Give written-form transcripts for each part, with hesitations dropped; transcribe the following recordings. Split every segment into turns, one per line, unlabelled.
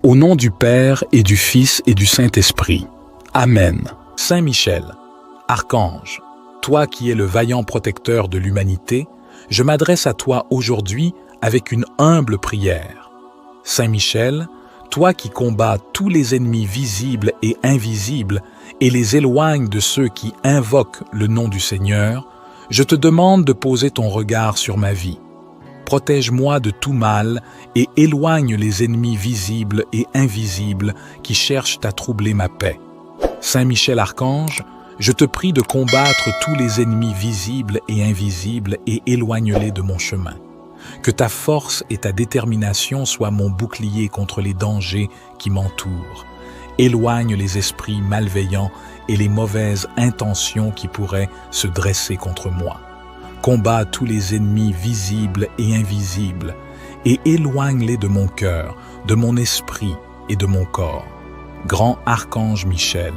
Au nom du Père et du Fils et du Saint-Esprit. Amen. Saint Michel, Archange, toi qui es le vaillant protecteur de l'humanité, je m'adresse à toi aujourd'hui avec une humble prière. Saint Michel, toi qui combats tous les ennemis visibles et invisibles et les éloignes de ceux qui invoquent le nom du Seigneur, je te demande de poser ton regard sur ma vie. Protège-moi de tout mal et éloigne les ennemis visibles et invisibles qui cherchent à troubler ma paix. Saint Michel Archange, je te prie de combattre tous les ennemis visibles et invisibles et éloigne-les de mon chemin. Que ta force et ta détermination soient mon bouclier contre les dangers qui m'entourent. Éloigne les esprits malveillants et les mauvaises intentions qui pourraient se dresser contre moi. Combat tous les ennemis visibles et invisibles et éloigne-les de mon cœur, de mon esprit et de mon corps. Grand Archange Michel,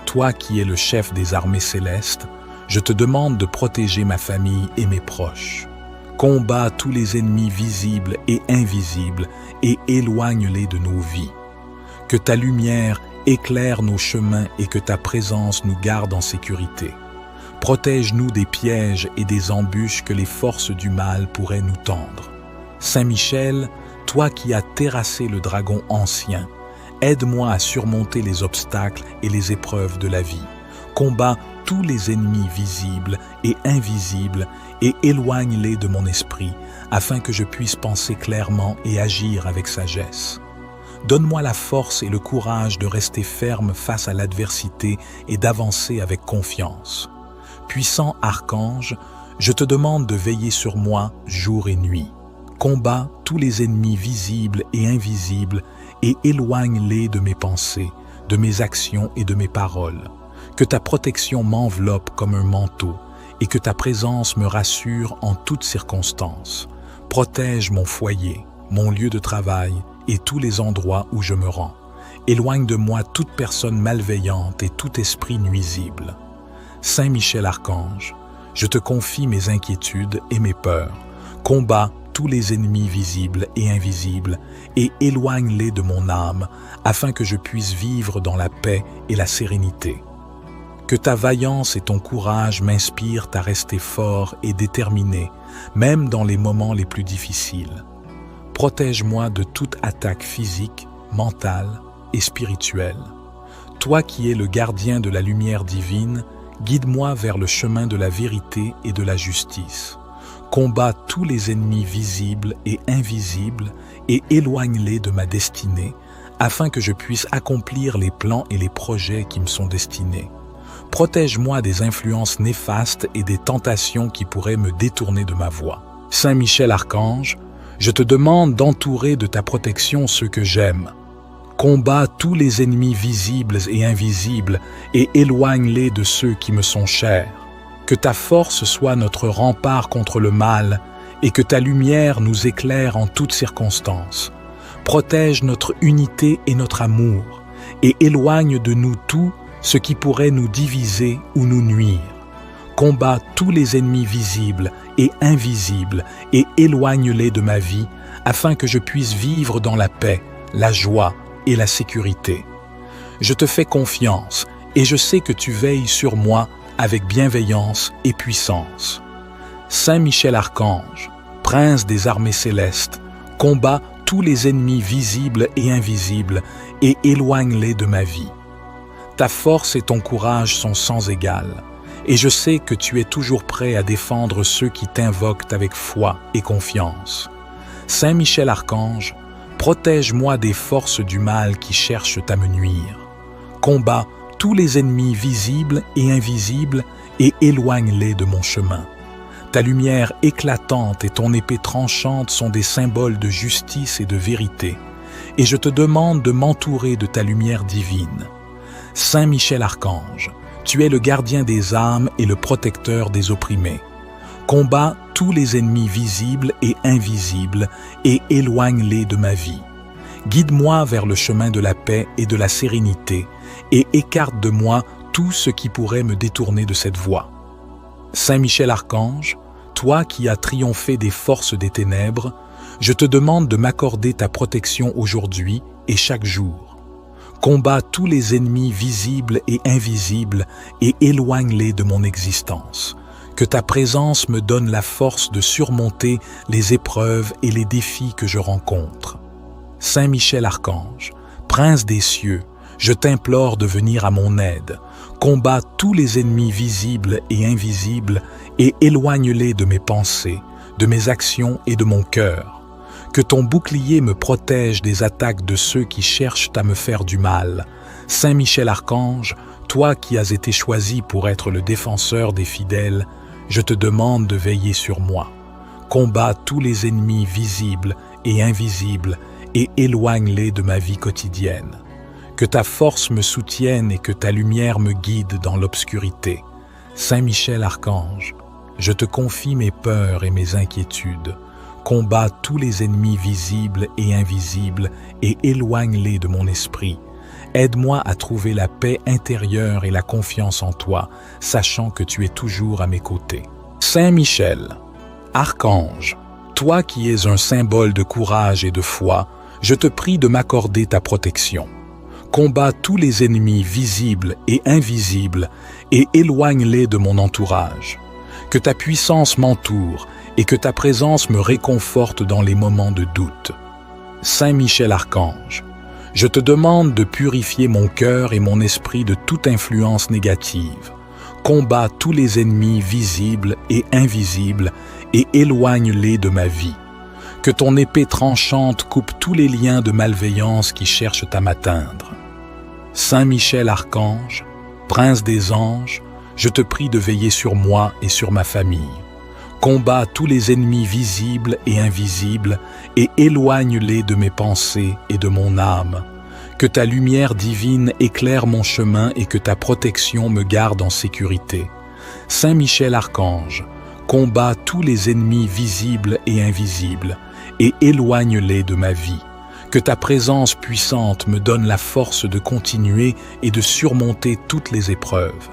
toi qui es le chef des armées célestes, je te demande de protéger ma famille et mes proches. Combat tous les ennemis visibles et invisibles et éloigne-les de nos vies. Que ta lumière éclaire nos chemins et que ta présence nous garde en sécurité. Protège-nous des pièges et des embûches que les forces du mal pourraient nous tendre. Saint Michel, toi qui as terrassé le dragon ancien, aide-moi à surmonter les obstacles et les épreuves de la vie. Combats tous les ennemis visibles et invisibles et éloigne-les de mon esprit, afin que je puisse penser clairement et agir avec sagesse. Donne-moi la force et le courage de rester ferme face à l'adversité et d'avancer avec confiance. Puissant Archange, je te demande de veiller sur moi jour et nuit. Combats tous les ennemis visibles et invisibles et éloigne-les de mes pensées, de mes actions et de mes paroles. Que ta protection m'enveloppe comme un manteau et que ta présence me rassure en toutes circonstances. Protège mon foyer, mon lieu de travail et tous les endroits où je me rends. Éloigne de moi toute personne malveillante et tout esprit nuisible. Saint Michel Archange, je te confie mes inquiétudes et mes peurs. Combats tous les ennemis visibles et invisibles et éloigne-les de mon âme afin que je puisse vivre dans la paix et la sérénité. Que ta vaillance et ton courage m'inspirent à rester fort et déterminé, même dans les moments les plus difficiles. Protège-moi de toute attaque physique, mentale et spirituelle. Toi qui es le gardien de la lumière divine, guide-moi vers le chemin de la vérité et de la justice. Combats tous les ennemis visibles et invisibles et éloigne-les de ma destinée, afin que je puisse accomplir les plans et les projets qui me sont destinés. Protège-moi des influences néfastes et des tentations qui pourraient me détourner de ma voie. Saint Michel Archange, je te demande d'entourer de ta protection ceux que j'aime. Combats tous les ennemis visibles et invisibles et éloigne-les de ceux qui me sont chers. Que ta force soit notre rempart contre le mal et que ta lumière nous éclaire en toutes circonstances. Protège notre unité et notre amour et éloigne de nous tout ce qui pourrait nous diviser ou nous nuire. Combats tous les ennemis visibles et invisibles et éloigne-les de ma vie afin que je puisse vivre dans la paix, la joie et la sécurité. Je te fais confiance et je sais que tu veilles sur moi avec bienveillance et puissance. Saint Michel Archange, prince des armées célestes, combat tous les ennemis visibles et invisibles et éloigne-les de ma vie. Ta force et ton courage sont sans égal, et je sais que tu es toujours prêt à défendre ceux qui t'invoquent avec foi et confiance. Saint Michel Archange, protège-moi des forces du mal qui cherchent à me nuire. Combats tous les ennemis visibles et invisibles et éloigne-les de mon chemin. Ta lumière éclatante et ton épée tranchante sont des symboles de justice et de vérité, et je te demande de m'entourer de ta lumière divine. Saint Michel Archange, tu es le gardien des âmes et le protecteur des opprimés. Combats tous les ennemis visibles et invisibles et éloigne-les de ma vie. Guide-moi vers le chemin de la paix et de la sérénité et écarte de moi tout ce qui pourrait me détourner de cette voie. Saint Michel Archange, toi qui as triomphé des forces des ténèbres, je te demande de m'accorder ta protection aujourd'hui et chaque jour. Combat tous les ennemis visibles et invisibles et éloigne-les de mon existence. Que ta présence me donne la force de surmonter les épreuves et les défis que je rencontre. Saint Michel Archange, Prince des cieux, je t'implore de venir à mon aide. Combat tous les ennemis visibles et invisibles et éloigne-les de mes pensées, de mes actions et de mon cœur. Que ton bouclier me protège des attaques de ceux qui cherchent à me faire du mal. Saint Michel Archange, toi qui as été choisi pour être le défenseur des fidèles, je te demande de veiller sur moi. Combat tous les ennemis visibles et invisibles et éloigne-les de ma vie quotidienne. Que ta force me soutienne et que ta lumière me guide dans l'obscurité. Saint Michel Archange, je te confie mes peurs et mes inquiétudes. Combat tous les ennemis visibles et invisibles et éloigne-les de mon esprit. Aide-moi à trouver la paix intérieure et la confiance en toi, sachant que tu es toujours à mes côtés. Saint Michel, Archange, toi qui es un symbole de courage et de foi, je te prie de m'accorder ta protection. Combat tous les ennemis visibles et invisibles et éloigne-les de mon entourage. Que ta puissance m'entoure et que ta présence me réconforte dans les moments de doute. Saint Michel Archange, je te demande de purifier mon cœur et mon esprit de toute influence négative. Combat tous les ennemis visibles et invisibles et éloigne-les de ma vie. Que ton épée tranchante coupe tous les liens de malveillance qui cherchent à m'atteindre. Saint Michel Archange, Prince des anges, je te prie de veiller sur moi et sur ma famille. Combat tous les ennemis visibles et invisibles et éloigne-les de mes pensées et de mon âme. Que ta lumière divine éclaire mon chemin et que ta protection me garde en sécurité. Saint Michel Archange, combat tous les ennemis visibles et invisibles et éloigne-les de ma vie. Que ta présence puissante me donne la force de continuer et de surmonter toutes les épreuves.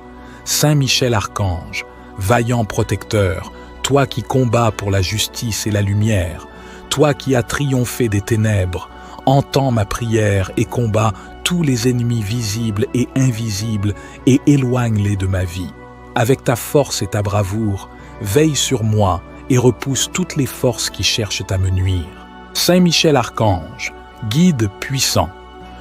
Saint Michel Archange, vaillant protecteur, toi qui combats pour la justice et la lumière, toi qui as triomphé des ténèbres, entends ma prière et combats tous les ennemis visibles et invisibles et éloigne-les de ma vie. Avec ta force et ta bravoure, veille sur moi et repousse toutes les forces qui cherchent à me nuire. Saint Michel Archange, guide puissant,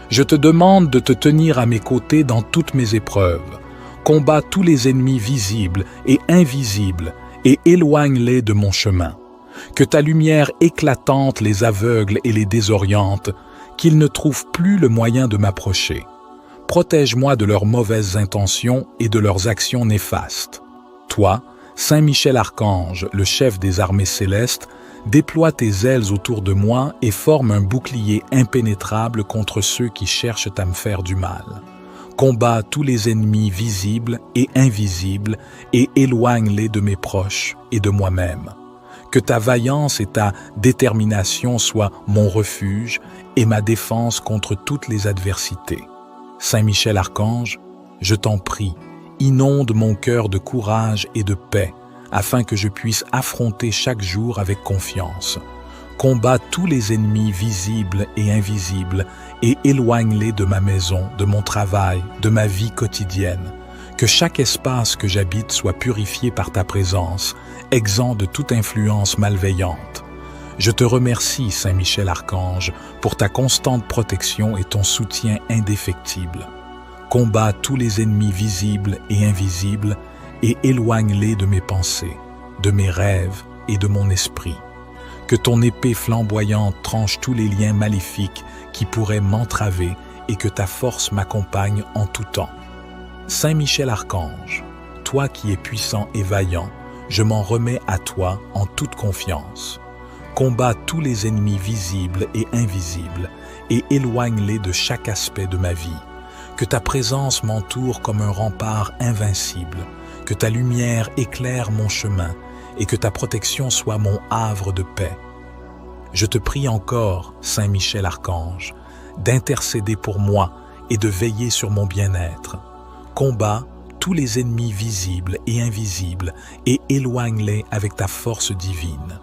je te demande de te tenir à mes côtés dans toutes mes épreuves. Combat tous les ennemis visibles et invisibles et éloigne-les de mon chemin. Que ta lumière éclatante les aveugle et les désoriente, qu'ils ne trouvent plus le moyen de m'approcher. Protège-moi de leurs mauvaises intentions et de leurs actions néfastes. Toi, Saint Michel Archange, le chef des armées célestes, déploie tes ailes autour de moi et forme un bouclier impénétrable contre ceux qui cherchent à me faire du mal. Combat tous les ennemis visibles et invisibles et éloigne-les de mes proches et de moi-même. Que ta vaillance et ta détermination soient mon refuge et ma défense contre toutes les adversités. Saint Michel Archange, je t'en prie, inonde mon cœur de courage et de paix, afin que je puisse affronter chaque jour avec confiance. Combat tous les ennemis visibles et invisibles et éloigne-les de ma maison, de mon travail, de ma vie quotidienne. Que chaque espace que j'habite soit purifié par ta présence, exempt de toute influence malveillante. Je te remercie, Saint Michel Archange, pour ta constante protection et ton soutien indéfectible. Combat tous les ennemis visibles et invisibles et éloigne-les de mes pensées, de mes rêves et de mon esprit. Que ton épée flamboyante tranche tous les liens maléfiques qui pourraient m'entraver et que ta force m'accompagne en tout temps. Saint Michel Archange, toi qui es puissant et vaillant, je m'en remets à toi en toute confiance. Combat tous les ennemis visibles et invisibles et éloigne-les de chaque aspect de ma vie. Que ta présence m'entoure comme un rempart invincible, que ta lumière éclaire mon chemin et que ta protection soit mon havre de paix. Je te prie encore, Saint Michel Archange, d'intercéder pour moi et de veiller sur mon bien-être. Combat tous les ennemis visibles et invisibles et éloigne-les avec ta force divine.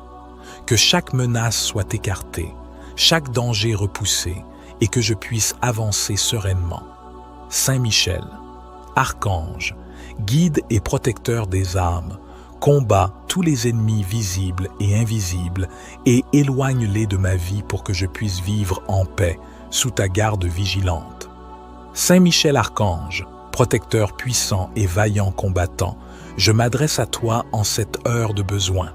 Que chaque menace soit écartée, chaque danger repoussé et que je puisse avancer sereinement. Saint Michel, archange, guide et protecteur des âmes, combat tous les ennemis visibles et invisibles et éloigne-les de ma vie pour que je puisse vivre en paix sous ta garde vigilante. Saint Michel archange, protecteur puissant et vaillant combattant, je m'adresse à toi en cette heure de besoin.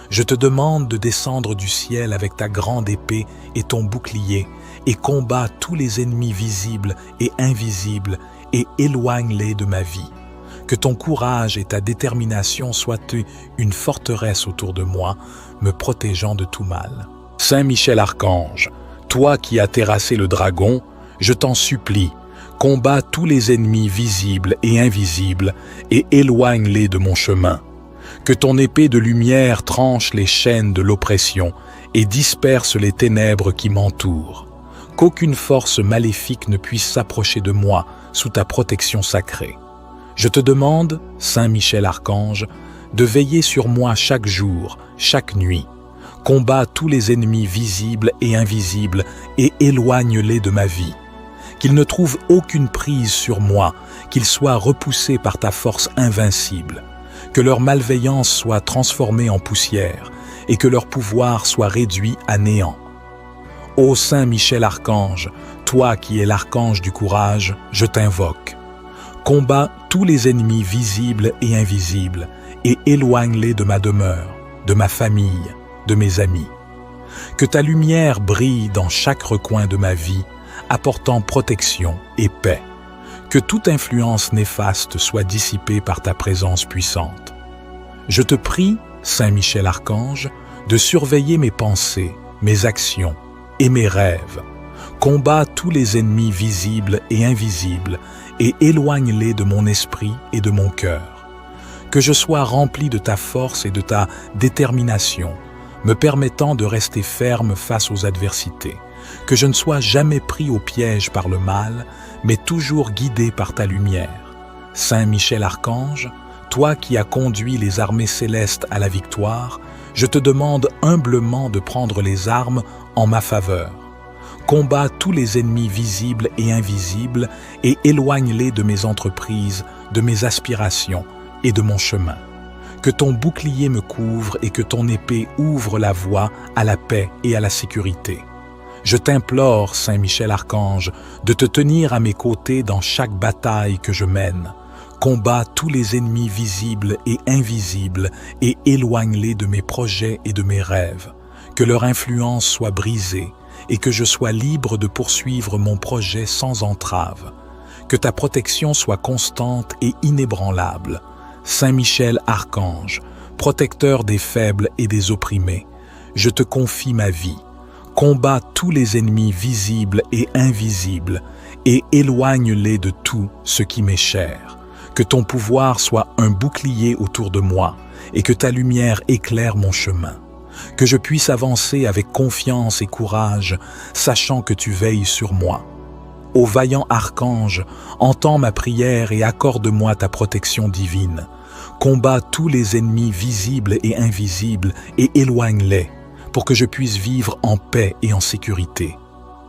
Je te demande de descendre du ciel avec ta grande épée et ton bouclier et combat tous les ennemis visibles et invisibles et éloigne-les de ma vie. Que ton courage et ta détermination soient une forteresse autour de moi, me protégeant de tout mal. Saint Michel archange, toi qui as terrassé le dragon, je t'en supplie, combats tous les ennemis visibles et invisibles et éloigne-les de mon chemin. Que ton épée de lumière tranche les chaînes de l'oppression et disperse les ténèbres qui m'entourent. Qu'aucune force maléfique ne puisse s'approcher de moi sous ta protection sacrée. Je te demande, Saint Michel archange, de veiller sur moi chaque jour, chaque nuit. Combats tous les ennemis visibles et invisibles et éloigne-les de ma vie. Qu'ils ne trouvent aucune prise sur moi, qu'ils soient repoussés par ta force invincible. Que leur malveillance soit transformée en poussière et que leur pouvoir soit réduit à néant. Ô Saint Michel archange, toi qui es l'archange du courage, je t'invoque. Combats tous les ennemis visibles et invisibles et éloigne-les de ma demeure, de ma famille, de mes amis. Que ta lumière brille dans chaque recoin de ma vie, apportant protection et paix. Que toute influence néfaste soit dissipée par ta présence puissante. Je te prie, Saint Michel archange, de surveiller mes pensées, mes actions et mes rêves. Combats tous les ennemis visibles et invisibles et éloigne-les de mon esprit et de mon cœur. Que je sois rempli de ta force et de ta détermination, me permettant de rester ferme face aux adversités. Que je ne sois jamais pris au piège par le mal, mais toujours guidé par ta lumière. Saint Michel archange, toi qui as conduit les armées célestes à la victoire, je te demande humblement de prendre les armes en ma faveur. Combats tous les ennemis visibles et invisibles et éloigne-les de mes entreprises, de mes aspirations et de mon chemin. Que ton bouclier me couvre et que ton épée ouvre la voie à la paix et à la sécurité. Je t'implore, Saint Michel archange, de te tenir à mes côtés dans chaque bataille que je mène. Combats tous les ennemis visibles et invisibles et éloigne-les de mes projets et de mes rêves. Que leur influence soit brisée et que je sois libre de poursuivre mon projet sans entrave. Que ta protection soit constante et inébranlable. Saint Michel archange, protecteur des faibles et des opprimés, je te confie ma vie. Combats tous les ennemis visibles et invisibles et éloigne-les de tout ce qui m'est cher. Que ton pouvoir soit un bouclier autour de moi et que ta lumière éclaire mon chemin. Que je puisse avancer avec confiance et courage, sachant que tu veilles sur moi. Ô vaillant archange, entends ma prière et accorde-moi ta protection divine. Combats tous les ennemis visibles et invisibles et éloigne-les, pour que je puisse vivre en paix et en sécurité.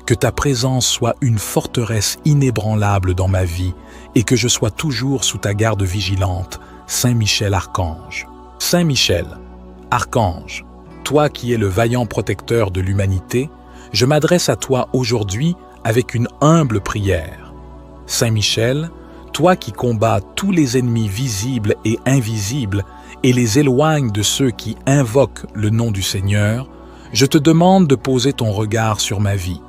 Que ta présence soit une forteresse inébranlable dans ma vie et que je sois toujours sous ta garde vigilante, Saint Michel archange. Saint Michel, archange, toi qui es le vaillant protecteur de l'humanité, je m'adresse à toi aujourd'hui avec une humble prière. Saint Michel, toi qui combats tous les ennemis visibles et invisibles et les éloignes de ceux qui invoquent le nom du Seigneur, je te demande de poser ton regard sur ma vie.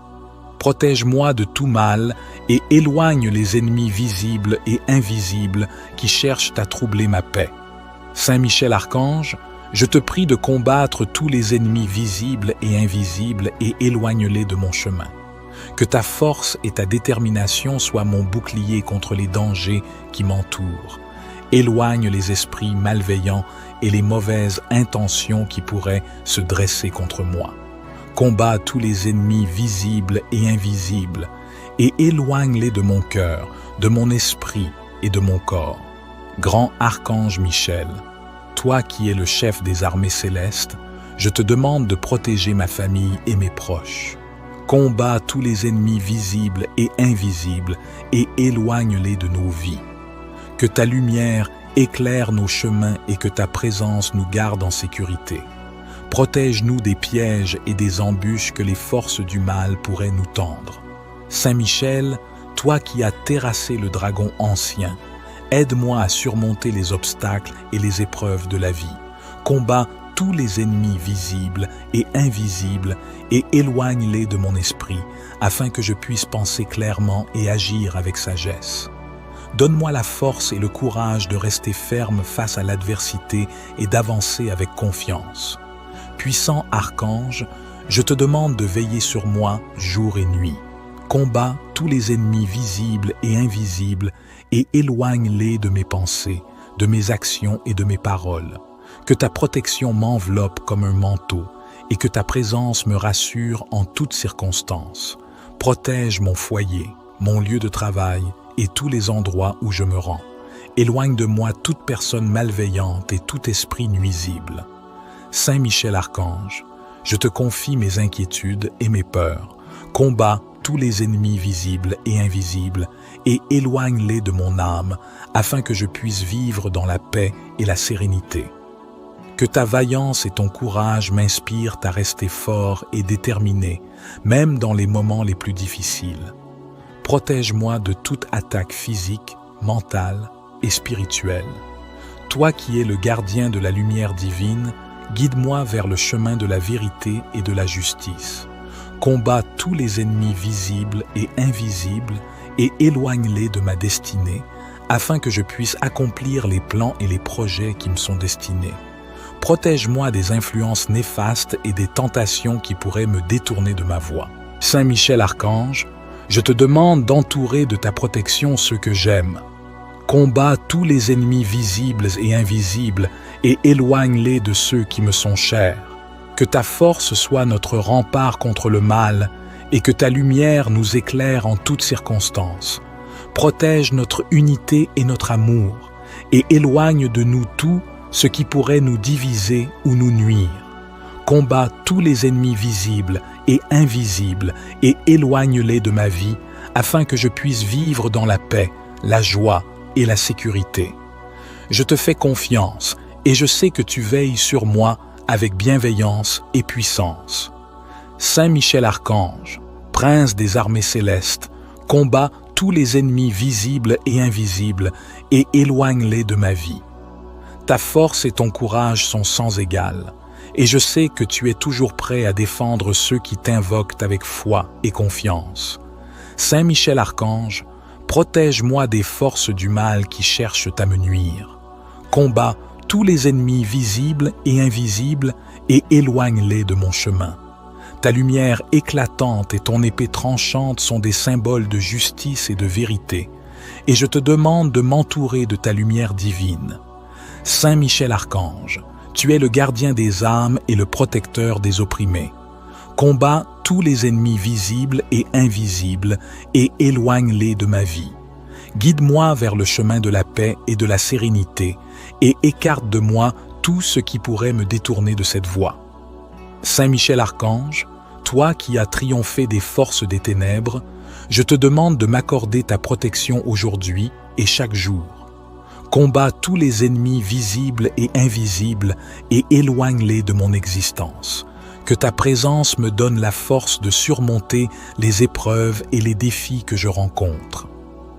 Protège-moi de tout mal et éloigne les ennemis visibles et invisibles qui cherchent à troubler ma paix. Saint Michel archange, je te prie de combattre tous les ennemis visibles et invisibles et éloigne-les de mon chemin. Que ta force et ta détermination soient mon bouclier contre les dangers qui m'entourent. Éloigne les esprits malveillants et les mauvaises intentions qui pourraient se dresser contre moi. Combats tous les ennemis visibles et invisibles et éloigne-les de mon cœur, de mon esprit et de mon corps. Grand archange Michel, toi qui es le chef des armées célestes, je te demande de protéger ma famille et mes proches. Combat tous les ennemis visibles et invisibles et éloigne-les de nos vies. Que ta lumière éclaire nos chemins et que ta présence nous garde en sécurité. Protège-nous des pièges et des embûches que les forces du mal pourraient nous tendre. Saint Michel, toi qui as terrassé le dragon ancien, aide-moi à surmonter les obstacles et les épreuves de la vie. Combat tous les ennemis visibles et invisibles et éloigne-les de mon esprit, afin que je puisse penser clairement et agir avec sagesse. Donne-moi la force et le courage de rester ferme face à l'adversité et d'avancer avec confiance. Puissant archange, je te demande de veiller sur moi jour et nuit. Combat tous les ennemis visibles et invisibles et éloigne-les de mes pensées, de mes actions et de mes paroles. Que ta protection m'enveloppe comme un manteau et que ta présence me rassure en toutes circonstances. Protège mon foyer, mon lieu de travail et tous les endroits où je me rends. Éloigne de moi toute personne malveillante et tout esprit nuisible. Saint Michel Archange, je te confie mes inquiétudes et mes peurs. Combat tous les ennemis visibles et invisibles et éloigne-les de mon âme afin que je puisse vivre dans la paix et la sérénité. Que ta vaillance et ton courage m'inspirent à rester fort et déterminé, même dans les moments les plus difficiles. Protège-moi de toute attaque physique, mentale et spirituelle. Toi qui es le gardien de la lumière divine, guide-moi vers le chemin de la vérité et de la justice. Combat tous les ennemis visibles et invisibles et éloigne-les de ma destinée, afin que je puisse accomplir les plans et les projets qui me sont destinés. Protège-moi des influences néfastes et des tentations qui pourraient me détourner de ma voie. Saint Michel Archange, je te demande d'entourer de ta protection ceux que j'aime. Combat tous les ennemis visibles et invisibles et éloigne-les de ceux qui me sont chers. Que ta force soit notre rempart contre le mal et que ta lumière nous éclaire en toutes circonstances. Protège notre unité et notre amour et éloigne de nous tout ce qui pourrait nous diviser ou nous nuire. Combat tous les ennemis visibles et invisibles et éloigne-les de ma vie afin que je puisse vivre dans la paix, la joie et la sécurité. Je te fais confiance et je sais que tu veilles sur moi avec bienveillance et puissance. Saint Michel Archange, prince des armées célestes, combat tous les ennemis visibles et invisibles et éloigne-les de ma vie. Ta force et ton courage sont sans égal, et je sais que tu es toujours prêt à défendre ceux qui t'invoquent avec foi et confiance. Saint Michel Archange, protège-moi des forces du mal qui cherchent à me nuire. Combat tous les ennemis visibles et invisibles et éloigne-les de mon chemin. Ta lumière éclatante et ton épée tranchante sont des symboles de justice et de vérité, et je te demande de m'entourer de ta lumière divine. Saint Michel Archange, tu es le gardien des âmes et le protecteur des opprimés. Combat tous les ennemis visibles et invisibles et éloigne-les de ma vie. Guide-moi vers le chemin de la paix et de la sérénité et écarte de moi tout ce qui pourrait me détourner de cette voie. Saint Michel Archange, toi qui as triomphé des forces des ténèbres, je te demande de m'accorder ta protection aujourd'hui et chaque jour. Combat tous les ennemis visibles et invisibles et éloigne-les de mon existence. Que ta présence me donne la force de surmonter les épreuves et les défis que je rencontre.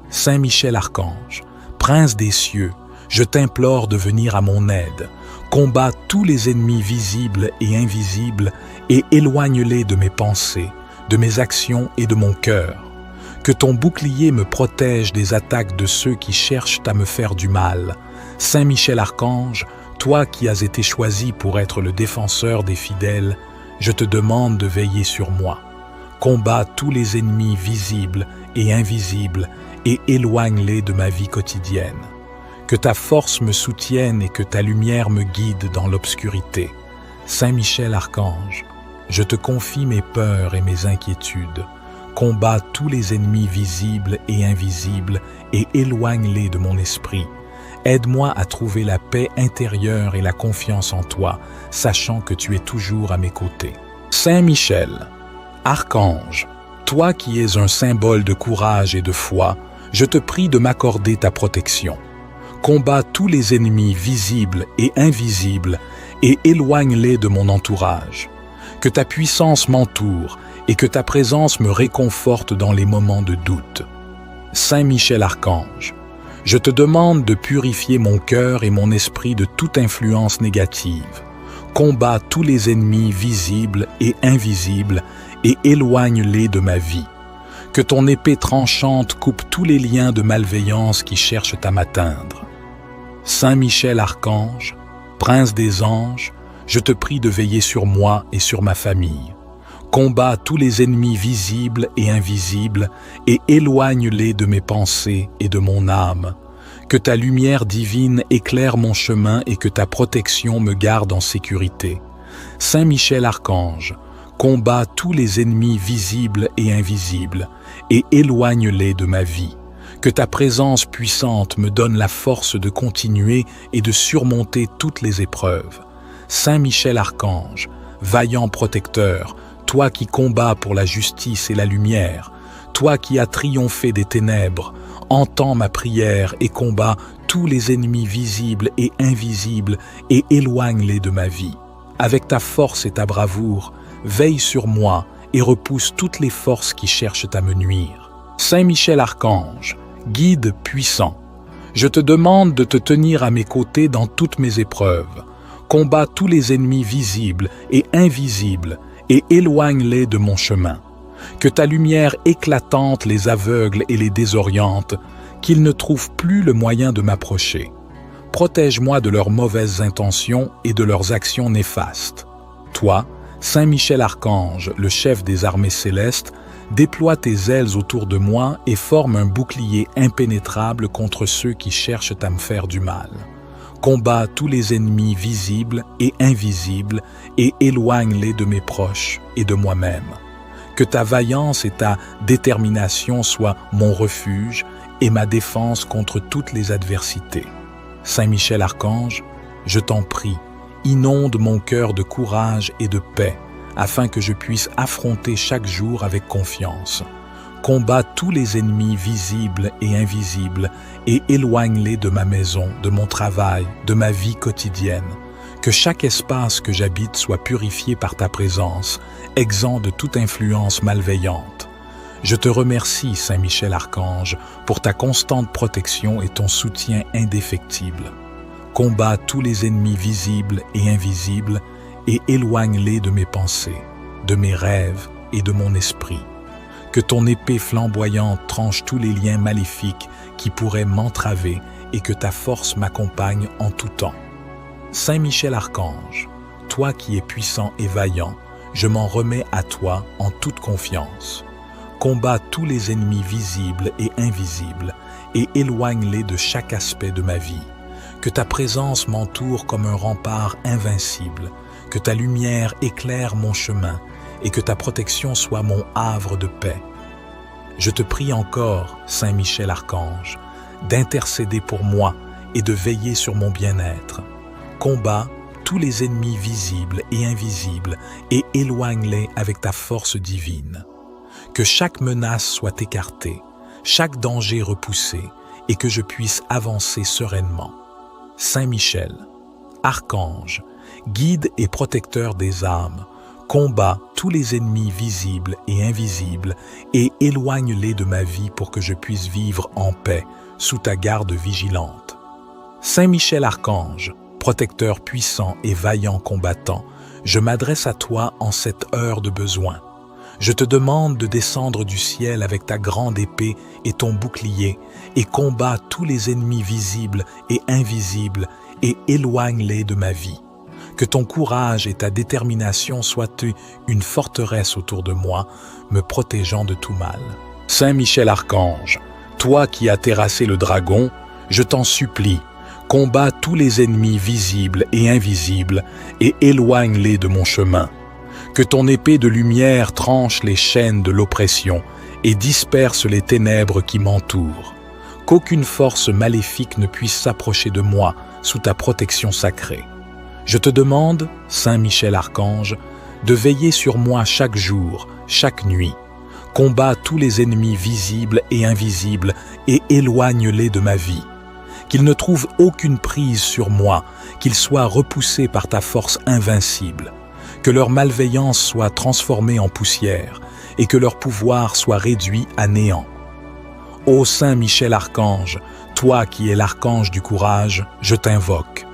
Saint Michel Archange, prince des cieux, je t'implore de venir à mon aide. Combat tous les ennemis visibles et invisibles et éloigne-les de mes pensées, de mes actions et de mon cœur. Que ton bouclier me protège des attaques de ceux qui cherchent à me faire du mal. Saint Michel Archange, toi qui as été choisi pour être le défenseur des fidèles, je te demande de veiller sur moi. Combat tous les ennemis visibles et invisibles et éloigne-les de ma vie quotidienne. Que ta force me soutienne et que ta lumière me guide dans l'obscurité. Saint Michel Archange, je te confie mes peurs et mes inquiétudes. Combat tous les ennemis visibles et invisibles et éloigne-les de mon esprit. Aide-moi à trouver la paix intérieure et la confiance en toi, sachant que tu es toujours à mes côtés. Saint Michel, Archange, toi qui es un symbole de courage et de foi, je te prie de m'accorder ta protection. Combats tous les ennemis visibles et invisibles et éloigne-les de mon entourage. Que ta puissance m'entoure et que ta présence me réconforte dans les moments de doute. Saint Michel Archange, je te demande de purifier mon cœur et mon esprit de toute influence négative. Combats tous les ennemis visibles et invisibles et éloigne-les de ma vie. Que ton épée tranchante coupe tous les liens de malveillance qui cherchent à m'atteindre. Saint Michel Archange, Prince des anges, je te prie de veiller sur moi et sur ma famille. Combats tous les ennemis visibles et invisibles et éloigne-les de mes pensées et de mon âme. Que ta lumière divine éclaire mon chemin et que ta protection me garde en sécurité. Saint Michel Archange, combats tous les ennemis visibles et invisibles et éloigne-les de ma vie. Que ta présence puissante me donne la force de continuer et de surmonter toutes les épreuves. Saint Michel Archange, vaillant protecteur, toi qui combats pour la justice et la lumière, toi qui as triomphé des ténèbres, entends ma prière et combats tous les ennemis visibles et invisibles et éloigne-les de ma vie. Avec ta force et ta bravoure, veille sur moi et repousse toutes les forces qui cherchent à me nuire. Saint Michel Archange, guide puissant, je te demande de te tenir à mes côtés dans toutes mes épreuves. Combats tous les ennemis visibles et invisibles et éloigne-les de mon chemin. Que ta lumière éclatante les aveugle et les désoriente, qu'ils ne trouvent plus le moyen de m'approcher. Protège-moi de leurs mauvaises intentions et de leurs actions néfastes. Toi, Saint Michel Archange, le chef des armées célestes, déploie tes ailes autour de moi et forme un bouclier impénétrable contre ceux qui cherchent à me faire du mal. Combats tous les ennemis visibles et invisibles et éloigne-les de mes proches et de moi-même. Que ta vaillance et ta détermination soient mon refuge et ma défense contre toutes les adversités. Saint Michel Archange, je t'en prie, inonde mon cœur de courage et de paix, afin que je puisse affronter chaque jour avec confiance. Combats tous les ennemis visibles et invisibles et éloigne-les de ma maison, de mon travail, de ma vie quotidienne. Que chaque espace que j'habite soit purifié par ta présence, exempt de toute influence malveillante. Je te remercie, Saint Michel Archange, pour ta constante protection et ton soutien indéfectible. Combats tous les ennemis visibles et invisibles et éloigne-les de mes pensées, de mes rêves et de mon esprit. Que ton épée flamboyante tranche tous les liens maléfiques qui pourraient m'entraver et que ta force m'accompagne en tout temps. Saint Michel Archange, toi qui es puissant et vaillant, je m'en remets à toi en toute confiance. Combats tous les ennemis visibles et invisibles et éloigne-les de chaque aspect de ma vie. Que ta présence m'entoure comme un rempart invincible, que ta lumière éclaire mon chemin et que ta protection soit mon havre de paix. Je te prie encore, Saint Michel Archange, d'intercéder pour moi et de veiller sur mon bien-être. Combats tous les ennemis visibles et invisibles et éloigne-les avec ta force divine. Que chaque menace soit écartée, chaque danger repoussé et que je puisse avancer sereinement. Saint Michel, Archange, guide et protecteur des âmes, combats tous les ennemis visibles et invisibles et éloigne-les de ma vie pour que je puisse vivre en paix sous ta garde vigilante. Saint Michel Archange, protecteur puissant et vaillant combattant, je m'adresse à toi en cette heure de besoin. Je te demande de descendre du ciel avec ta grande épée et ton bouclier et combats tous les ennemis visibles et invisibles et éloigne-les de ma vie. Que ton courage et ta détermination soient une forteresse autour de moi, me protégeant de tout mal. Saint Michel Archange, toi qui as terrassé le dragon, je t'en supplie, combats tous les ennemis visibles et invisibles et éloigne-les de mon chemin. Que ton épée de lumière tranche les chaînes de l'oppression et disperse les ténèbres qui m'entourent. Qu'aucune force maléfique ne puisse s'approcher de moi sous ta protection sacrée. Je te demande, Saint Michel Archange, de veiller sur moi chaque jour, chaque nuit. Combat tous les ennemis visibles et invisibles et éloigne-les de ma vie. Qu'ils ne trouvent aucune prise sur moi, qu'ils soient repoussés par ta force invincible. Que leur malveillance soit transformée en poussière et que leur pouvoir soit réduit à néant. Ô Saint Michel Archange, toi qui es l'archange du courage, je t'invoque.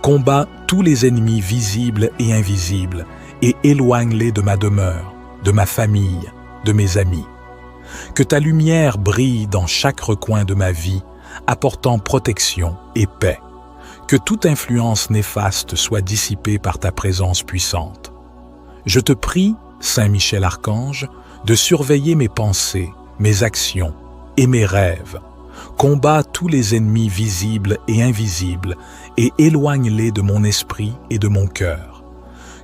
Combat tous les ennemis visibles et invisibles et éloigne-les de ma demeure, de ma famille, de mes amis. Que ta lumière brille dans chaque recoin de ma vie, apportant protection et paix. Que toute influence néfaste soit dissipée par ta présence puissante. Je te prie, Saint Michel Archange, de surveiller mes pensées, mes actions et mes rêves. Combat tous les ennemis visibles et invisibles et éloigne-les de mon esprit et de mon cœur.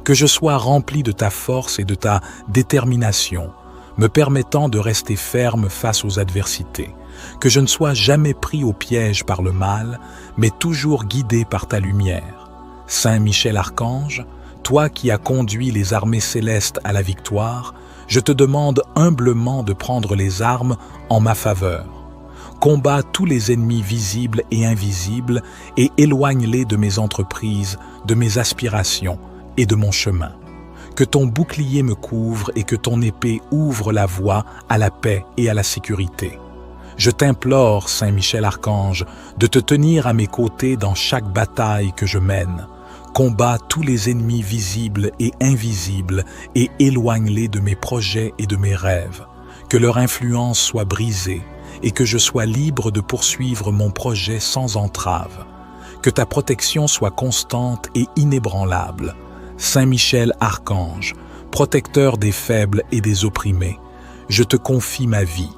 Que je sois rempli de ta force et de ta détermination, me permettant de rester ferme face aux adversités. Que je ne sois jamais pris au piège par le mal, mais toujours guidé par ta lumière. Saint Michel Archange, toi qui as conduit les armées célestes à la victoire, je te demande humblement de prendre les armes en ma faveur. Combat tous les ennemis visibles et invisibles et éloigne-les de mes entreprises, de mes aspirations et de mon chemin. Que ton bouclier me couvre et que ton épée ouvre la voie à la paix et à la sécurité. Je t'implore, Saint Michel Archange, de te tenir à mes côtés dans chaque bataille que je mène. Combat tous les ennemis visibles et invisibles et éloigne-les de mes projets et de mes rêves. Que leur influence soit brisée et que je sois libre de poursuivre mon projet sans entrave. Que ta protection soit constante et inébranlable. Saint Michel Archange, protecteur des faibles et des opprimés, je te confie ma vie.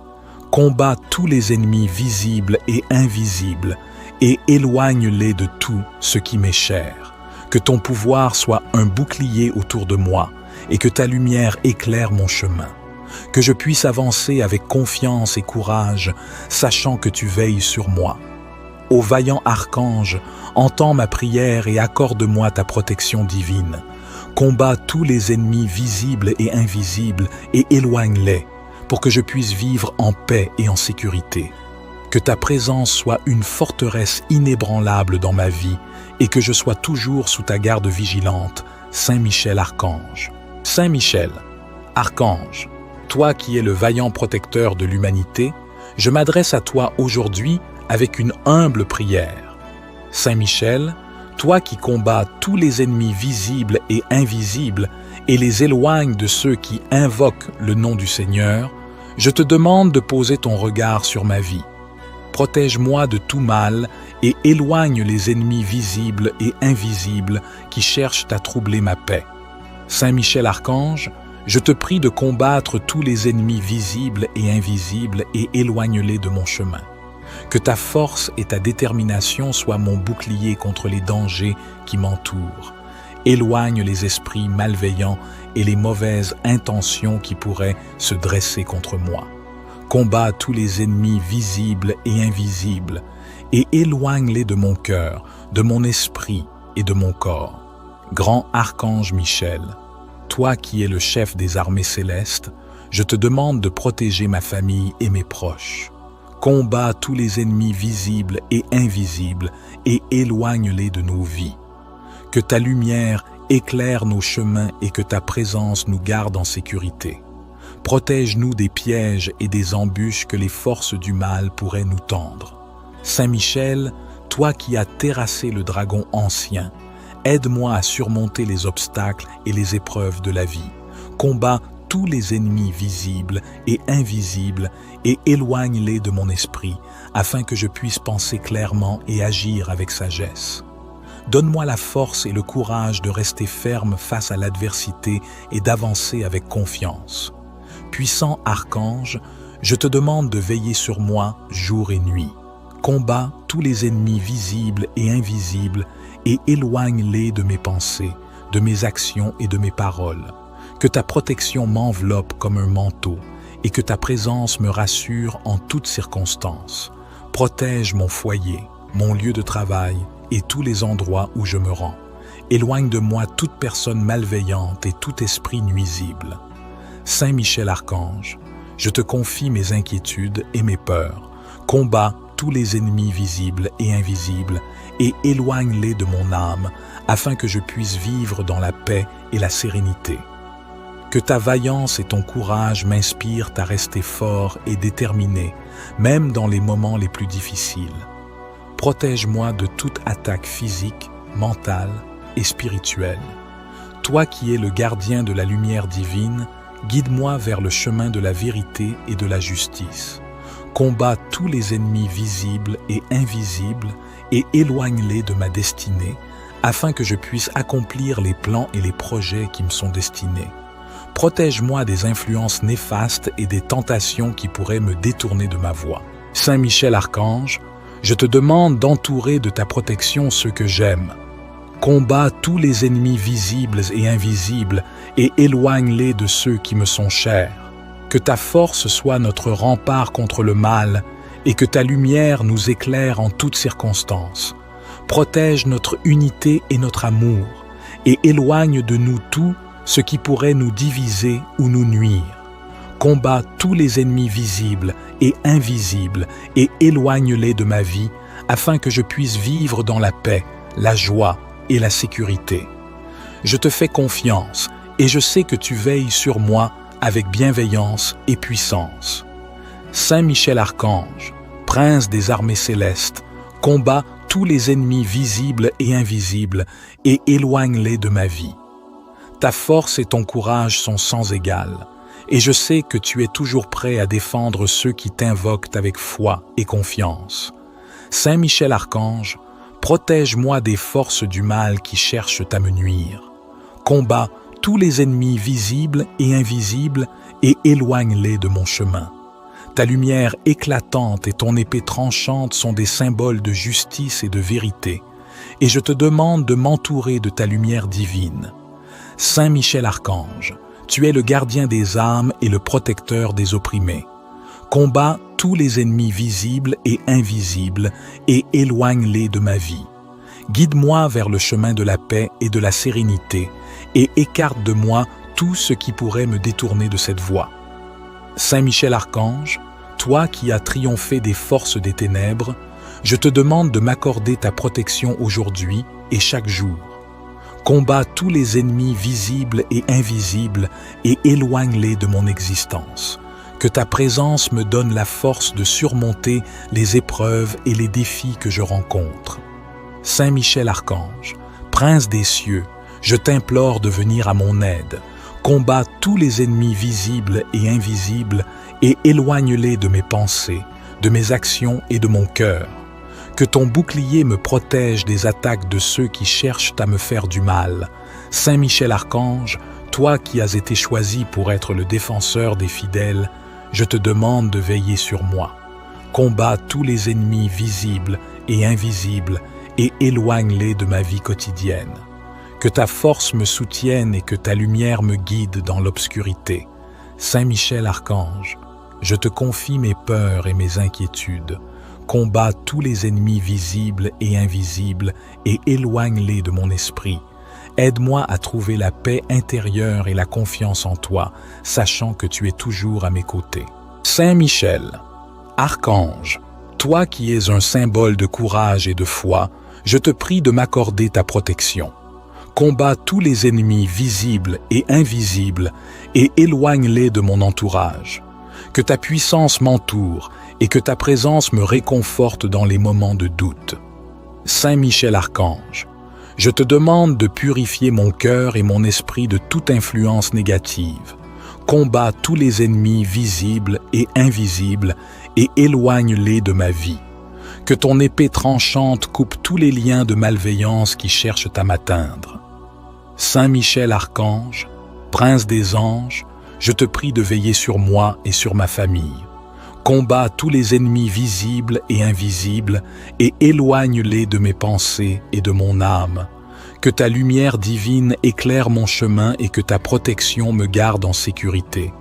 Combat tous les ennemis visibles et invisibles et éloigne-les de tout ce qui m'est cher. Que ton pouvoir soit un bouclier autour de moi et que ta lumière éclaire mon chemin. Que je puisse avancer avec confiance et courage, sachant que tu veilles sur moi. Ô vaillant archange, entends ma prière et accorde-moi ta protection divine. Combat tous les ennemis visibles et invisibles et éloigne-les, pour que je puisse vivre en paix et en sécurité. Que ta présence soit une forteresse inébranlable dans ma vie et que je sois toujours sous ta garde vigilante, Saint Michel Archange. Saint Michel, Archange, toi qui es le vaillant protecteur de l'humanité, je m'adresse à toi aujourd'hui avec une humble prière. Saint Michel, toi qui combats tous les ennemis visibles et invisibles et les éloignes de ceux qui invoquent le nom du Seigneur, je te demande de poser ton regard sur ma vie. Protège-moi de tout mal et éloigne les ennemis visibles et invisibles qui cherchent à troubler ma paix. Saint Michel Archange, je te prie de combattre tous les ennemis visibles et invisibles et éloigne-les de mon chemin. Que ta force et ta détermination soient mon bouclier contre les dangers qui m'entourent. Éloigne les esprits malveillants et les mauvaises intentions qui pourraient se dresser contre moi. Combat tous les ennemis visibles et invisibles et éloigne-les de mon cœur, de mon esprit et de mon corps. Grand Archange Michel, toi qui es le chef des armées célestes, je te demande de protéger ma famille et mes proches. Combat tous les ennemis visibles et invisibles et éloigne-les de nos vies. Que ta lumière éclaire nos chemins et que ta présence nous garde en sécurité. Protège-nous des pièges et des embûches que les forces du mal pourraient nous tendre. Saint Michel, toi qui as terrassé le dragon ancien, aide-moi à surmonter les obstacles et les épreuves de la vie. Combat tous les ennemis visibles et invisibles et éloigne-les de mon esprit, afin que je puisse penser clairement et agir avec sagesse. Donne-moi la force et le courage de rester ferme face à l'adversité et d'avancer avec confiance. Puissant archange, je te demande de veiller sur moi jour et nuit. Combat tous les ennemis visibles et invisibles et éloigne-les de mes pensées, de mes actions et de mes paroles. Que ta protection m'enveloppe comme un manteau et que ta présence me rassure en toutes circonstances. Protège mon foyer, mon lieu de travail et tous les endroits où je me rends. Éloigne de moi toute personne malveillante et tout esprit nuisible. Saint Michel Archange, je te confie mes inquiétudes et mes peurs. Combat tous les ennemis visibles et invisibles et éloigne-les de mon âme afin que je puisse vivre dans la paix et la sérénité. Que ta vaillance et ton courage m'inspirent à rester fort et déterminé, même dans les moments les plus difficiles. Protège-moi de toute attaque physique, mentale et spirituelle. Toi qui es le gardien de la lumière divine, guide-moi vers le chemin de la vérité et de la justice. Combat tous les ennemis visibles et invisibles et éloigne-les de ma destinée, afin que je puisse accomplir les plans et les projets qui me sont destinés. Protège-moi des influences néfastes et des tentations qui pourraient me détourner de ma voie. Saint Michel Archange, je te demande d'entourer de ta protection ceux que j'aime. Combat tous les ennemis visibles et invisibles et éloigne-les de ceux qui me sont chers. Que ta force soit notre rempart contre le mal et que ta lumière nous éclaire en toutes circonstances. Protège notre unité et notre amour et éloigne de nous tout ce qui pourrait nous diviser ou nous nuire. Combat tous les ennemis visibles et invisibles et éloigne-les de ma vie afin que je puisse vivre dans la paix, la joie et la sécurité. Je te fais confiance et je sais que tu veilles sur moi avec bienveillance et puissance. Saint Michel Archange, prince des armées célestes, combat tous les ennemis visibles et invisibles et éloigne-les de ma vie. Ta force et ton courage sont sans égal, et je sais que tu es toujours prêt à défendre ceux qui t'invoquent avec foi et confiance. Saint Michel Archange, protège-moi des forces du mal qui cherchent à me nuire. Combat tous les ennemis visibles et invisibles et éloigne-les de mon chemin. Ta lumière éclatante et ton épée tranchante sont des symboles de justice et de vérité, et je te demande de m'entourer de ta lumière divine. Saint Michel Archange, tu es le gardien des âmes et le protecteur des opprimés. Combat tous les ennemis visibles et invisibles et éloigne-les de ma vie. Guide-moi vers le chemin de la paix et de la sérénité et écarte de moi tout ce qui pourrait me détourner de cette voie. Saint Michel Archange, toi qui as triomphé des forces des ténèbres, je te demande de m'accorder ta protection aujourd'hui et chaque jour. Combat tous les ennemis visibles et invisibles et éloigne-les de mon existence. Que ta présence me donne la force de surmonter les épreuves et les défis que je rencontre. Saint Michel Archange, prince des cieux, je t'implore de venir à mon aide. Combat tous les ennemis visibles et invisibles et éloigne-les de mes pensées, de mes actions et de mon cœur. Que ton bouclier me protège des attaques de ceux qui cherchent à me faire du mal. Saint Michel Archange, toi qui as été choisi pour être le défenseur des fidèles, je te demande de veiller sur moi. Combat tous les ennemis visibles et invisibles et éloigne-les de ma vie quotidienne. Que ta force me soutienne et que ta lumière me guide dans l'obscurité. Saint Michel Archange, je te confie mes peurs et mes inquiétudes. Combat tous les ennemis visibles et invisibles et éloigne-les de mon esprit. Aide-moi à trouver la paix intérieure et la confiance en toi, sachant que tu es toujours à mes côtés. Saint Michel, Archange, toi qui es un symbole de courage et de foi, je te prie de m'accorder ta protection. Combat tous les ennemis visibles et invisibles et éloigne-les de mon entourage. Que ta puissance m'entoure et que ta présence me réconforte dans les moments de doute. Saint Michel Archange, je te demande de purifier mon cœur et mon esprit de toute influence négative. Combat tous les ennemis visibles et invisibles et éloigne-les de ma vie. Que ton épée tranchante coupe tous les liens de malveillance qui cherchent à m'atteindre. Saint Michel Archange, prince des anges, je te prie de veiller sur moi et sur ma famille. Combat tous les ennemis visibles et invisibles et éloigne-les de mes pensées et de mon âme. Que ta lumière divine éclaire mon chemin et que ta protection me garde en sécurité.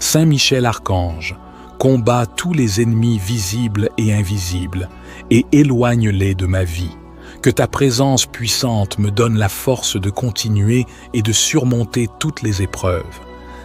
Saint Michel Archange, combat tous les ennemis visibles et invisibles et éloigne-les de ma vie. Que ta présence puissante me donne la force de continuer et de surmonter toutes les épreuves.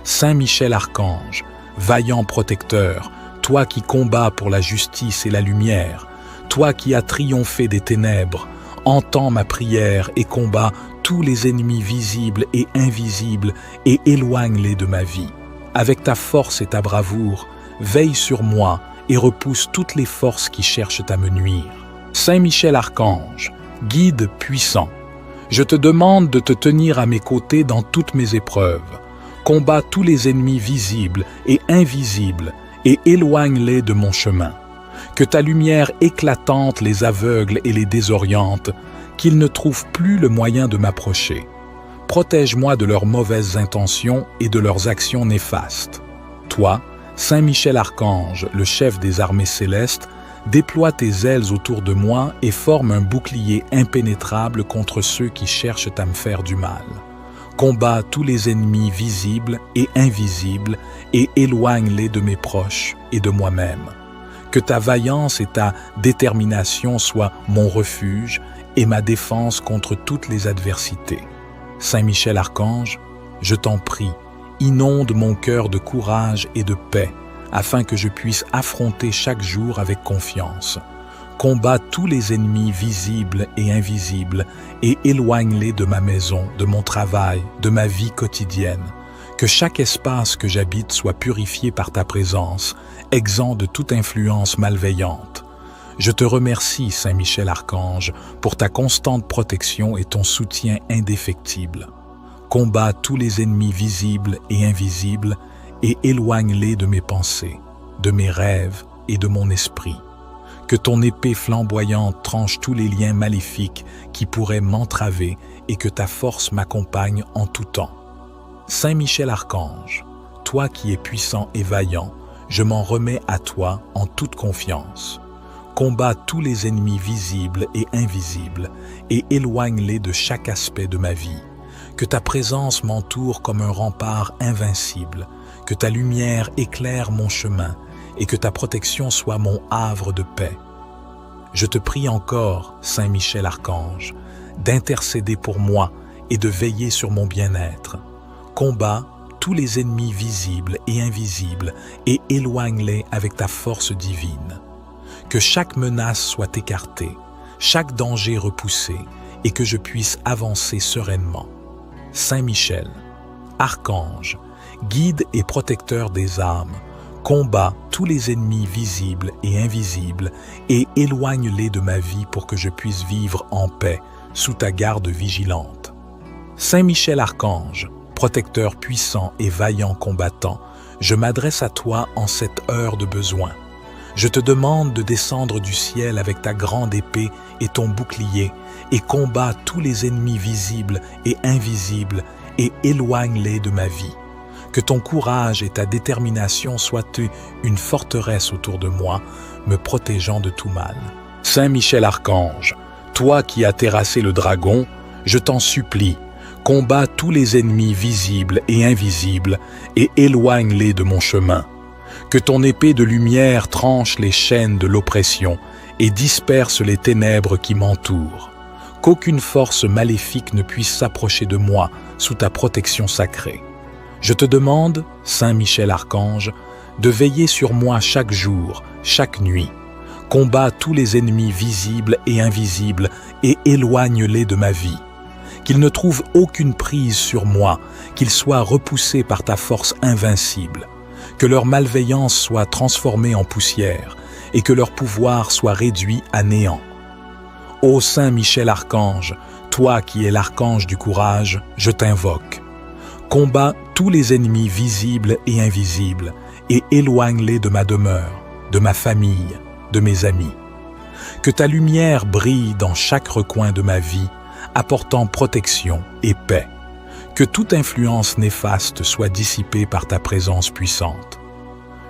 Saint Michel Archange, vaillant protecteur, toi qui combats pour la justice et la lumière, toi qui as triomphé des ténèbres, entends ma prière et combats tous les ennemis visibles et invisibles et éloigne-les de ma vie. Avec ta force et ta bravoure, veille sur moi et repousse toutes les forces qui cherchent à me nuire. Saint Michel Archange, guide puissant, je te demande de te tenir à mes côtés dans toutes mes épreuves. Combats tous les ennemis visibles et invisibles et éloigne-les de mon chemin. Que ta lumière éclatante les aveugle et les désoriente, qu'ils ne trouvent plus le moyen de m'approcher. Protège-moi de leurs mauvaises intentions et de leurs actions néfastes. Toi, Saint Michel Archange, le chef des armées célestes, déploie tes ailes autour de moi et forme un bouclier impénétrable contre ceux qui cherchent à me faire du mal. Combats tous les ennemis visibles et invisibles et éloigne-les de mes proches et de moi-même. Que ta vaillance et ta détermination soient mon refuge et ma défense contre toutes les adversités. Saint Michel Archange, je t'en prie, inonde mon cœur de courage et de paix, afin que je puisse affronter chaque jour avec confiance. Combats tous les ennemis visibles et invisibles et éloigne-les de ma maison, de mon travail, de ma vie quotidienne. Que chaque espace que j'habite soit purifié par ta présence, exempt de toute influence malveillante. Je te remercie, Saint Michel Archange, pour ta constante protection et ton soutien indéfectible. Combats tous les ennemis visibles et invisibles et éloigne-les de mes pensées, de mes rêves et de mon esprit. Que ton épée flamboyante tranche tous les liens maléfiques qui pourraient m'entraver et que ta force m'accompagne en tout temps. Saint Michel Archange, toi qui es puissant et vaillant, je m'en remets à toi en toute confiance. Combats tous les ennemis visibles et invisibles et éloigne-les de chaque aspect de ma vie. Que ta présence m'entoure comme un rempart invincible, que ta lumière éclaire mon chemin et que ta protection soit mon havre de paix. Je te prie encore, Saint Michel Archange, d'intercéder pour moi et de veiller sur mon bien-être. Combats tous les ennemis visibles et invisibles et éloigne-les avec ta force divine. Que chaque menace soit écartée, chaque danger repoussé et que je puisse avancer sereinement. Saint Michel, Archange, guide et protecteur des âmes, combat tous les ennemis visibles et invisibles et éloigne-les de ma vie pour que je puisse vivre en paix sous ta garde vigilante. Saint Michel Archange, protecteur puissant et vaillant combattant, je m'adresse à toi en cette heure de besoin. Je te demande de descendre du ciel avec ta grande épée et ton bouclier et combat tous les ennemis visibles et invisibles et éloigne-les de ma vie. Que ton courage et ta détermination soient une forteresse autour de moi, me protégeant de tout mal. Saint Michel Archange, toi qui as terrassé le dragon, je t'en supplie, combats tous les ennemis visibles et invisibles et éloigne-les de mon chemin. Que ton épée de lumière tranche les chaînes de l'oppression et disperse les ténèbres qui m'entourent. Qu'aucune force maléfique ne puisse s'approcher de moi sous ta protection sacrée. Je te demande, Saint Michel Archange, de veiller sur moi chaque jour, chaque nuit. Combats tous les ennemis visibles et invisibles et éloigne-les de ma vie. Qu'ils ne trouvent aucune prise sur moi, qu'ils soient repoussés par ta force invincible. Que leur malveillance soit transformée en poussière et que leur pouvoir soit réduit à néant. Ô Saint Michel Archange, toi qui es l'archange du courage, je t'invoque. Combats tous les ennemis visibles et invisibles et éloigne-les de ma demeure, de ma famille, de mes amis. Que ta lumière brille dans chaque recoin de ma vie, apportant protection et paix. Que toute influence néfaste soit dissipée par ta présence puissante.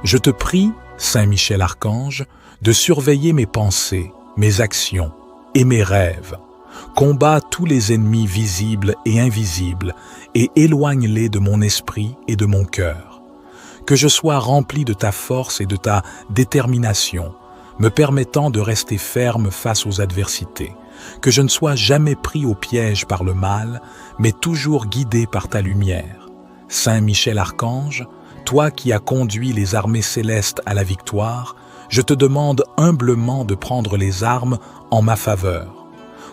Je te prie, Saint Michel Archange, de surveiller mes pensées, mes actions et mes rêves. Combats tous les ennemis visibles et invisibles et éloigne-les de mon esprit et de mon cœur. Que je sois rempli de ta force et de ta détermination, me permettant de rester ferme face aux adversités. Que je ne sois jamais pris au piège par le mal, mais toujours guidé par ta lumière. Saint Michel Archange, toi qui as conduit les armées célestes à la victoire, je te demande humblement de prendre les armes en ma faveur.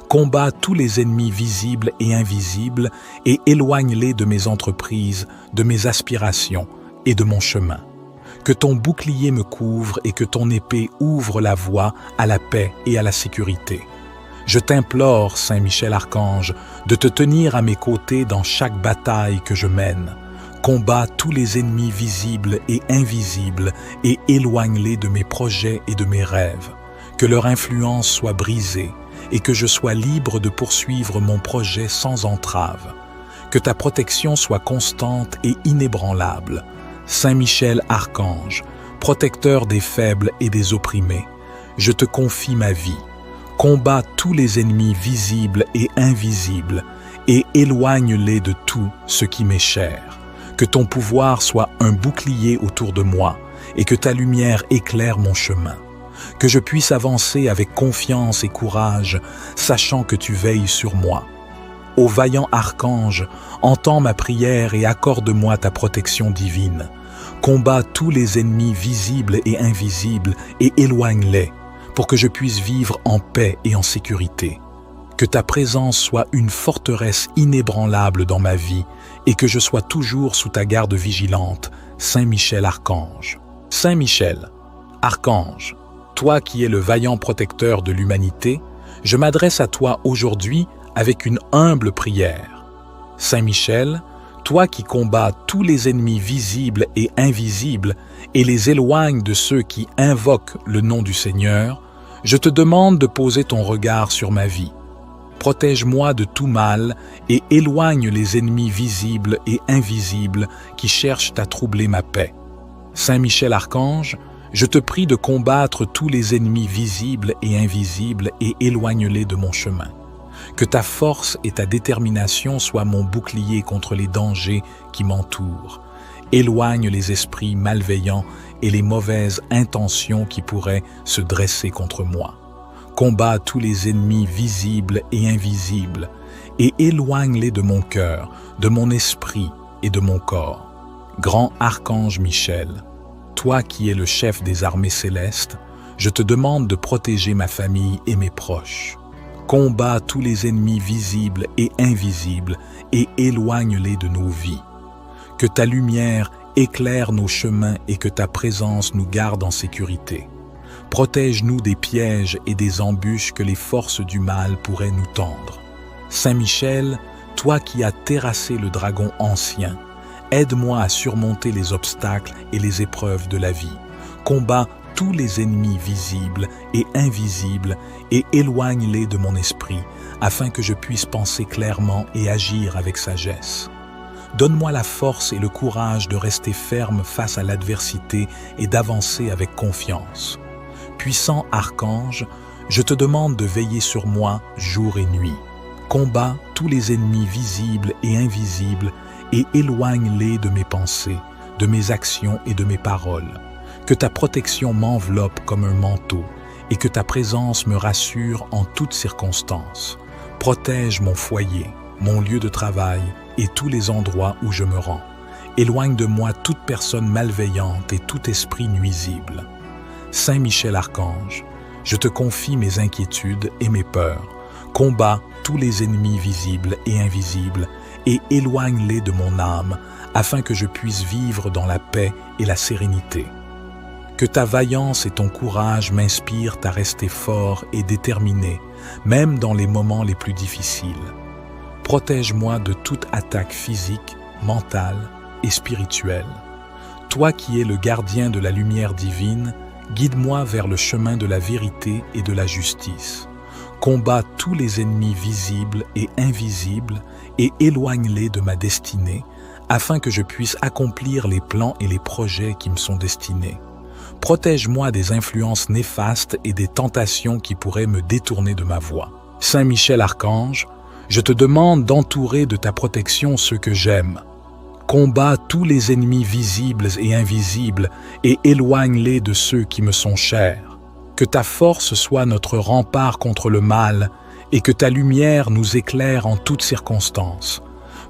Combats tous les ennemis visibles et invisibles et éloigne-les de mes entreprises, de mes aspirations et de mon chemin. Que ton bouclier me couvre et que ton épée ouvre la voie à la paix et à la sécurité. Je t'implore, Saint Michel Archange, de te tenir à mes côtés dans chaque bataille que je mène. Combats tous les ennemis visibles et invisibles et éloigne-les de mes projets et de mes rêves. Que leur influence soit brisée et que je sois libre de poursuivre mon projet sans entrave. Que ta protection soit constante et inébranlable. Saint Michel Archange, protecteur des faibles et des opprimés, je te confie ma vie. Combats tous les ennemis visibles et invisibles et éloigne-les de tout ce qui m'est cher. Que ton pouvoir soit un bouclier autour de moi et que ta lumière éclaire mon chemin. Que je puisse avancer avec confiance et courage, sachant que tu veilles sur moi. Ô vaillant archange, entends ma prière et accorde-moi ta protection divine. Combats tous les ennemis visibles et invisibles et éloigne-les, pour que je puisse vivre en paix et en sécurité. Que ta présence soit une forteresse inébranlable dans ma vie et que je sois toujours sous ta garde vigilante, Saint Michel Archange. Saint Michel, Archange, toi qui es le vaillant protecteur de l'humanité, je m'adresse à toi aujourd'hui avec une humble prière. Saint Michel, toi qui combats tous les ennemis visibles et invisibles et les éloignes de ceux qui invoquent le nom du Seigneur, je te demande de poser ton regard sur ma vie. Protège-moi de tout mal et éloigne les ennemis visibles et invisibles qui cherchent à troubler ma paix. Saint Michel Archange, je te prie de combattre tous les ennemis visibles et invisibles et éloigne-les de mon chemin. Que ta force et ta détermination soient mon bouclier contre les dangers qui m'entourent. Éloigne les esprits malveillants et les mauvaises intentions qui pourraient se dresser contre moi. Combats tous les ennemis visibles et invisibles et éloigne-les de mon cœur, de mon esprit et de mon corps. Grand Archange Michel, toi qui es le chef des armées célestes, je te demande de protéger ma famille et mes proches. Combats tous les ennemis visibles et invisibles et éloigne-les de nos vies. Que ta lumière éclaire nos chemins et que ta présence nous garde en sécurité. Protège-nous des pièges et des embûches que les forces du mal pourraient nous tendre. Saint Michel, toi qui as terrassé le dragon ancien, aide-moi à surmonter les obstacles et les épreuves de la vie. Combats tous les ennemis visibles et invisibles et éloigne-les de mon esprit, afin que je puisse penser clairement et agir avec sagesse. Donne-moi la force et le courage de rester ferme face à l'adversité et d'avancer avec confiance. Puissant archange, je te demande de veiller sur moi jour et nuit. Combats tous les ennemis visibles et invisibles et éloigne-les de mes pensées, de mes actions et de mes paroles. Que ta protection m'enveloppe comme un manteau et que ta présence me rassure en toutes circonstances. Protège mon foyer, mon lieu de travail et tous les endroits où je me rends. Éloigne de moi toute personne malveillante et tout esprit nuisible. Saint Michel Archange, je te confie mes inquiétudes et mes peurs. Combats tous les ennemis visibles et invisibles et éloigne-les de mon âme afin que je puisse vivre dans la paix et la sérénité. Que ta vaillance et ton courage m'inspirent à rester fort et déterminé, même dans les moments les plus difficiles. Protège-moi de toute attaque physique, mentale et spirituelle. Toi qui es le gardien de la lumière divine, guide-moi vers le chemin de la vérité et de la justice. Combats tous les ennemis visibles et invisibles et éloigne-les de ma destinée, afin que je puisse accomplir les plans et les projets qui me sont destinés. Protège-moi des influences néfastes et des tentations qui pourraient me détourner de ma voie. Saint Michel Archange, je te demande d'entourer de ta protection ceux que j'aime. Combats tous les ennemis visibles et invisibles et éloigne-les de ceux qui me sont chers. Que ta force soit notre rempart contre le mal et que ta lumière nous éclaire en toutes circonstances.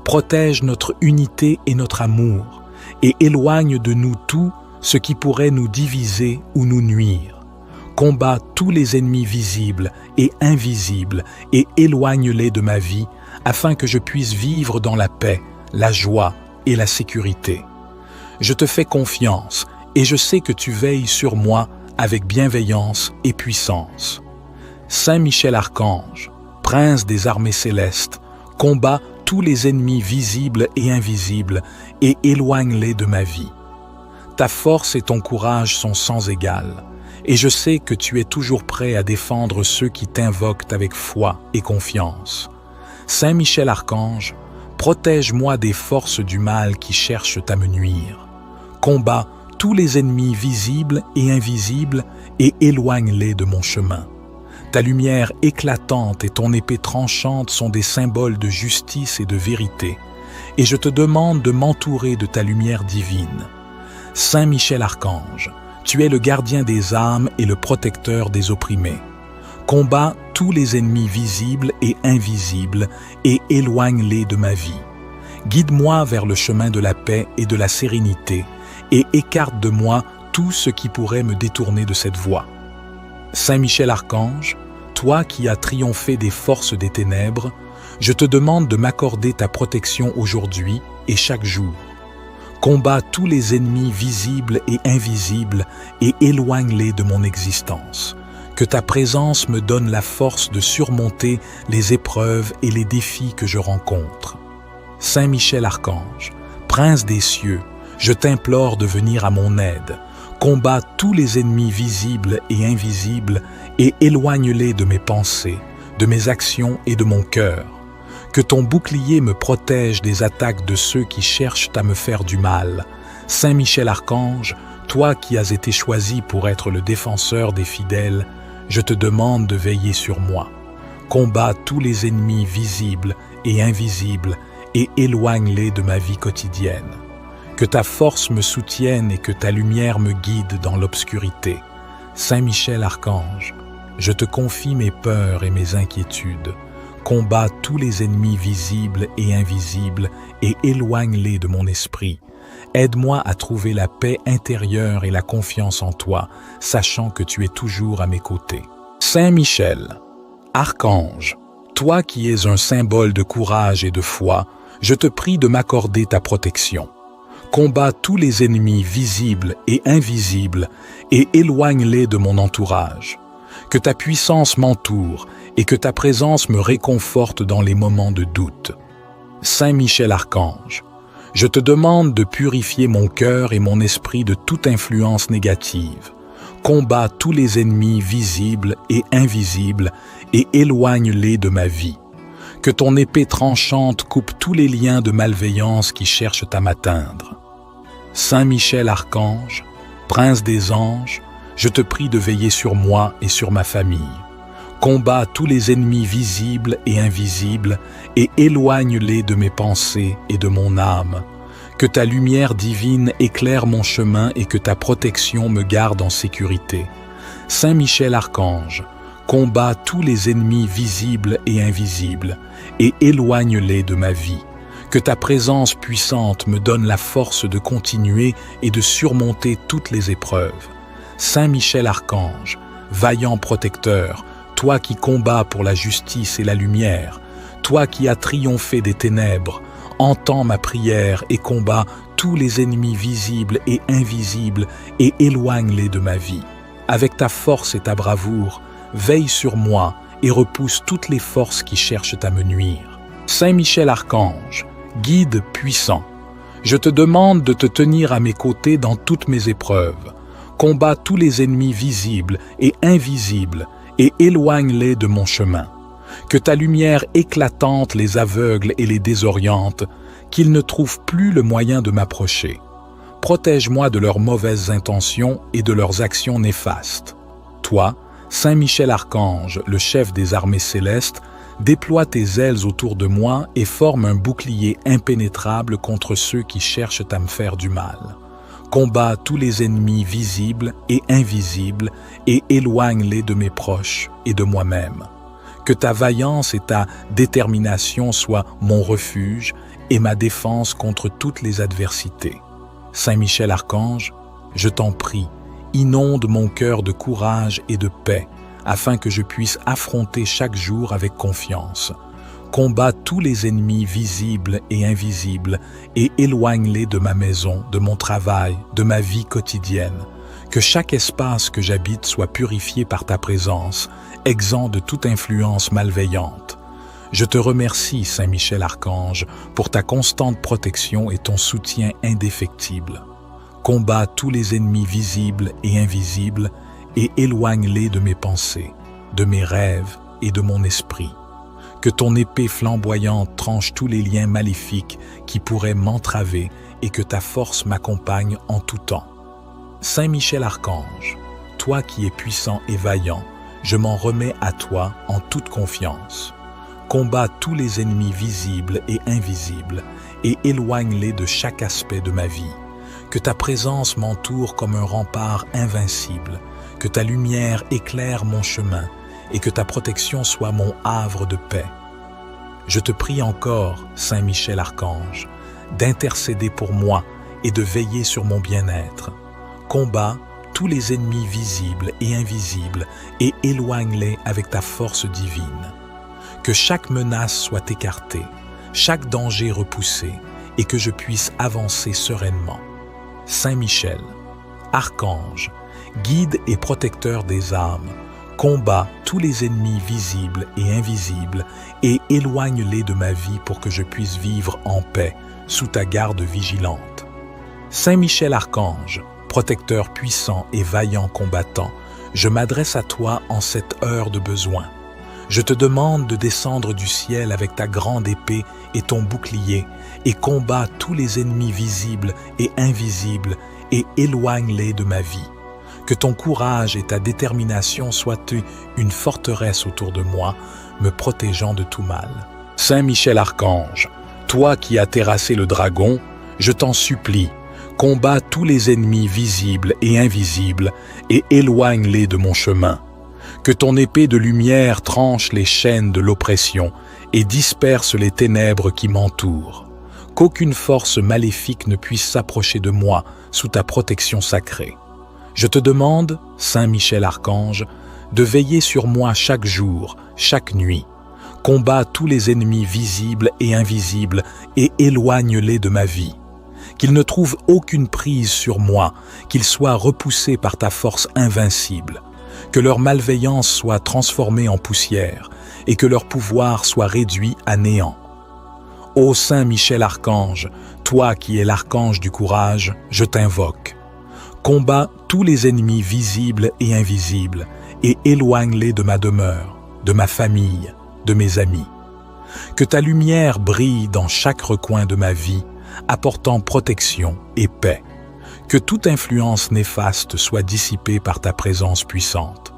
Protège notre unité et notre amour, et éloigne de nous tout ce qui pourrait nous diviser ou nous nuire. Combat tous les ennemis visibles et invisibles et éloigne-les de ma vie afin que je puisse vivre dans la paix, la joie et la sécurité. Je te fais confiance et je sais que tu veilles sur moi avec bienveillance et puissance. Saint Michel Archange, prince des armées célestes, combat tous les ennemis visibles et invisibles et éloigne-les de ma vie. Ta force et ton courage sont sans égal, et je sais que tu es toujours prêt à défendre ceux qui t'invoquent avec foi et confiance. Saint Michel Archange, protège-moi des forces du mal qui cherchent à me nuire. Combat tous les ennemis visibles et invisibles et éloigne-les de mon chemin. Ta lumière éclatante et ton épée tranchante sont des symboles de justice et de vérité, et je te demande de m'entourer de ta lumière divine. Saint Michel Archange, tu es le gardien des âmes et le protecteur des opprimés. Combat tous les ennemis visibles et invisibles et éloigne-les de ma vie. Guide-moi vers le chemin de la paix et de la sérénité et écarte de moi tout ce qui pourrait me détourner de cette voie. Saint Michel Archange, toi qui as triomphé des forces des ténèbres, je te demande de m'accorder ta protection aujourd'hui et chaque jour. Combat tous les ennemis visibles et invisibles et éloigne-les de mon existence. Que ta présence me donne la force de surmonter les épreuves et les défis que je rencontre. Saint Michel Archange, prince des cieux, je t'implore de venir à mon aide. Combat tous les ennemis visibles et invisibles et éloigne-les de mes pensées, de mes actions et de mon cœur. Que ton bouclier me protège des attaques de ceux qui cherchent à me faire du mal. Saint Michel Archange, toi qui as été choisi pour être le défenseur des fidèles, je te demande de veiller sur moi. Combat tous les ennemis visibles et invisibles et éloigne-les de ma vie quotidienne. Que ta force me soutienne et que ta lumière me guide dans l'obscurité. Saint Michel Archange, je te confie mes peurs et mes inquiétudes. Combat tous les ennemis visibles et invisibles et éloigne-les de mon esprit. Aide-moi à trouver la paix intérieure et la confiance en toi, sachant que tu es toujours à mes côtés. Saint Michel, Archange, toi qui es un symbole de courage et de foi, je te prie de m'accorder ta protection. Combat tous les ennemis visibles et invisibles et éloigne-les de mon entourage. Que ta puissance m'entoure et que ta présence me réconforte dans les moments de doute. Saint Michel Archange, je te demande de purifier mon cœur et mon esprit de toute influence négative. Combat tous les ennemis visibles et invisibles et éloigne-les de ma vie. Que ton épée tranchante coupe tous les liens de malveillance qui cherchent à m'atteindre. Saint Michel Archange, prince des anges, je te prie de veiller sur moi et sur ma famille. Combat tous les ennemis visibles et invisibles et éloigne-les de mes pensées et de mon âme. Que ta lumière divine éclaire mon chemin et que ta protection me garde en sécurité. Saint Michel Archange, combat tous les ennemis visibles et invisibles et éloigne-les de ma vie. Que ta présence puissante me donne la force de continuer et de surmonter toutes les épreuves. Saint Michel Archange, vaillant protecteur, toi qui combats pour la justice et la lumière, toi qui as triomphé des ténèbres, entends ma prière et combats tous les ennemis visibles et invisibles et éloigne-les de ma vie. Avec ta force et ta bravoure, veille sur moi et repousse toutes les forces qui cherchent à me nuire. Saint Michel Archange, guide puissant, je te demande de te tenir à mes côtés dans toutes mes épreuves. Combat tous les ennemis visibles et invisibles et éloigne-les de mon chemin. Que ta lumière éclatante les aveugle et les désoriente, qu'ils ne trouvent plus le moyen de m'approcher. Protège-moi de leurs mauvaises intentions et de leurs actions néfastes. Toi, Saint Michel Archange, le chef des armées célestes, déploie tes ailes autour de moi et forme un bouclier impénétrable contre ceux qui cherchent à me faire du mal. Combat tous les ennemis visibles et invisibles et éloigne-les de mes proches et de moi-même. Que ta vaillance et ta détermination soient mon refuge et ma défense contre toutes les adversités. Saint Michel Archange, je t'en prie, inonde mon cœur de courage et de paix, afin que je puisse affronter chaque jour avec confiance. Combat tous les ennemis visibles et invisibles et éloigne-les de ma maison, de mon travail, de ma vie quotidienne. Que chaque espace que j'habite soit purifié par ta présence, exempt de toute influence malveillante. Je te remercie, Saint Michel Archange, pour ta constante protection et ton soutien indéfectible. Combat tous les ennemis visibles et invisibles et éloigne-les de mes pensées, de mes rêves et de mon esprit. Que ton épée flamboyante tranche tous les liens maléfiques qui pourraient m'entraver et que ta force m'accompagne en tout temps. Saint Michel Archange, toi qui es puissant et vaillant, je m'en remets à toi en toute confiance. Combat tous les ennemis visibles et invisibles et éloigne-les de chaque aspect de ma vie. Que ta présence m'entoure comme un rempart invincible, que ta lumière éclaire mon chemin et que ta protection soit mon havre de paix. Je te prie encore, Saint Michel Archange, d'intercéder pour moi et de veiller sur mon bien-être. Combat tous les ennemis visibles et invisibles et éloigne-les avec ta force divine. Que chaque menace soit écartée, chaque danger repoussé et que je puisse avancer sereinement. Saint Michel, Archange, guide et protecteur des âmes, combat tous les ennemis visibles et invisibles et éloigne-les de ma vie pour que je puisse vivre en paix sous ta garde vigilante. Saint Michel Archange, protecteur puissant et vaillant combattant, je m'adresse à toi en cette heure de besoin. Je te demande de descendre du ciel avec ta grande épée et ton bouclier et combat tous les ennemis visibles et invisibles et éloigne-les de ma vie. Que ton courage et ta détermination soient une forteresse autour de moi, me protégeant de tout mal. Saint Michel Archange, toi qui as terrassé le dragon, je t'en supplie, combats tous les ennemis visibles et invisibles et éloigne-les de mon chemin. Que ton épée de lumière tranche les chaînes de l'oppression et disperse les ténèbres qui m'entourent. Qu'aucune force maléfique ne puisse s'approcher de moi sous ta protection sacrée. Je te demande, Saint Michel Archange, de veiller sur moi chaque jour, chaque nuit. Combat tous les ennemis visibles et invisibles et éloigne-les de ma vie. Qu'ils ne trouvent aucune prise sur moi, qu'ils soient repoussés par ta force invincible. Que leur malveillance soit transformée en poussière et que leur pouvoir soit réduit à néant. Ô Saint Michel Archange, toi qui es l'archange du courage, je t'invoque. Combat tous les ennemis visibles et invisibles et éloigne-les de ma demeure, de ma famille, de mes amis. Que ta lumière brille dans chaque recoin de ma vie, apportant protection et paix. Que toute influence néfaste soit dissipée par ta présence puissante.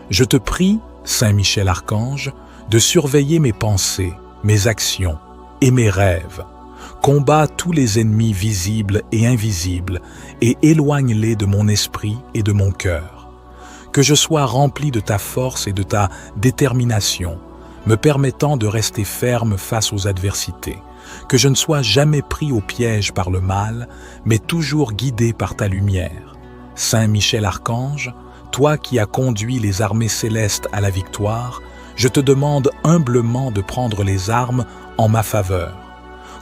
Je te prie, Saint Michel Archange, de surveiller mes pensées, mes actions et mes rêves. Combat tous les ennemis visibles et invisibles et éloigne-les de mon esprit et de mon cœur. Que je sois rempli de ta force et de ta détermination, me permettant de rester ferme face aux adversités. Que je ne sois jamais pris au piège par le mal, mais toujours guidé par ta lumière. Saint Michel Archange, toi qui as conduit les armées célestes à la victoire, je te demande humblement de prendre les armes en ma faveur.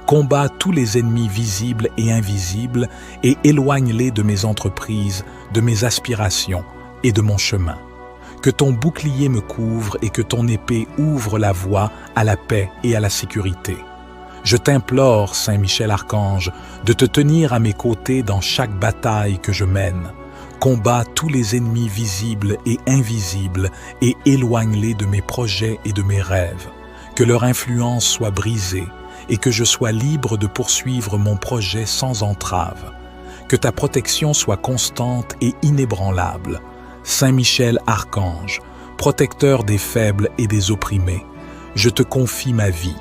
Combat tous les ennemis visibles et invisibles et éloigne-les de mes entreprises, de mes aspirations et de mon chemin. Que ton bouclier me couvre et que ton épée ouvre la voie à la paix et à la sécurité. Je t'implore, Saint Michel Archange, de te tenir à mes côtés dans chaque bataille que je mène. Combat tous les ennemis visibles et invisibles et éloigne-les de mes projets et de mes rêves. Que leur influence soit brisée et que je sois libre de poursuivre mon projet sans entrave. Que ta protection soit constante et inébranlable. Saint Michel Archange, protecteur des faibles et des opprimés, je te confie ma vie.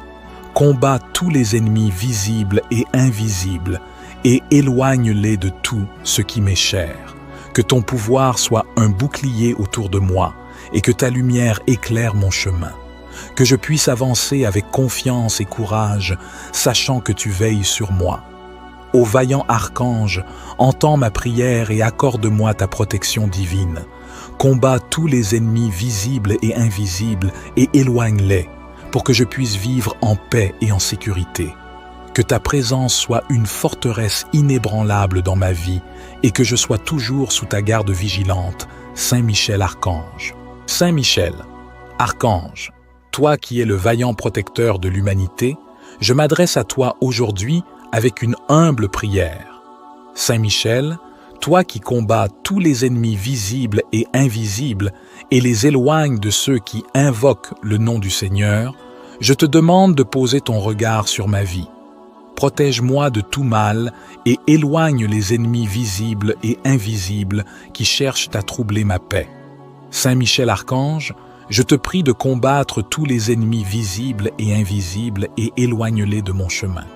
Combat tous les ennemis visibles et invisibles et éloigne-les de tout ce qui m'est cher. Que ton pouvoir soit un bouclier autour de moi et que ta lumière éclaire mon chemin. que je puisse avancer avec confiance et courage, sachant que tu veilles sur moi. Ô vaillant archange, entends ma prière et accorde-moi ta protection divine. Combats tous les ennemis visibles et invisibles et éloigne-les, pour que je puisse vivre en paix et en sécurité. Que ta présence soit une forteresse inébranlable dans ma vie et que je sois toujours sous ta garde vigilante, Saint Michel Archange. Saint Michel, Archange, toi qui es le vaillant protecteur de l'humanité, je m'adresse à toi aujourd'hui avec une humble prière. Saint Michel, toi qui combats tous les ennemis visibles et invisibles et les éloignes de ceux qui invoquent le nom du Seigneur, je te demande de poser ton regard sur ma vie. Protège-moi de tout mal et éloigne les ennemis visibles et invisibles qui cherchent à troubler ma paix. Saint Michel Archange, je te prie de combattre tous les ennemis visibles et invisibles et éloigne-les de mon chemin.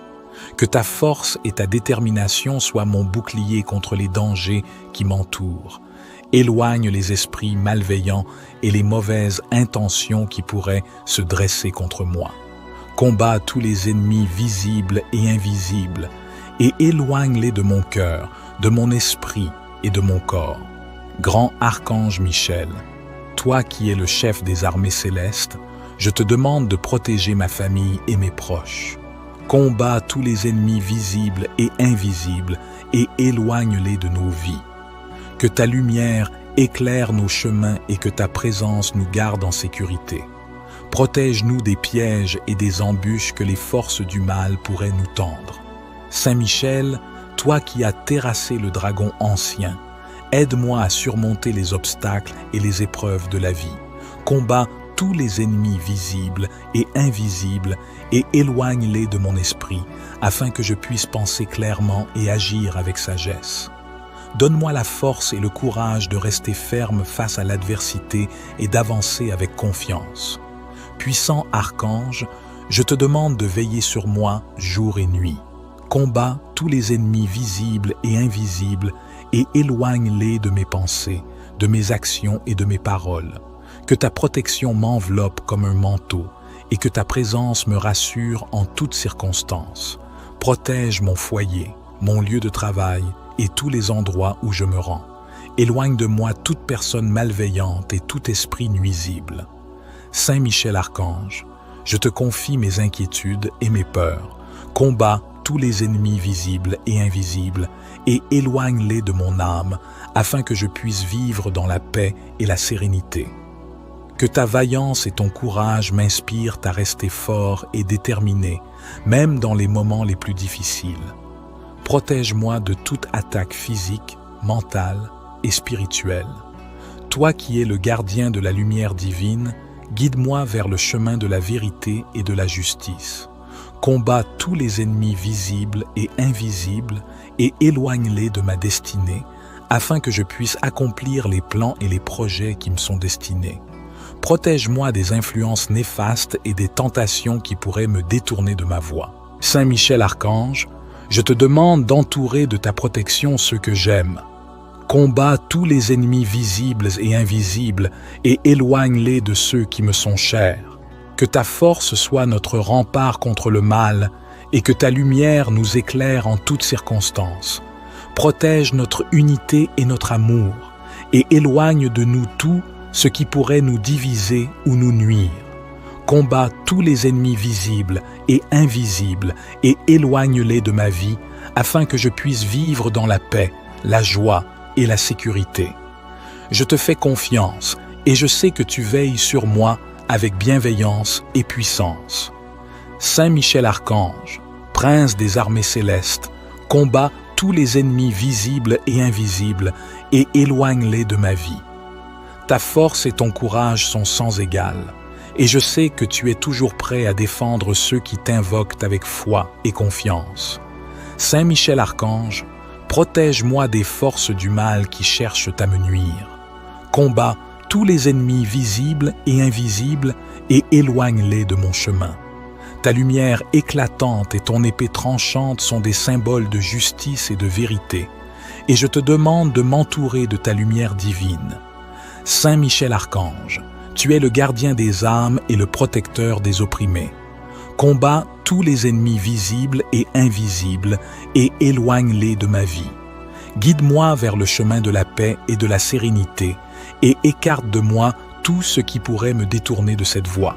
Que ta force et ta détermination soient mon bouclier contre les dangers qui m'entourent. Éloigne les esprits malveillants et les mauvaises intentions qui pourraient se dresser contre moi. Combats tous les ennemis visibles et invisibles et éloigne-les de mon cœur, de mon esprit et de mon corps. Grand Archange Michel, toi qui es le chef des armées célestes, je te demande de protéger ma famille et mes proches. Combats tous les ennemis visibles et invisibles et éloigne-les de nos vies. Que ta lumière éclaire nos chemins et que ta présence nous garde en sécurité. Protège-nous des pièges et des embûches que les forces du mal pourraient nous tendre. Saint Michel, toi qui as terrassé le dragon ancien, aide-moi à surmonter les obstacles et les épreuves de la vie. Combats tous les ennemis visibles et invisibles et éloigne-les de mon esprit, afin que je puisse penser clairement et agir avec sagesse. Donne-moi la force et le courage de rester ferme face à l'adversité et d'avancer avec confiance. Puissant archange, je te demande de veiller sur moi jour et nuit. Combats tous les ennemis visibles et invisibles et éloigne-les de mes pensées, de mes actions et de mes paroles. Que ta protection m'enveloppe comme un manteau et que ta présence me rassure en toutes circonstances. Protège mon foyer, mon lieu de travail et tous les endroits où je me rends. Éloigne de moi toute personne malveillante et tout esprit nuisible. Saint Michel Archange, je te confie mes inquiétudes et mes peurs. Combats tous les ennemis visibles et invisibles et éloigne-les de mon âme afin que je puisse vivre dans la paix et la sérénité. Que ta vaillance et ton courage m'inspirent à rester fort et déterminé, même dans les moments les plus difficiles. Protège-moi de toute attaque physique, mentale et spirituelle. Toi qui es le gardien de la lumière divine, guide-moi vers le chemin de la vérité et de la justice. Combats tous les ennemis visibles et invisibles et éloigne-les de ma destinée, afin que je puisse accomplir les plans et les projets qui me sont destinés. Protège-moi des influences néfastes et des tentations qui pourraient me détourner de ma voie. Saint Michel Archange, je te demande d'entourer de ta protection ceux que j'aime. Combats tous les ennemis visibles et invisibles et éloigne-les de ceux qui me sont chers. Que ta force soit notre rempart contre le mal et que ta lumière nous éclaire en toutes circonstances. Protège notre unité et notre amour et éloigne de nous tout ce qui pourrait nous diviser ou nous nuire. Combats tous les ennemis visibles et invisibles et éloigne-les de ma vie afin que je puisse vivre dans la paix, la joie et la sécurité. Je te fais confiance et je sais que tu veilles sur moi avec bienveillance et puissance. Saint Michel Archange, prince des armées célestes, combat tous les ennemis visibles et invisibles et éloigne-les de ma vie. Ta force et ton courage sont sans égal, et je sais que tu es toujours prêt à défendre ceux qui t'invoquent avec foi et confiance. Saint Michel Archange, protège-moi des forces du mal qui cherchent à me nuire. Combats tous les ennemis visibles et invisibles et éloigne-les de mon chemin. Ta lumière éclatante et ton épée tranchante sont des symboles de justice et de vérité, et je te demande de m'entourer de ta lumière divine. Saint Michel Archange, Tu es le gardien des âmes et le protecteur des opprimés. Combats tous les ennemis visibles et invisibles et éloigne-les de ma vie. Guide-moi vers le chemin de la paix et de la sérénité et écarte de moi tout ce qui pourrait me détourner de cette voie.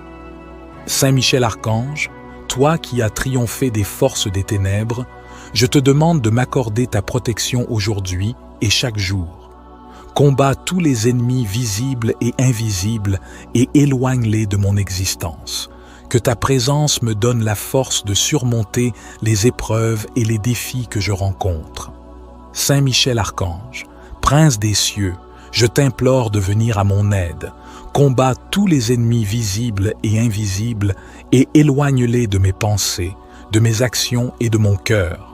Saint Michel Archange, toi qui as triomphé des forces des ténèbres, je te demande de m'accorder ta protection aujourd'hui et chaque jour. Combats tous les ennemis visibles et invisibles et éloigne-les de mon existence. Que ta présence me donne la force de surmonter les épreuves et les défis que je rencontre. Saint Michel Archange, prince des cieux, je t'implore de venir à mon aide. Combats tous les ennemis visibles et invisibles et éloigne-les de mes pensées, de mes actions et de mon cœur.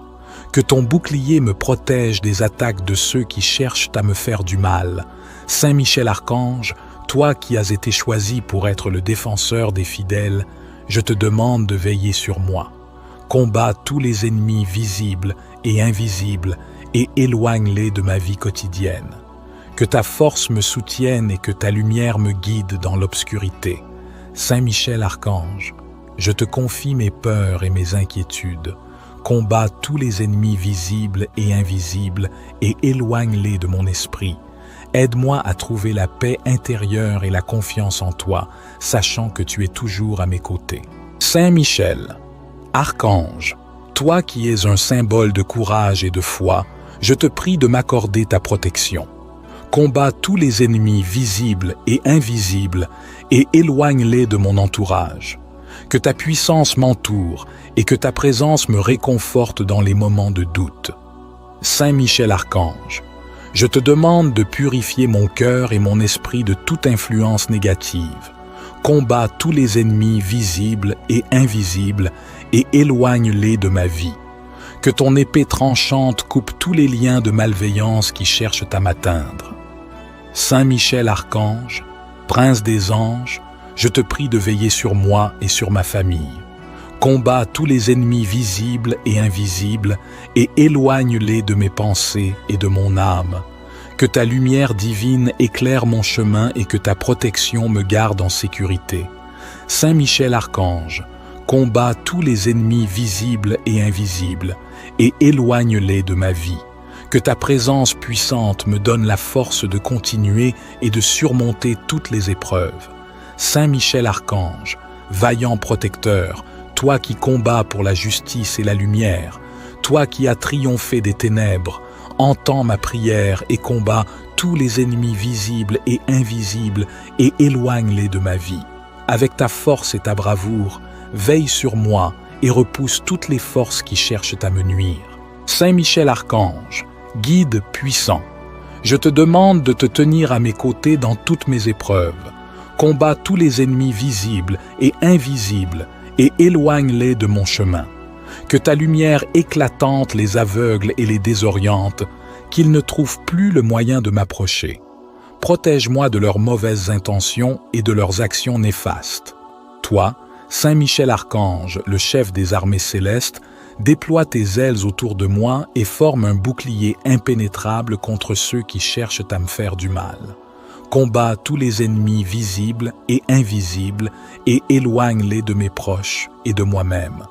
Que ton bouclier me protège des attaques de ceux qui cherchent à me faire du mal. Saint Michel Archange, toi qui as été choisi pour être le défenseur des fidèles, je te demande de veiller sur moi. Combats tous les ennemis visibles et invisibles et éloigne-les de ma vie quotidienne. Que ta force me soutienne et que ta lumière me guide dans l'obscurité. Saint Michel Archange, je te confie mes peurs et mes inquiétudes. Combats tous les ennemis visibles et invisibles et éloigne-les de mon esprit. Aide-moi à trouver la paix intérieure et la confiance en toi, sachant que tu es toujours à mes côtés. Saint Michel, Archange, toi qui es un symbole de courage et de foi, je te prie de m'accorder ta protection. Combats tous les ennemis visibles et invisibles et éloigne-les de mon entourage. Que ta puissance m'entoure et que ta présence me réconforte dans les moments de doute. Saint Michel Archange, je te demande de purifier mon cœur et mon esprit de toute influence négative. Combats tous les ennemis visibles et invisibles et éloigne-les de ma vie. Que ton épée tranchante coupe tous les liens de malveillance qui cherchent à m'atteindre. Saint Michel Archange, prince des anges, je te prie de veiller sur moi et sur ma famille. Combats tous les ennemis visibles et invisibles et éloigne-les de mes pensées et de mon âme. Que ta lumière divine éclaire mon chemin et que ta protection me garde en sécurité. Saint Michel Archange, combats tous les ennemis visibles et invisibles et éloigne-les de ma vie. Que ta présence puissante me donne la force de continuer et de surmonter toutes les épreuves. Saint Michel Archange, vaillant protecteur, toi qui combats pour la justice et la lumière, toi qui as triomphé des ténèbres, entends ma prière et combats tous les ennemis visibles et invisibles et éloigne-les de ma vie. Avec ta force et ta bravoure, veille sur moi et repousse toutes les forces qui cherchent à me nuire. Saint Michel Archange, guide puissant, je te demande de te tenir à mes côtés dans toutes mes épreuves. Combats tous les ennemis visibles et invisibles et éloigne-les de mon chemin. Que ta lumière éclatante les aveugle et les désoriente, qu'ils ne trouvent plus le moyen de m'approcher. Protège-moi de leurs mauvaises intentions et de leurs actions néfastes. Toi, Saint Michel Archange, le chef des armées célestes, déploie tes ailes autour de moi et forme un bouclier impénétrable contre ceux qui cherchent à me faire du mal. Combats tous les ennemis visibles et invisibles et éloigne-les de mes proches et de moi-même.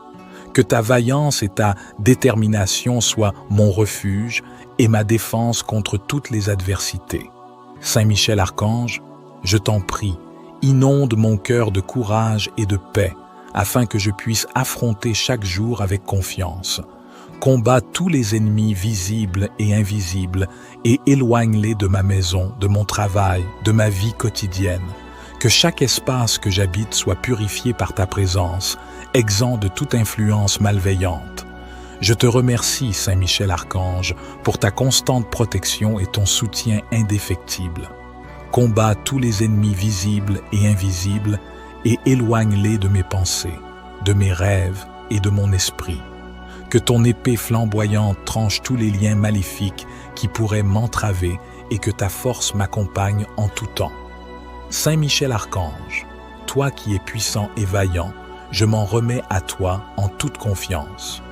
Que ta vaillance et ta détermination soient mon refuge et ma défense contre toutes les adversités. Saint Michel Archange, je t'en prie, inonde mon cœur de courage et de paix, afin que je puisse affronter chaque jour avec confiance. Combats tous les ennemis visibles et invisibles et éloigne-les de ma maison, de mon travail, de ma vie quotidienne. Que chaque espace que j'habite soit purifié par ta présence, exempt de toute influence malveillante. Je te remercie, Saint Michel Archange, pour ta constante protection et ton soutien indéfectible. Combats tous les ennemis visibles et invisibles et éloigne-les de mes pensées, de mes rêves et de mon esprit. Que ton épée flamboyante tranche tous les liens maléfiques qui pourraient m'entraver et que ta force m'accompagne en tout temps. Saint Michel Archange, toi qui es puissant et vaillant, je m'en remets à toi en toute confiance.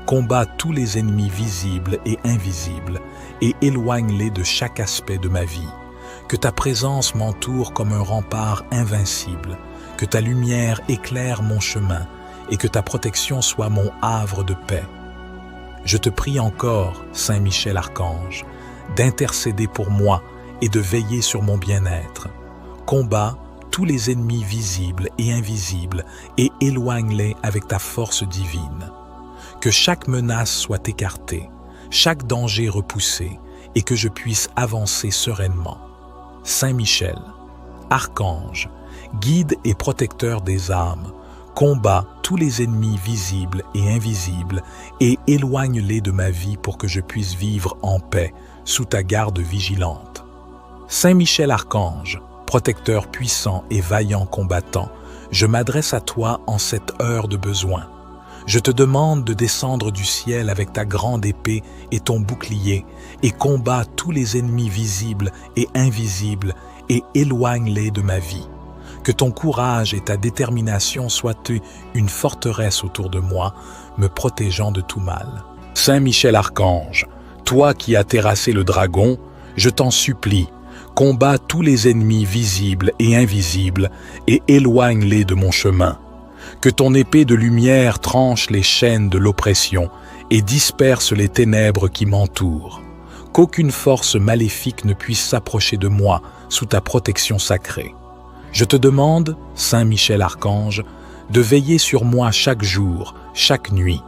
Combats tous les ennemis visibles et invisibles et éloigne-les de chaque aspect de ma vie. que ta présence m'entoure comme un rempart invincible, que ta lumière éclaire mon chemin et que ta protection soit mon havre de paix. Je te prie encore, Saint Michel Archange, d'intercéder pour moi et de veiller sur mon bien-être. Combat tous les ennemis visibles et invisibles et éloigne-les avec ta force divine. Que chaque menace soit écartée, chaque danger repoussé et que je puisse avancer sereinement. Saint Michel, Archange, guide et protecteur des âmes, combat tous les ennemis visibles et invisibles et éloigne-les de ma vie pour que je puisse vivre en paix sous ta garde vigilante. Saint Michel Archange, protecteur puissant et vaillant combattant, je m'adresse à toi en cette heure de besoin. Je te demande de descendre du ciel avec ta grande épée et ton bouclier et combat tous les ennemis visibles et invisibles et éloigne-les de ma vie. Que ton courage et ta détermination soient une forteresse autour de moi, me protégeant de tout mal. Saint Michel Archange, toi qui as terrassé le dragon, je t'en supplie, combats tous les ennemis visibles et invisibles et éloigne-les de mon chemin. Que ton épée de lumière tranche les chaînes de l'oppression et disperse les ténèbres qui m'entourent. Qu'aucune force maléfique ne puisse s'approcher de moi sous ta protection sacrée. Je te demande, Saint Michel Archange, de veiller sur moi chaque jour, chaque nuit.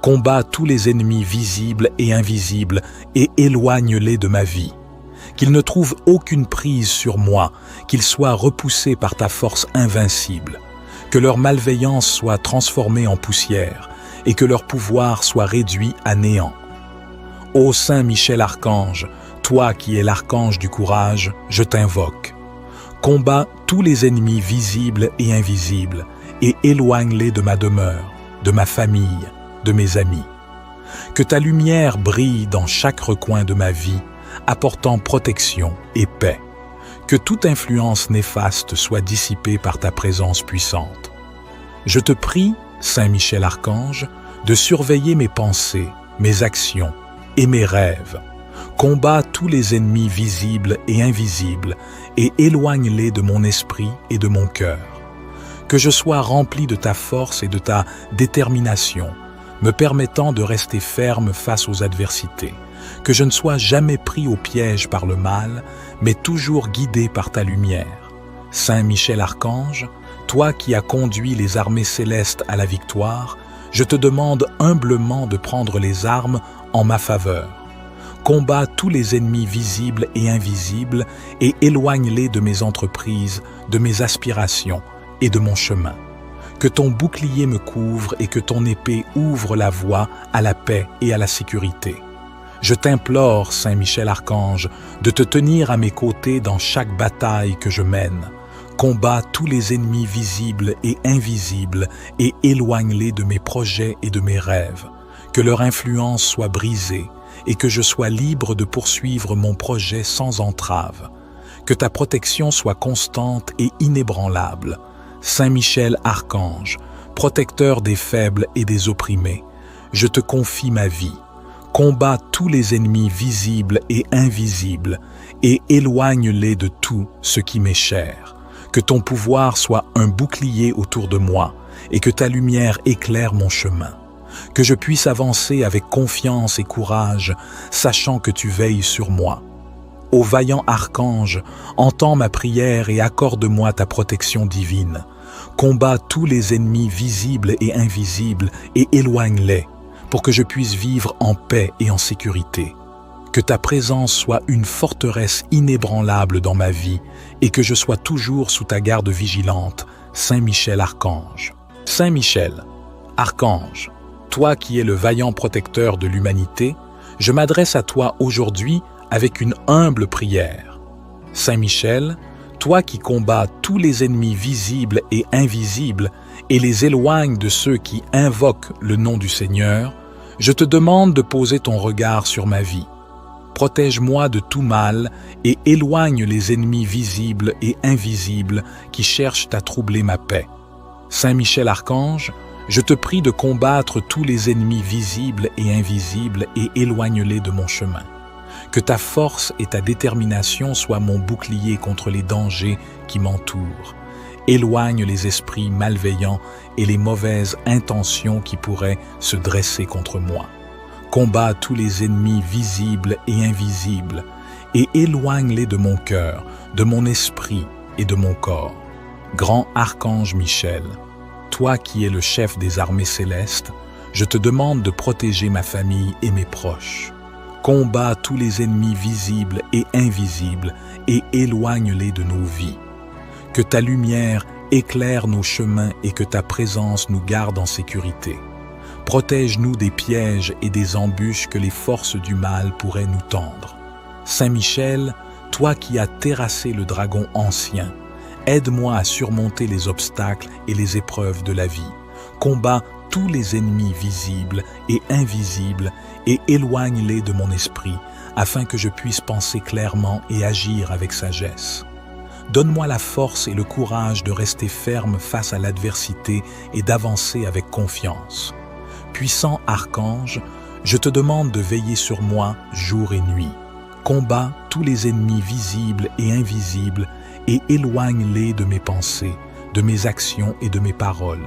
Combats tous les ennemis visibles et invisibles et éloigne-les de ma vie. Qu'ils ne trouvent aucune prise sur moi, qu'ils soient repoussés par ta force invincible. Que leur malveillance soit transformée en poussière et que leur pouvoir soit réduit à néant. Ô Saint Michel Archange, toi qui es l'archange du courage, je t'invoque. Combats tous les ennemis visibles et invisibles et éloigne-les de ma demeure, de ma famille, de mes amis. Que ta lumière brille dans chaque recoin de ma vie, apportant protection et paix. Que toute influence néfaste soit dissipée par ta présence puissante. Je te prie, Saint Michel Archange, de surveiller mes pensées, mes actions et mes rêves. Combats tous les ennemis visibles et invisibles et éloigne-les de mon esprit et de mon cœur. Que je sois rempli de ta force et de ta détermination, me permettant de rester ferme face aux adversités. Que je ne sois jamais pris au piège par le mal, mais toujours guidé par ta lumière. Saint Michel Archange, toi qui as conduit les armées célestes à la victoire, je te demande humblement de prendre les armes en ma faveur. Combats tous les ennemis visibles et invisibles et éloigne-les de mes entreprises, de mes aspirations et de mon chemin. Que ton bouclier me couvre et que ton épée ouvre la voie à la paix et à la sécurité. Je t'implore, Saint Michel Archange, de te tenir à mes côtés dans chaque bataille que je mène. Combats tous les ennemis visibles et invisibles et éloigne-les de mes projets et de mes rêves. Que leur influence soit brisée et que je sois libre de poursuivre mon projet sans entrave. Que ta protection soit constante et inébranlable. Saint Michel Archange, protecteur des faibles et des opprimés, je te confie ma vie. Combats tous les ennemis visibles et invisibles et éloigne-les de tout ce qui m'est cher. Que ton pouvoir soit un bouclier autour de moi et que ta lumière éclaire mon chemin. Que je puisse avancer avec confiance et courage, sachant que tu veilles sur moi. Ô vaillant archange, entends ma prière et accorde-moi ta protection divine. Combats tous les ennemis visibles et invisibles et éloigne-les, pour que je puisse vivre en paix et en sécurité. Que ta présence soit une forteresse inébranlable dans ma vie et que je sois toujours sous ta garde vigilante, Saint Michel Archange. Saint Michel, Archange, toi qui es le vaillant protecteur de l'humanité, je m'adresse à toi aujourd'hui avec une humble prière. Saint Michel, toi qui combats tous les ennemis visibles et invisibles et les éloignes de ceux qui invoquent le nom du Seigneur, je te demande de poser ton regard sur ma vie. Protège-moi de tout mal et éloigne les ennemis visibles et invisibles qui cherchent à troubler ma paix. Saint Michel Archange, je te prie de combattre tous les ennemis visibles et invisibles et éloigne-les de mon chemin. Que ta force et ta détermination soient mon bouclier contre les dangers qui m'entourent. Éloigne les esprits malveillants et les mauvaises intentions qui pourraient se dresser contre moi. Combat tous les ennemis visibles et invisibles et éloigne-les de mon cœur, de mon esprit et de mon corps. Grand archange Michel, toi qui es le chef des armées célestes, je te demande de protéger ma famille et mes proches. Combat tous les ennemis visibles et invisibles et éloigne-les de nos vies. Que ta lumière éclaire nos chemins et que ta présence nous garde en sécurité. Protège-nous des pièges et des embûches que les forces du mal pourraient nous tendre. Saint Michel, toi qui as terrassé le dragon ancien, aide-moi à surmonter les obstacles et les épreuves de la vie. Combat tous les ennemis visibles et invisibles et éloigne-les de mon esprit, afin que je puisse penser clairement et agir avec sagesse. Donne-moi la force et le courage de rester ferme face à l'adversité et d'avancer avec confiance. Puissant archange, je te demande de veiller sur moi jour et nuit. Combat tous les ennemis visibles et invisibles et éloigne-les de mes pensées, de mes actions et de mes paroles.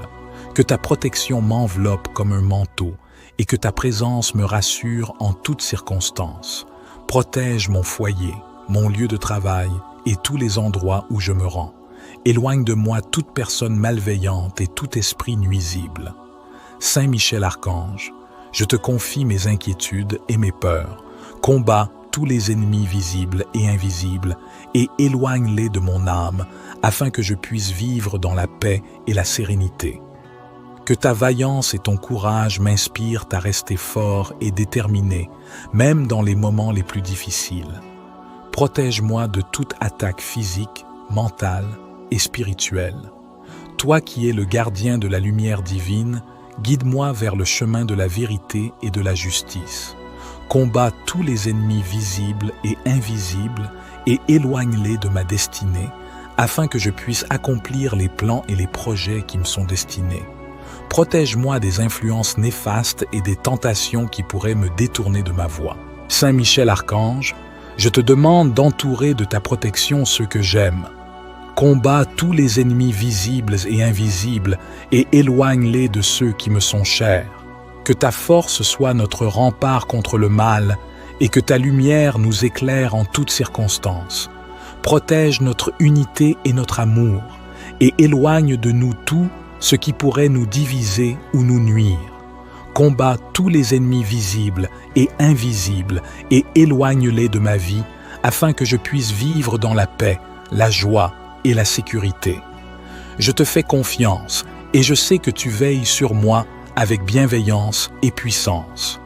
Que ta protection m'enveloppe comme un manteau et que ta présence me rassure en toutes circonstances. Protège mon foyer, mon lieu de travail et tous les endroits où je me rends. Éloigne de moi toute personne malveillante et tout esprit nuisible. Saint Michel Archange, je te confie mes inquiétudes et mes peurs. Combat tous les ennemis visibles et invisibles et éloigne-les de mon âme afin que je puisse vivre dans la paix et la sérénité. Que ta vaillance et ton courage m'inspirent à rester fort et déterminé, même dans les moments les plus difficiles. Protège-moi de toute attaque physique, mentale et spirituelle. Toi qui es le gardien de la lumière divine, guide-moi vers le chemin de la vérité et de la justice. Combat tous les ennemis visibles et invisibles et éloigne-les de ma destinée, afin que je puisse accomplir les plans et les projets qui me sont destinés. Protège-moi des influences néfastes et des tentations qui pourraient me détourner de ma voie. Saint Michel Archange, je te demande d'entourer de ta protection ceux que j'aime. Combat tous les ennemis visibles et invisibles et éloigne-les de ceux qui me sont chers. Que ta force soit notre rempart contre le mal et que ta lumière nous éclaire en toutes circonstances. Protège notre unité et notre amour et éloigne de nous tout ce qui pourrait nous diviser ou nous nuire. Combat tous les ennemis visibles et invisibles et éloigne-les de ma vie afin que je puisse vivre dans la paix, la joie et la sécurité. Je te fais confiance et je sais que tu veilles sur moi avec bienveillance et puissance.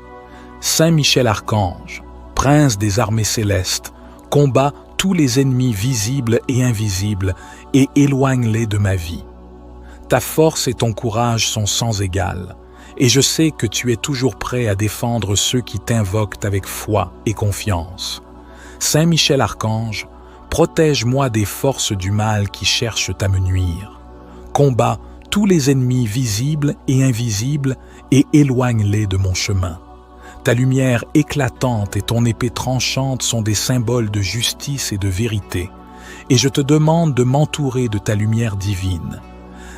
Saint Michel Archange, prince des armées célestes, combat tous les ennemis visibles et invisibles et éloigne-les de ma vie. Ta force et ton courage sont sans égal, et je sais que tu es toujours prêt à défendre ceux qui t'invoquent avec foi et confiance. Saint Michel Archange, protège-moi des forces du mal qui cherchent à me nuire. Combat tous les ennemis visibles et invisibles et éloigne-les de mon chemin. Ta lumière éclatante et ton épée tranchante sont des symboles de justice et de vérité, et je te demande de m'entourer de ta lumière divine.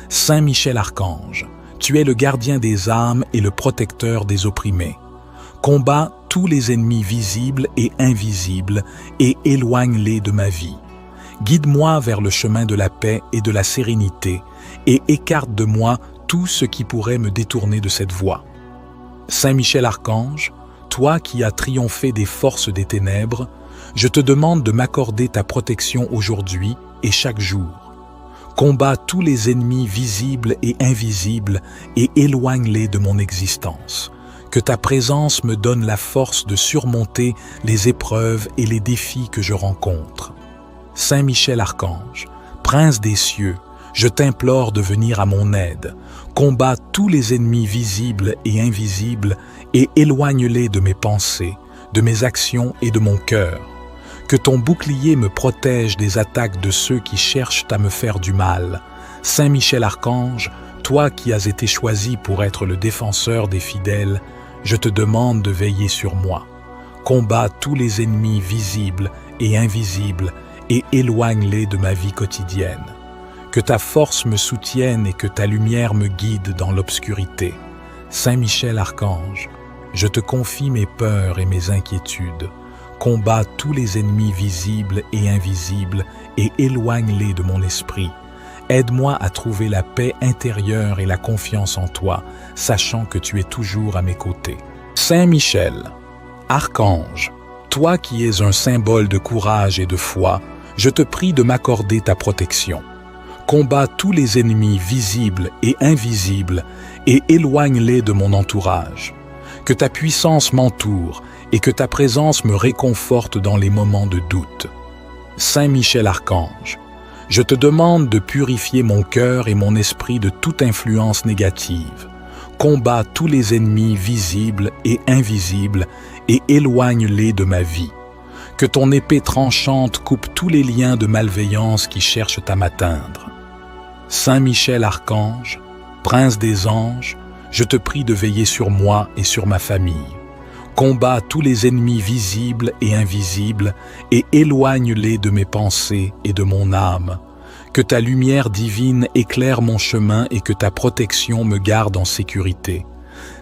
Saint Michel Archange, tu es le gardien des âmes et le protecteur des opprimés. Combat tous les ennemis visibles et invisibles et éloigne-les de ma vie. Guide-moi vers le chemin de la paix et de la sérénité et écarte de moi tout ce qui pourrait me détourner de cette voie. Saint Michel Archange, toi qui as triomphé des forces des ténèbres, je te demande de m'accorder ta protection aujourd'hui et chaque jour. Combat tous les ennemis visibles et invisibles et éloigne-les de mon existence. Que ta présence me donne la force de surmonter les épreuves et les défis que je rencontre. Saint Michel Archange, prince des cieux, je t'implore de venir à mon aide. Combat tous les ennemis visibles et invisibles et éloigne-les de mes pensées, de mes actions et de mon cœur. Que ton bouclier me protège des attaques de ceux qui cherchent à me faire du mal. Saint Michel Archange, toi qui as été choisi pour être le défenseur des fidèles, je te demande de veiller sur moi. Combat tous les ennemis visibles et invisibles et éloigne-les de ma vie quotidienne. Que ta force me soutienne et que ta lumière me guide dans l'obscurité. Saint Michel Archange, je te confie mes peurs et mes inquiétudes. Combat tous les ennemis visibles et invisibles et éloigne-les de mon esprit. Aide-moi à trouver la paix intérieure et la confiance en toi, sachant que tu es toujours à mes côtés. Saint Michel, Archange, toi qui es un symbole de courage et de foi, je te prie de m'accorder ta protection. Combat tous les ennemis visibles et invisibles et éloigne-les de mon entourage. Que ta puissance m'entoure et que ta présence me réconforte dans les moments de doute. Saint Michel Archange, je te demande de purifier mon cœur et mon esprit de toute influence négative. Combat tous les ennemis visibles et invisibles et éloigne-les de ma vie. Que ton épée tranchante coupe tous les liens de malveillance qui cherchent à m'atteindre. Saint Michel Archange, Prince des anges, je te prie de veiller sur moi et sur ma famille. Combat tous les ennemis visibles et invisibles et éloigne-les de mes pensées et de mon âme. Que ta lumière divine éclaire mon chemin et que ta protection me garde en sécurité.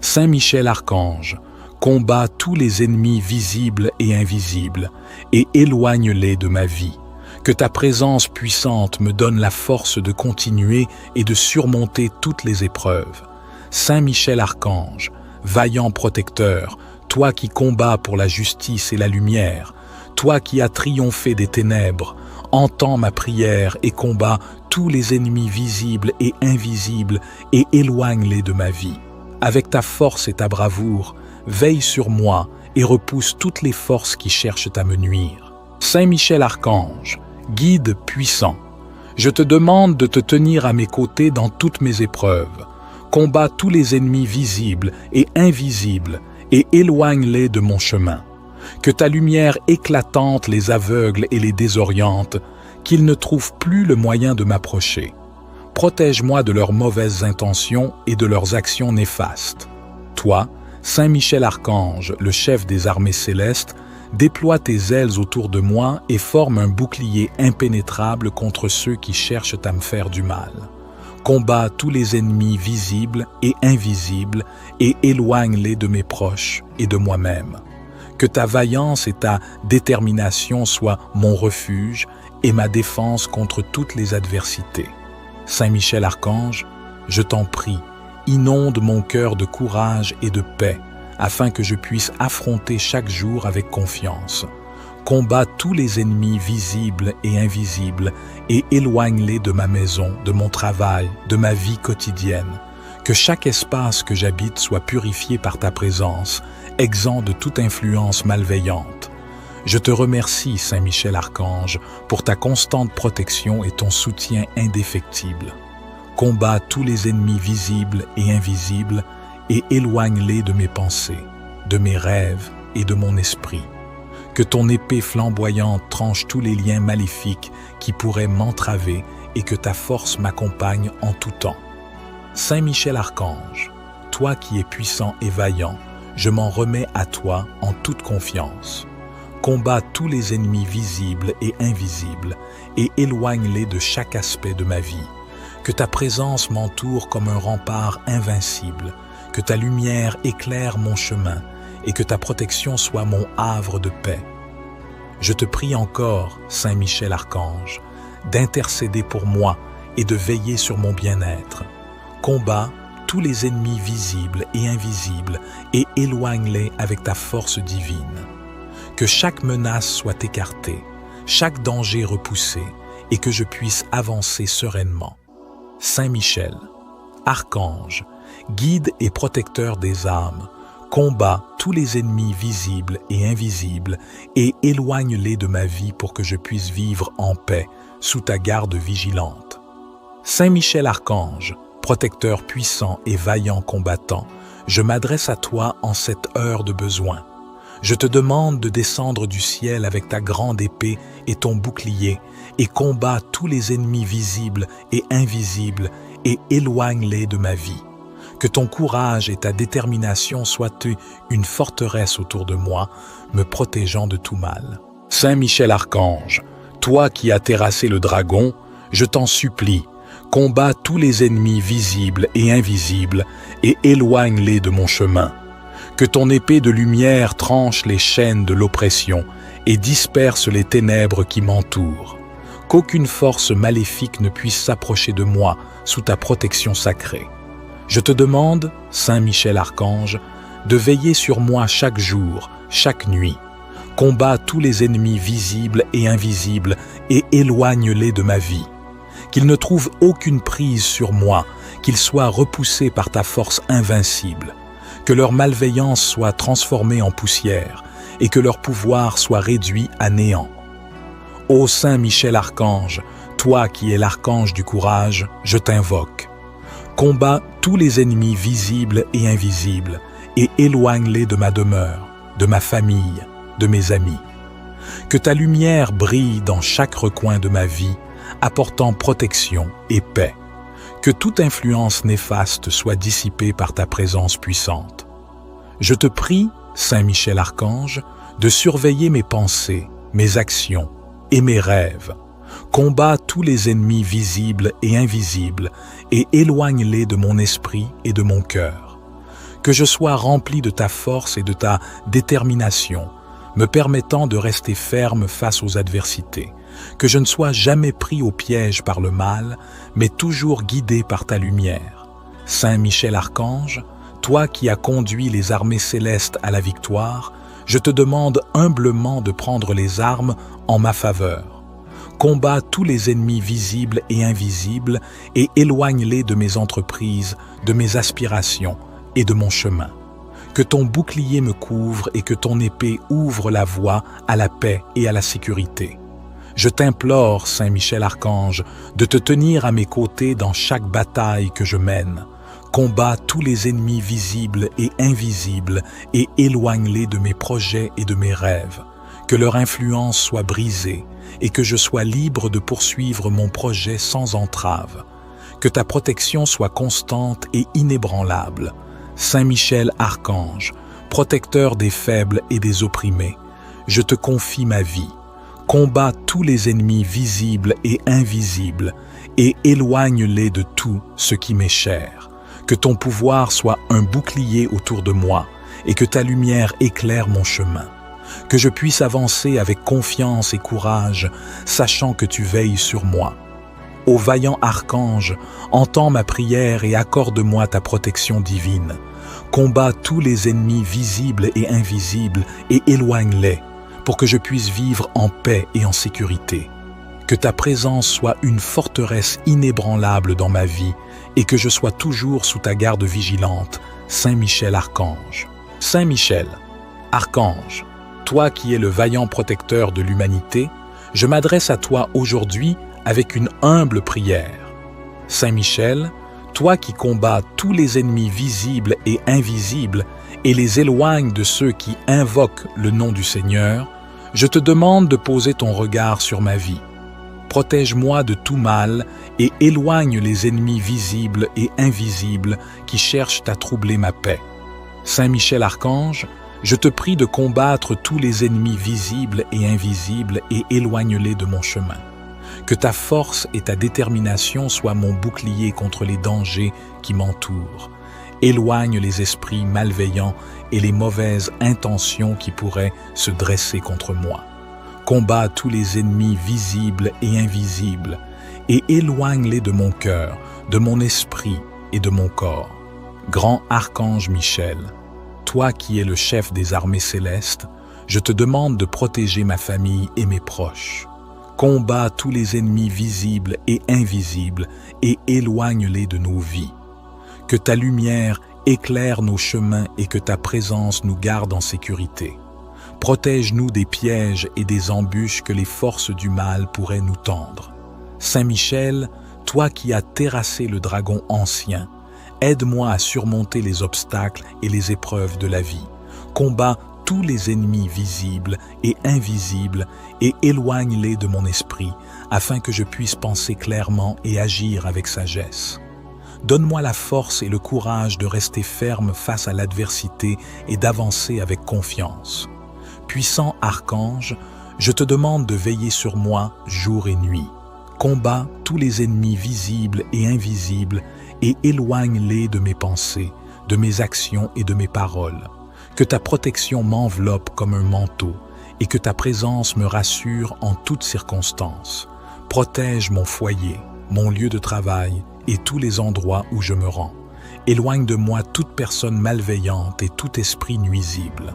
Saint Michel Archange, combat tous les ennemis visibles et invisibles et éloigne-les de ma vie. Que ta présence puissante me donne la force de continuer et de surmonter toutes les épreuves. Saint Michel Archange, vaillant protecteur, toi qui combats pour la justice et la lumière, toi qui as triomphé des ténèbres, entends ma prière et combats tous les ennemis visibles et invisibles et éloigne-les de ma vie. Avec ta force et ta bravoure, veille sur moi et repousse toutes les forces qui cherchent à me nuire. Saint Michel Archange, guide puissant, je te demande de te tenir à mes côtés dans toutes mes épreuves. Combat tous les ennemis visibles et invisibles et éloigne-les de mon chemin. Que ta lumière éclatante les aveugle et les désoriente, qu'ils ne trouvent plus le moyen de m'approcher. Protège-moi de leurs mauvaises intentions et de leurs actions néfastes. Toi, Saint Michel Archange, le chef des armées célestes, déploie tes ailes autour de moi et forme un bouclier impénétrable contre ceux qui cherchent à me faire du mal. Combat tous les ennemis visibles et invisibles et éloigne-les de mes proches et de moi-même. Que ta vaillance et ta détermination soient mon refuge et ma défense contre toutes les adversités. Saint Michel Archange, je t'en prie, inonde mon cœur de courage et de paix, afin que je puisse affronter chaque jour avec confiance. Combat tous les ennemis visibles et invisibles et éloigne-les de ma maison, de mon travail, de ma vie quotidienne. Que chaque espace que j'habite soit purifié par ta présence, exempt de toute influence malveillante. Je te remercie, Saint Michel Archange, pour ta constante protection et ton soutien indéfectible. Combat tous les ennemis visibles et invisibles et éloigne-les de mes pensées, de mes rêves et de mon esprit. Que ton épée flamboyante tranche tous les liens maléfiques qui pourraient m'entraver et que ta force m'accompagne en tout temps. Saint Michel Archange, toi qui es puissant et vaillant, je m'en remets à toi en toute confiance. Combat tous les ennemis visibles et invisibles et éloigne-les de chaque aspect de ma vie. Que ta présence m'entoure comme un rempart invincible, que ta lumière éclaire mon chemin et que ta protection soit mon havre de paix. Je te prie encore, Saint Michel Archange, d'intercéder pour moi et de veiller sur mon bien-être. Combat tous les ennemis visibles et invisibles et éloigne-les avec ta force divine. Que chaque menace soit écartée, chaque danger repoussé et que je puisse avancer sereinement. Saint Michel, Archange, guide et protecteur des âmes, combat tous les ennemis visibles et invisibles et éloigne-les de ma vie pour que je puisse vivre en paix sous ta garde vigilante. Saint Michel Archange, protecteur puissant et vaillant combattant, je m'adresse à toi en cette heure de besoin. Je te demande de descendre du ciel avec ta grande épée et ton bouclier et combat tous les ennemis visibles et invisibles et éloigne-les de ma vie. Que ton courage et ta détermination soient une forteresse autour de moi, me protégeant de tout mal. Saint Michel Archange, toi qui as terrassé le dragon, je t'en supplie, combats tous les ennemis visibles et invisibles et éloigne-les de mon chemin. Que ton épée de lumière tranche les chaînes de l'oppression et disperse les ténèbres qui m'entourent. Qu'aucune force maléfique ne puisse s'approcher de moi sous ta protection sacrée. Je te demande, Saint Michel Archange, de veiller sur moi chaque jour, chaque nuit. Combats tous les ennemis visibles et invisibles et éloigne-les de ma vie. Qu'ils ne trouvent aucune prise sur moi, qu'ils soient repoussés par ta force invincible. Que leur malveillance soit transformée en poussière et que leur pouvoir soit réduit à néant. Ô Saint Michel Archange, toi qui es l'archange du courage, je t'invoque. Combats tous les ennemis visibles et invisibles et éloigne-les de ma demeure, de ma famille, de mes amis. Que ta lumière brille dans chaque recoin de ma vie, apportant protection et paix. Que toute influence néfaste soit dissipée par ta présence puissante. Je te prie, Saint Michel Archange, de surveiller mes pensées, mes actions et mes rêves. Combats tous les ennemis visibles et invisibles et éloigne-les de mon esprit et de mon cœur. Que je sois rempli de ta force et de ta détermination, me permettant de rester ferme face aux adversités. Que je ne sois jamais pris au piège par le mal, mais toujours guidé par ta lumière. Saint Michel Archange, toi qui as conduit les armées célestes à la victoire, je te demande humblement de prendre les armes en ma faveur. Combats tous les ennemis visibles et invisibles et éloigne-les de mes entreprises, de mes aspirations et de mon chemin. Que ton bouclier me couvre et que ton épée ouvre la voie à la paix et à la sécurité. Je t'implore, Saint Michel Archange, de te tenir à mes côtés dans chaque bataille que je mène. Combats tous les ennemis visibles et invisibles et éloigne-les de mes projets et de mes rêves. Que leur influence soit brisée et que je sois libre de poursuivre mon projet sans entrave. Que ta protection soit constante et inébranlable. Saint Michel Archange, protecteur des faibles et des opprimés, je te confie ma vie. Combats tous les ennemis visibles et invisibles et éloigne-les de tout ce qui m'est cher. Que ton pouvoir soit un bouclier autour de moi et que ta lumière éclaire mon chemin. Que je puisse avancer avec confiance et courage, sachant que tu veilles sur moi. Ô vaillant archange, entends ma prière et accorde-moi ta protection divine. Combats tous les ennemis visibles et invisibles et éloigne-les, pour que je puisse vivre en paix et en sécurité. Que ta présence soit une forteresse inébranlable dans ma vie et que je sois toujours sous ta garde vigilante, Saint Michel Archange. Saint Michel, Archange, toi qui es le vaillant protecteur de l'humanité, je m'adresse à toi aujourd'hui avec une humble prière. Saint Michel, toi qui combats tous les ennemis visibles et invisibles et les éloignes de ceux qui invoquent le nom du Seigneur, je te demande de poser ton regard sur ma vie. Protège-moi de tout mal et éloigne les ennemis visibles et invisibles qui cherchent à troubler ma paix. Saint Michel Archange, je te prie de combattre tous les ennemis visibles et invisibles et éloigne-les de mon chemin. Que ta force et ta détermination soient mon bouclier contre les dangers qui m'entourent. Éloigne les esprits malveillants et les mauvaises intentions qui pourraient se dresser contre moi. Combats tous les ennemis visibles et invisibles et éloigne-les de mon cœur, de mon esprit et de mon corps. Grand archange Michel, toi qui es le chef des armées célestes, je te demande de protéger ma famille et mes proches. Combats tous les ennemis visibles et invisibles et éloigne-les de nos vies. Que ta lumière éclaire nos chemins et que ta présence nous garde en sécurité. Protège-nous des pièges et des embûches que les forces du mal pourraient nous tendre. Saint Michel, toi qui as terrassé le dragon ancien, aide-moi à surmonter les obstacles et les épreuves de la vie. Combats tous les ennemis visibles et invisibles et éloigne-les de mon esprit afin que je puisse penser clairement et agir avec sagesse. Donne-moi la force et le courage de rester ferme face à l'adversité et d'avancer avec confiance. Puissant archange, je te demande de veiller sur moi jour et nuit. Combat tous les ennemis visibles et invisibles et éloigne-les de mes pensées, de mes actions et de mes paroles. Que ta protection m'enveloppe comme un manteau et que ta présence me rassure en toutes circonstances. Protège mon foyer, mon lieu de travail et tous les endroits où je me rends. Éloigne de moi toute personne malveillante et tout esprit nuisible.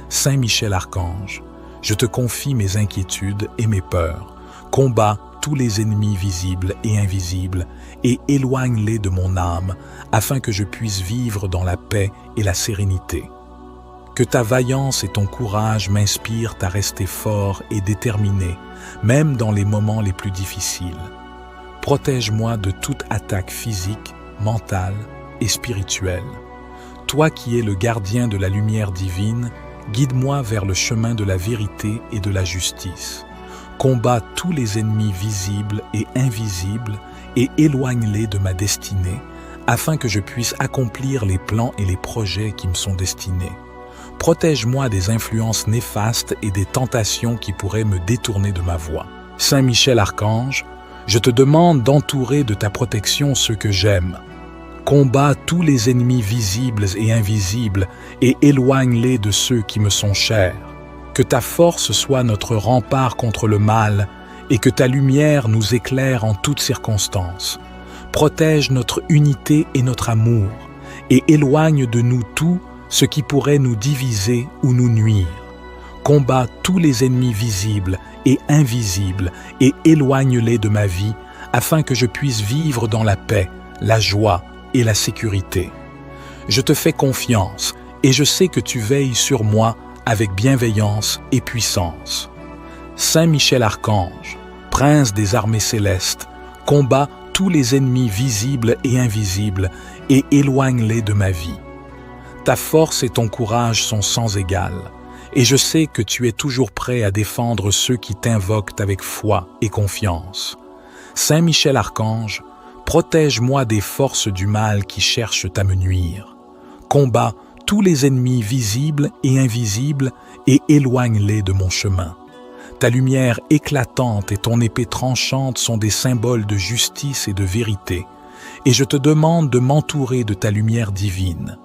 Saint Michel Archange, je te confie mes inquiétudes et mes peurs. Combat tous les ennemis visibles et invisibles et éloigne-les de mon âme afin que je puisse vivre dans la paix et la sérénité. Que ta vaillance et ton courage m'inspirent à rester fort et déterminé, même dans les moments les plus difficiles. Protège-moi de toute attaque physique, mentale et spirituelle. Toi qui es le gardien de la lumière divine, guide-moi vers le chemin de la vérité et de la justice. Combat tous les ennemis visibles et invisibles et éloigne-les de ma destinée, afin que je puisse accomplir les plans et les projets qui me sont destinés. Protège-moi des influences néfastes et des tentations qui pourraient me détourner de ma voie. Saint Michel Archange, je te demande d'entourer de ta protection ceux que j'aime. Combat tous les ennemis visibles et invisibles et éloigne-les de ceux qui me sont chers. Que ta force soit notre rempart contre le mal et que ta lumière nous éclaire en toutes circonstances. Protège notre unité et notre amour et éloigne de nous tout ce qui pourrait nous diviser ou nous nuire. Combat tous les ennemis visibles et invisibles et éloigne-les de ma vie afin que je puisse vivre dans la paix, la joie et la sécurité. Je te fais confiance et je sais que tu veilles sur moi avec bienveillance et puissance. Saint Michel Archange, prince des armées célestes, combat tous les ennemis visibles et invisibles et éloigne-les de ma vie. Ta force et ton courage sont sans égal, et je sais que tu es toujours prêt à défendre ceux qui t'invoquent avec foi et confiance. Saint Michel Archange, protège-moi des forces du mal qui cherchent à me nuire. Combat tous les ennemis visibles et invisibles et éloigne-les de mon chemin. Ta lumière éclatante et ton épée tranchante sont des symboles de justice et de vérité, et je te demande de m'entourer de ta lumière divine.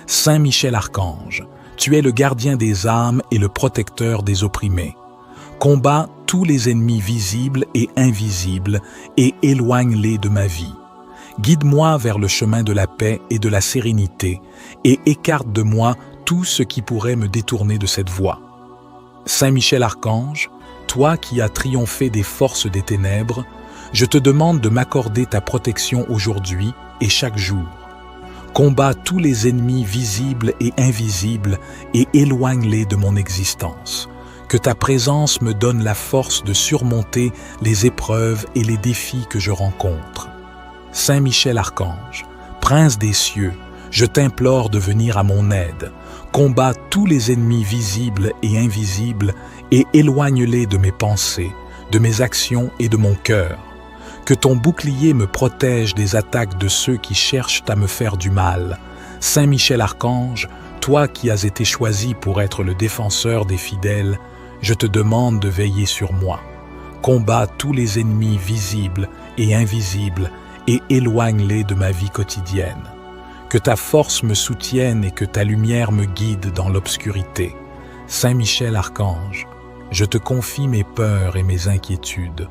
Saint Michel Archange, tu es le gardien des âmes et le protecteur des opprimés. Combat tous les ennemis visibles et invisibles et éloigne-les de ma vie. Guide-moi vers le chemin de la paix et de la sérénité et écarte de moi tout ce qui pourrait me détourner de cette voie. Saint Michel Archange, toi qui as triomphé des forces des ténèbres, je te demande de m'accorder ta protection aujourd'hui et chaque jour. Combat tous les ennemis visibles et invisibles et éloigne-les de mon existence. Que ta présence me donne la force de surmonter les épreuves et les défis que je rencontre. Saint Michel Archange, prince des cieux, je t'implore de venir à mon aide. Combat tous les ennemis visibles et invisibles et éloigne-les de mes pensées, de mes actions et de mon cœur. Que ton bouclier me protège des attaques de ceux qui cherchent à me faire du mal. Saint Michel Archange, toi qui as été choisi pour être le défenseur des fidèles, je te demande de veiller sur moi. Combat tous les ennemis visibles et invisibles et éloigne-les de ma vie quotidienne. Que ta force me soutienne et que ta lumière me guide dans l'obscurité. Saint Michel Archange, je te confie mes peurs et mes inquiétudes.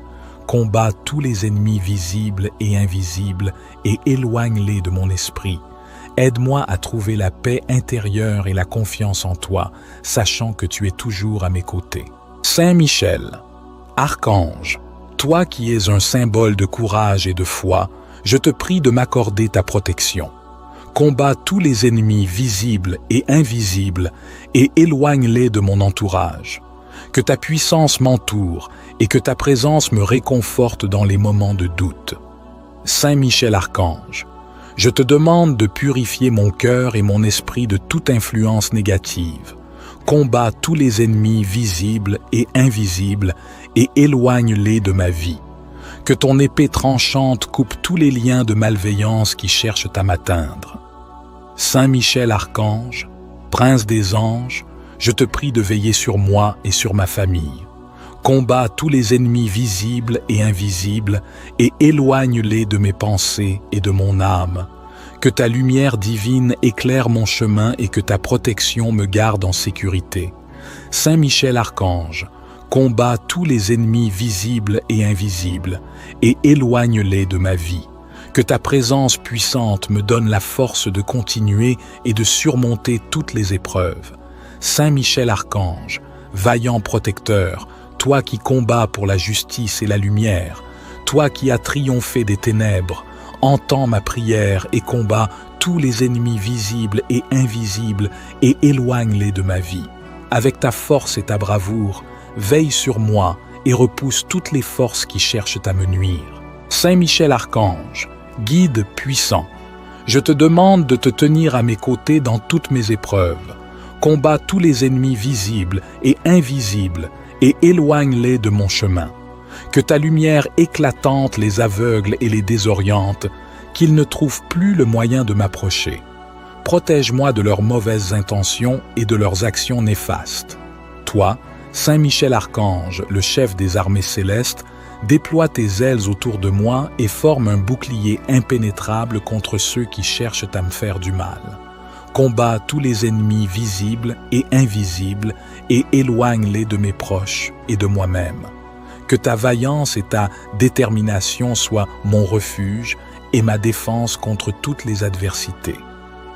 Combat tous les ennemis visibles et invisibles et éloigne-les de mon esprit. Aide-moi à trouver la paix intérieure et la confiance en toi, sachant que tu es toujours à mes côtés. Saint Michel, Archange, toi qui es un symbole de courage et de foi, je te prie de m'accorder ta protection. Combat tous les ennemis visibles et invisibles et éloigne-les de mon entourage. Que ta puissance m'entoure et que ta présence me réconforte dans les moments de doute. Saint Michel Archange, je te demande de purifier mon cœur et mon esprit de toute influence négative. Combat tous les ennemis visibles et invisibles et éloigne-les de ma vie. Que ton épée tranchante coupe tous les liens de malveillance qui cherchent à m'atteindre. Saint Michel Archange, Prince des anges, je te prie de veiller sur moi et sur ma famille. Combats tous les ennemis visibles et invisibles et éloigne-les de mes pensées et de mon âme. Que ta lumière divine éclaire mon chemin et que ta protection me garde en sécurité. Saint Michel Archange, combats tous les ennemis visibles et invisibles et éloigne-les de ma vie. Que ta présence puissante me donne la force de continuer et de surmonter toutes les épreuves. Saint Michel Archange, vaillant protecteur, toi qui combats pour la justice et la lumière, toi qui as triomphé des ténèbres, entends ma prière et combats tous les ennemis visibles et invisibles et éloigne-les de ma vie. Avec ta force et ta bravoure, veille sur moi et repousse toutes les forces qui cherchent à me nuire. Saint Michel Archange, guide puissant, je te demande de te tenir à mes côtés dans toutes mes épreuves. Combats tous les ennemis visibles et invisibles et éloigne-les de mon chemin. Que ta lumière éclatante les aveugle et les désoriente, qu'ils ne trouvent plus le moyen de m'approcher. Protège-moi de leurs mauvaises intentions et de leurs actions néfastes. Toi, Saint Michel Archange, le chef des armées célestes, déploie tes ailes autour de moi et forme un bouclier impénétrable contre ceux qui cherchent à me faire du mal. Combats tous les ennemis visibles et invisibles et éloigne-les de mes proches et de moi-même. Que ta vaillance et ta détermination soient mon refuge et ma défense contre toutes les adversités.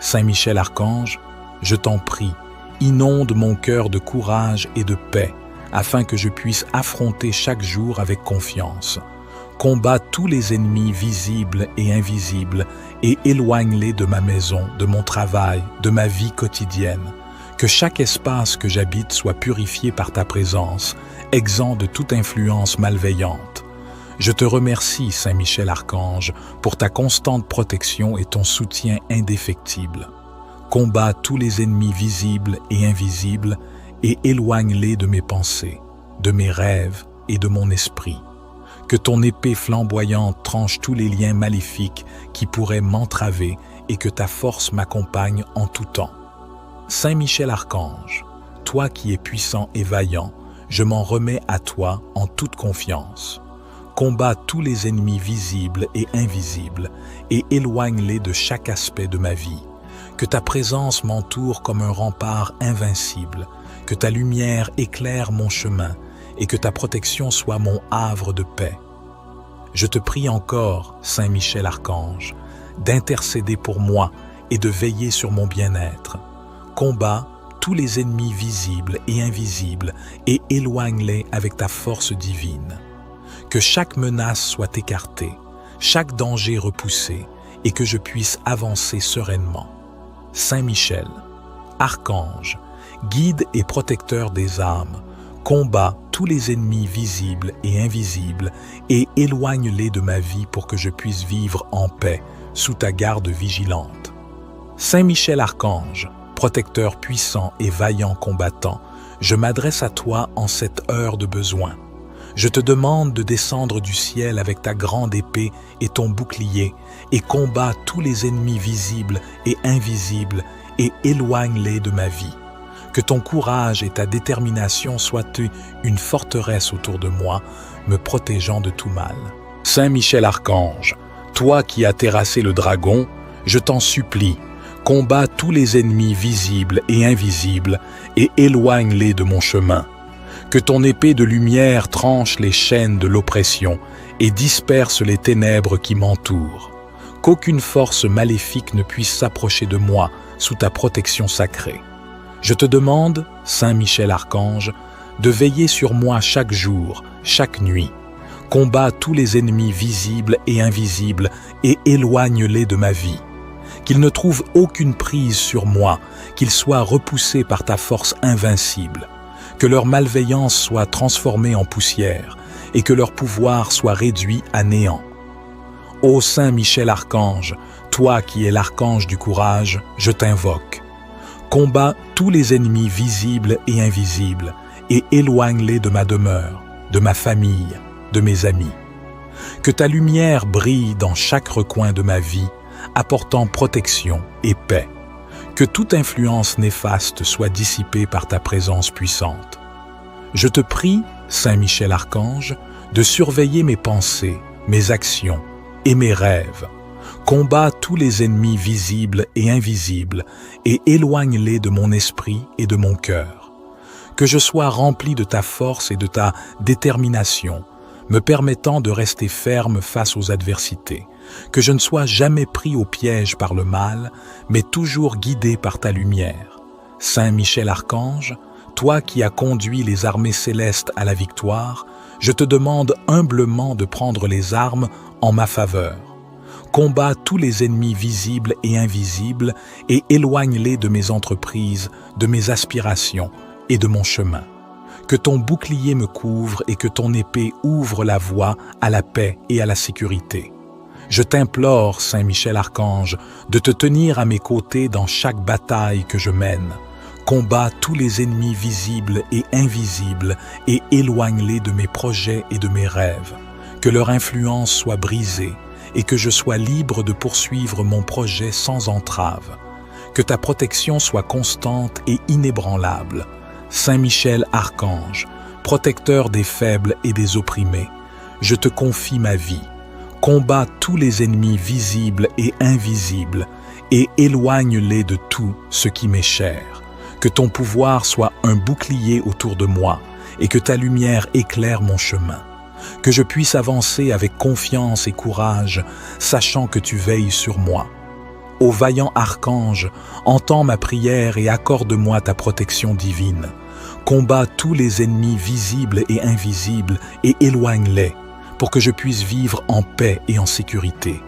Saint Michel Archange, je t'en prie, inonde mon cœur de courage et de paix, afin que je puisse affronter chaque jour avec confiance. Combats tous les ennemis visibles et invisibles et éloigne-les de ma maison, de mon travail, de ma vie quotidienne. Que chaque espace que j'habite soit purifié par ta présence, exempt de toute influence malveillante. Je te remercie, Saint Michel Archange, pour ta constante protection et ton soutien indéfectible. Combats tous les ennemis visibles et invisibles et éloigne-les de mes pensées, de mes rêves et de mon esprit. Que ton épée flamboyante tranche tous les liens maléfiques qui pourraient m'entraver et que ta force m'accompagne en tout temps. Saint Michel Archange, toi qui es puissant et vaillant, je m'en remets à toi en toute confiance. Combats tous les ennemis visibles et invisibles et éloigne-les de chaque aspect de ma vie. Que ta présence m'entoure comme un rempart invincible, que ta lumière éclaire mon chemin et que ta protection soit mon havre de paix. Je te prie encore, Saint Michel Archange, d'intercéder pour moi et de veiller sur mon bien-être. Combats tous les ennemis visibles et invisibles et éloigne-les avec ta force divine. Que chaque menace soit écartée, chaque danger repoussé et que je puisse avancer sereinement. Saint Michel, Archange, guide et protecteur des âmes, combat tous les ennemis visibles et invisibles et éloigne-les de ma vie pour que je puisse vivre en paix sous ta garde vigilante. Saint Michel Archange, protecteur puissant et vaillant combattant, je m'adresse à toi en cette heure de besoin. Je te demande de descendre du ciel avec ta grande épée et ton bouclier et combat tous les ennemis visibles et invisibles et éloigne-les de ma vie. Que ton courage et ta détermination soient une forteresse autour de moi, me protégeant de tout mal. Saint Michel Archange, toi qui as terrassé le dragon, je t'en supplie, combats tous les ennemis visibles et invisibles et éloigne-les de mon chemin. Que ton épée de lumière tranche les chaînes de l'oppression et disperse les ténèbres qui m'entourent. Qu'aucune force maléfique ne puisse s'approcher de moi sous ta protection sacrée. Je te demande, Saint Michel Archange, de veiller sur moi chaque jour, chaque nuit. Combats tous les ennemis visibles et invisibles et éloigne-les de ma vie. Qu'ils ne trouvent aucune prise sur moi, qu'ils soient repoussés par ta force invincible. Que leur malveillance soit transformée en poussière et que leur pouvoir soit réduit à néant. Ô Saint Michel Archange, toi qui es l'archange du courage, je t'invoque. Combats tous les ennemis visibles et invisibles et éloigne-les de ma demeure, de ma famille, de mes amis. Que ta lumière brille dans chaque recoin de ma vie, apportant protection et paix. Que toute influence néfaste soit dissipée par ta présence puissante. Je te prie, Saint Michel Archange, de surveiller mes pensées, mes actions et mes rêves. Combat tous les ennemis visibles et invisibles et éloigne-les de mon esprit et de mon cœur. Que je sois rempli de ta force et de ta détermination, me permettant de rester ferme face aux adversités. Que je ne sois jamais pris au piège par le mal, mais toujours guidé par ta lumière. Saint Michel Archange, toi qui as conduit les armées célestes à la victoire, je te demande humblement de prendre les armes en ma faveur. Combat tous les ennemis visibles et invisibles et éloigne-les de mes entreprises, de mes aspirations et de mon chemin. Que ton bouclier me couvre et que ton épée ouvre la voie à la paix et à la sécurité. Je t'implore, Saint Michel Archange, de te tenir à mes côtés dans chaque bataille que je mène. Combat tous les ennemis visibles et invisibles et éloigne-les de mes projets et de mes rêves. Que leur influence soit brisée et que je sois libre de poursuivre mon projet sans entrave. Que ta protection soit constante et inébranlable. Saint Michel Archange, protecteur des faibles et des opprimés, je te confie ma vie. Combat tous les ennemis visibles et invisibles et éloigne-les de tout ce qui m'est cher. Que ton pouvoir soit un bouclier autour de moi et que ta lumière éclaire mon chemin. Que je puisse avancer avec confiance et courage, sachant que tu veilles sur moi. Ô vaillant archange, entends ma prière et accorde-moi ta protection divine. Combat tous les ennemis visibles et invisibles et éloigne-les, pour que je puisse vivre en paix et en sécurité.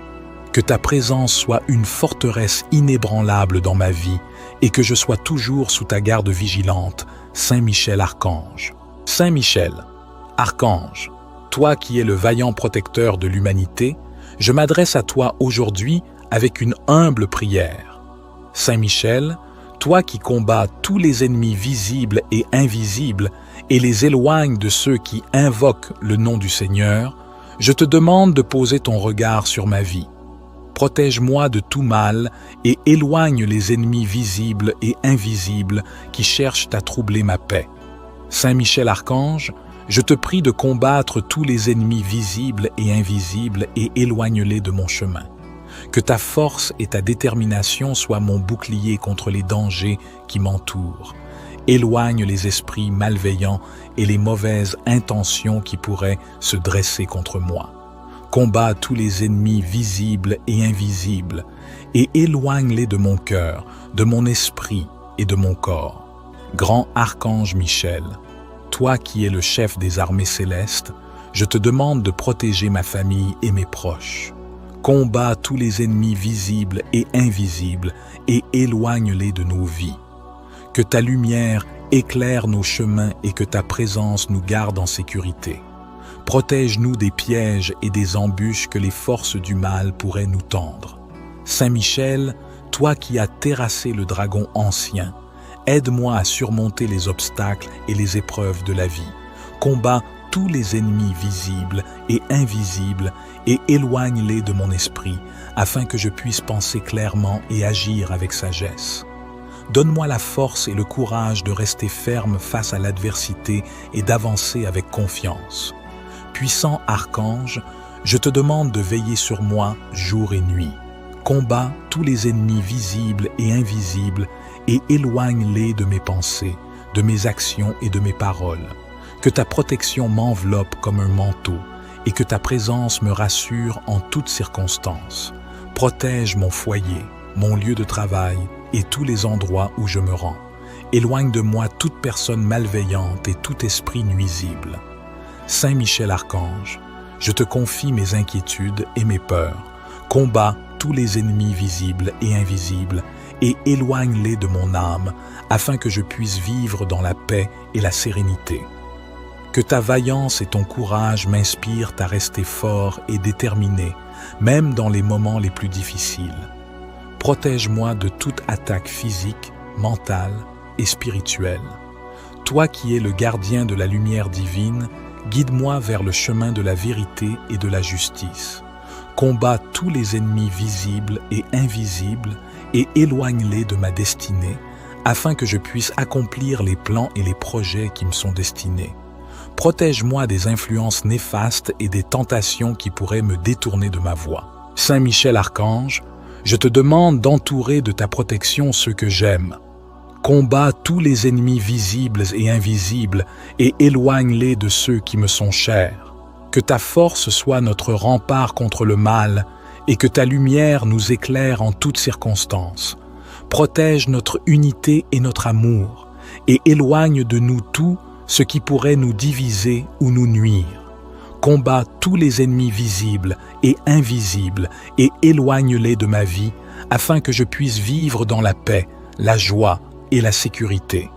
Que ta présence soit une forteresse inébranlable dans ma vie et que je sois toujours sous ta garde vigilante, Saint Michel Archange. Saint Michel, Archange, toi qui es le vaillant protecteur de l'humanité, je m'adresse à toi aujourd'hui avec une humble prière. Saint Michel, toi qui combats tous les ennemis visibles et invisibles et les éloignes de ceux qui invoquent le nom du Seigneur, je te demande de poser ton regard sur ma vie. Protège-moi de tout mal et éloigne les ennemis visibles et invisibles qui cherchent à troubler ma paix. Saint Michel Archange, je te prie de combattre tous les ennemis visibles et invisibles et éloigne-les de mon chemin. Que ta force et ta détermination soient mon bouclier contre les dangers qui m'entourent. Éloigne les esprits malveillants et les mauvaises intentions qui pourraient se dresser contre moi. Combat tous les ennemis visibles et invisibles et éloigne-les de mon cœur, de mon esprit et de mon corps. Grand Archange Michel, toi qui es le chef des armées célestes, je te demande de protéger ma famille et mes proches. Combat tous les ennemis visibles et invisibles et éloigne-les de nos vies. Que ta lumière éclaire nos chemins et que ta présence nous garde en sécurité. Protège-nous des pièges et des embûches que les forces du mal pourraient nous tendre. Saint Michel, toi qui as terrassé le dragon ancien, aide-moi à surmonter les obstacles et les épreuves de la vie. Combat tous les ennemis visibles et invisibles et éloigne-les de mon esprit, afin que je puisse penser clairement et agir avec sagesse. Donne-moi la force et le courage de rester ferme face à l'adversité et d'avancer avec confiance. Puissant archange, je te demande de veiller sur moi jour et nuit. Combat tous les ennemis visibles et invisibles et éloigne-les de mes pensées, de mes actions et de mes paroles. Que ta protection m'enveloppe comme un manteau et que ta présence me rassure en toutes circonstances. Protège mon foyer, mon lieu de travail et tous les endroits où je me rends. Éloigne de moi toute personne malveillante et tout esprit nuisible. Saint Michel Archange, je te confie mes inquiétudes et mes peurs. Combat tous les ennemis visibles et invisibles et éloigne-les de mon âme afin que je puisse vivre dans la paix et la sérénité. Que ta vaillance et ton courage m'inspirent à rester fort et déterminé, même dans les moments les plus difficiles. Protège-moi de toute attaque physique, mentale et spirituelle. Toi qui es le gardien de la lumière divine, guide-moi vers le chemin de la vérité et de la justice. Combats tous les ennemis visibles et invisibles et éloigne-les de ma destinée, afin que je puisse accomplir les plans et les projets qui me sont destinés. Protège-moi des influences néfastes et des tentations qui pourraient me détourner de ma voie. Saint Michel Archange, je te demande d'entourer de ta protection ceux que j'aime. Combats tous les ennemis visibles et invisibles et éloigne-les de ceux qui me sont chers. Que ta force soit notre rempart contre le mal et que ta lumière nous éclaire en toutes circonstances. Protège notre unité et notre amour et éloigne de nous tout ce qui pourrait nous diviser ou nous nuire. Combats tous les ennemis visibles et invisibles et éloigne-les de ma vie afin que je puisse vivre dans la paix, la joie et la sécurité.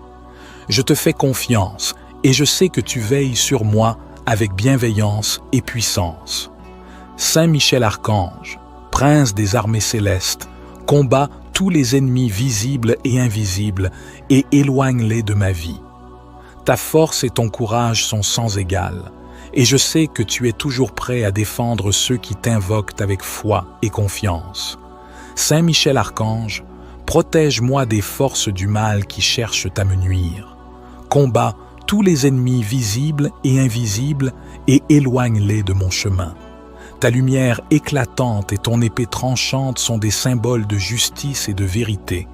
Je te fais confiance et je sais que tu veilles sur moi avec bienveillance et puissance. Saint Michel Archange, prince des armées célestes, combat tous les ennemis visibles et invisibles et éloigne-les de ma vie. Ta force et ton courage sont sans égal, et je sais que tu es toujours prêt à défendre ceux qui t'invoquent avec foi et confiance. Saint Michel Archange, protège-moi des forces du mal qui cherchent à me nuire. Combats tous les ennemis visibles et invisibles et éloigne-les de mon chemin. Ta lumière éclatante et ton épée tranchante sont des symboles de justice et de vérité,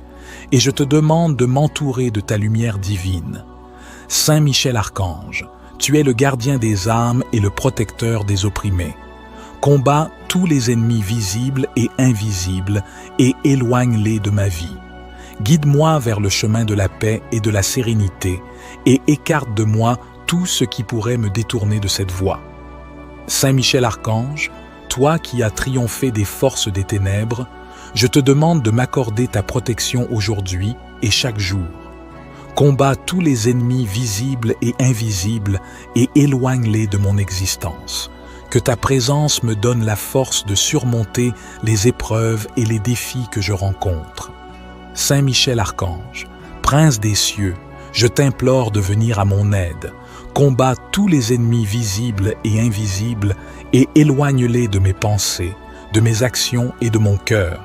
et je te demande de m'entourer de ta lumière divine. Saint Michel Archange, tu es le gardien des âmes et le protecteur des opprimés. Combats tous les ennemis visibles et invisibles et éloigne-les de ma vie. Guide-moi vers le chemin de la paix et de la sérénité et écarte de moi tout ce qui pourrait me détourner de cette voie. Saint Michel Archange, toi qui as triomphé des forces des ténèbres, je te demande de m'accorder ta protection aujourd'hui et chaque jour. Combats tous les ennemis visibles et invisibles et éloigne-les de mon existence. Que ta présence me donne la force de surmonter les épreuves et les défis que je rencontre. Saint Michel Archange, prince des cieux, je t'implore de venir à mon aide. Combats tous les ennemis visibles et invisibles et éloigne-les de mes pensées, de mes actions et de mon cœur.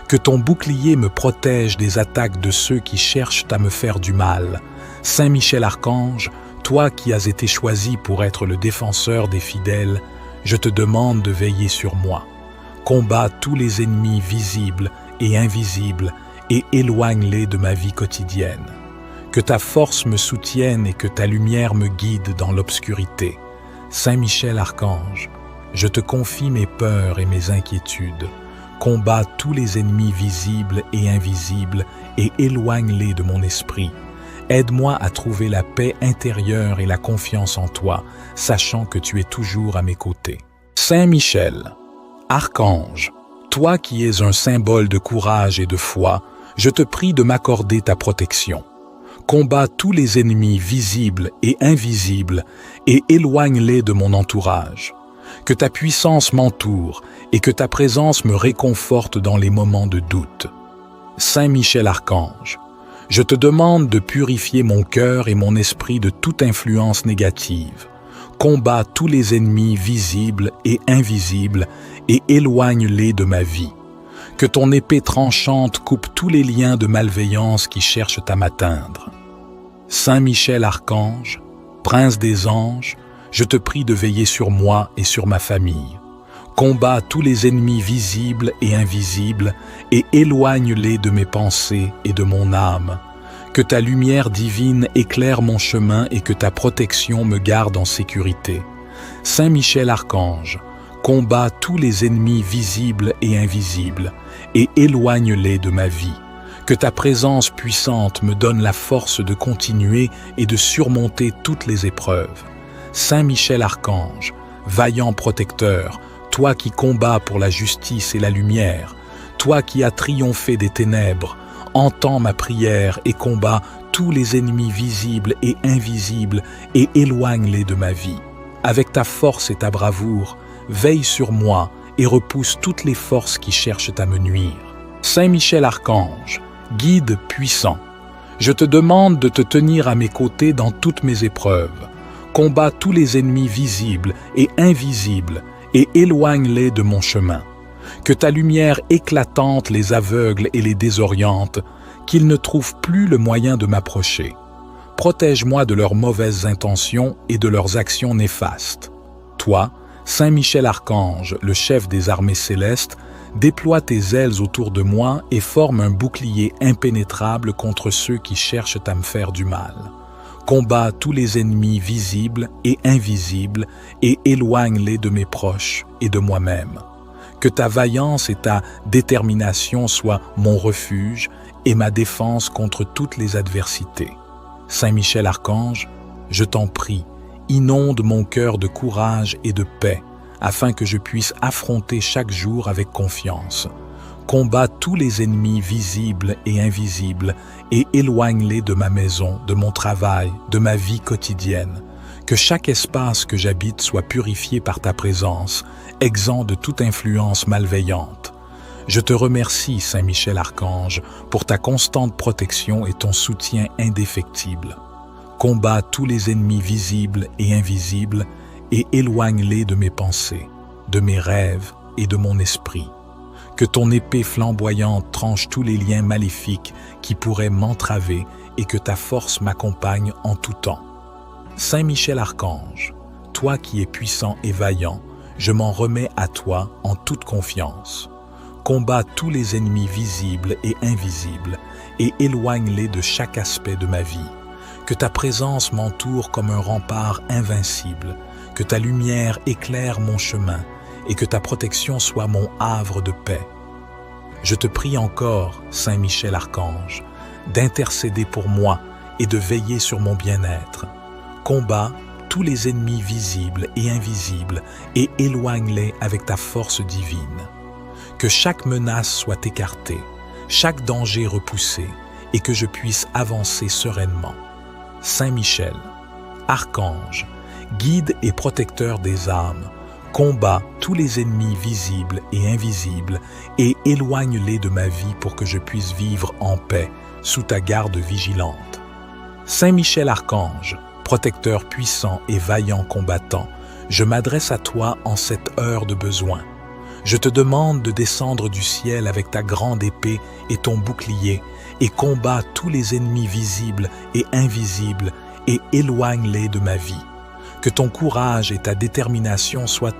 Que ton bouclier me protège des attaques de ceux qui cherchent à me faire du mal. Saint Michel Archange, toi qui as été choisi pour être le défenseur des fidèles, je te demande de veiller sur moi. Combats tous les ennemis visibles et invisibles et éloigne-les de ma vie quotidienne. Que ta force me soutienne et que ta lumière me guide dans l'obscurité. Saint Michel Archange, je te confie mes peurs et mes inquiétudes. Combats tous les ennemis visibles et invisibles et éloigne-les de mon esprit. Aide-moi à trouver la paix intérieure et la confiance en toi, sachant que tu es toujours à mes côtés. Saint Michel, Archange, toi qui es un symbole de courage et de foi, je te prie de m'accorder ta protection. Combats tous les ennemis visibles et invisibles et éloigne-les de mon entourage. Que ta puissance m'entoure et que ta présence me réconforte dans les moments de doute. Saint Michel Archange, je te demande de purifier mon cœur et mon esprit de toute influence négative. Combats tous les ennemis visibles et invisibles et éloigne-les de ma vie. Que ton épée tranchante coupe tous les liens de malveillance qui cherchent à m'atteindre. Saint Michel Archange, prince des anges, je te prie de veiller sur moi et sur ma famille. Combats tous les ennemis visibles et invisibles et éloigne-les de mes pensées et de mon âme. Que ta lumière divine éclaire mon chemin et que ta protection me garde en sécurité. Saint Michel Archange, combats tous les ennemis visibles et invisibles et éloigne-les de ma vie. Que ta présence puissante me donne la force de continuer et de surmonter toutes les épreuves. Saint Michel Archange, vaillant protecteur, toi qui combats pour la justice et la lumière, toi qui as triomphé des ténèbres, entends ma prière et combats tous les ennemis visibles et invisibles et éloigne-les de ma vie. Avec ta force et ta bravoure, veille sur moi et repousse toutes les forces qui cherchent à me nuire. Saint Michel Archange, guide puissant, je te demande de te tenir à mes côtés dans toutes mes épreuves. Combat tous les ennemis visibles et invisibles et éloigne-les de mon chemin. Que ta lumière éclatante les aveugle et les désoriente, qu'ils ne trouvent plus le moyen de m'approcher. Protège-moi de leurs mauvaises intentions et de leurs actions néfastes. Toi, Saint Michel Archange, le chef des armées célestes, déploie tes ailes autour de moi et forme un bouclier impénétrable contre ceux qui cherchent à me faire du mal. Combat tous les ennemis visibles et invisibles et éloigne-les de mes proches et de moi-même. Que ta vaillance et ta détermination soient mon refuge et ma défense contre toutes les adversités. Saint Michel Archange, je t'en prie, inonde mon cœur de courage et de paix, afin que je puisse affronter chaque jour avec confiance. Combat tous les ennemis visibles et invisibles et éloigne-les de ma maison, de mon travail, de ma vie quotidienne. Que chaque espace que j'habite soit purifié par ta présence, exempt de toute influence malveillante. Je te remercie, Saint Michel Archange, pour ta constante protection et ton soutien indéfectible. Combat tous les ennemis visibles et invisibles et éloigne-les de mes pensées, de mes rêves et de mon esprit. Que ton épée flamboyante tranche tous les liens maléfiques qui pourraient m'entraver et que ta force m'accompagne en tout temps. Saint Michel Archange, toi qui es puissant et vaillant, je m'en remets à toi en toute confiance. Combat tous les ennemis visibles et invisibles et éloigne-les de chaque aspect de ma vie. Que ta présence m'entoure comme un rempart invincible, que ta lumière éclaire mon chemin et que ta protection soit mon havre de paix. Je te prie encore, Saint Michel Archange, d'intercéder pour moi et de veiller sur mon bien-être. Combat tous les ennemis visibles et invisibles et éloigne-les avec ta force divine. Que chaque menace soit écartée, chaque danger repoussé et que je puisse avancer sereinement. Saint Michel, Archange, guide et protecteur des âmes, combat tous les ennemis visibles et invisibles et éloigne-les de ma vie pour que je puisse vivre en paix sous ta garde vigilante. Saint Michel Archange, protecteur puissant et vaillant combattant, je m'adresse à toi en cette heure de besoin. Je te demande de descendre du ciel avec ta grande épée et ton bouclier et combat tous les ennemis visibles et invisibles et éloigne-les de ma vie. Que ton courage et ta détermination soient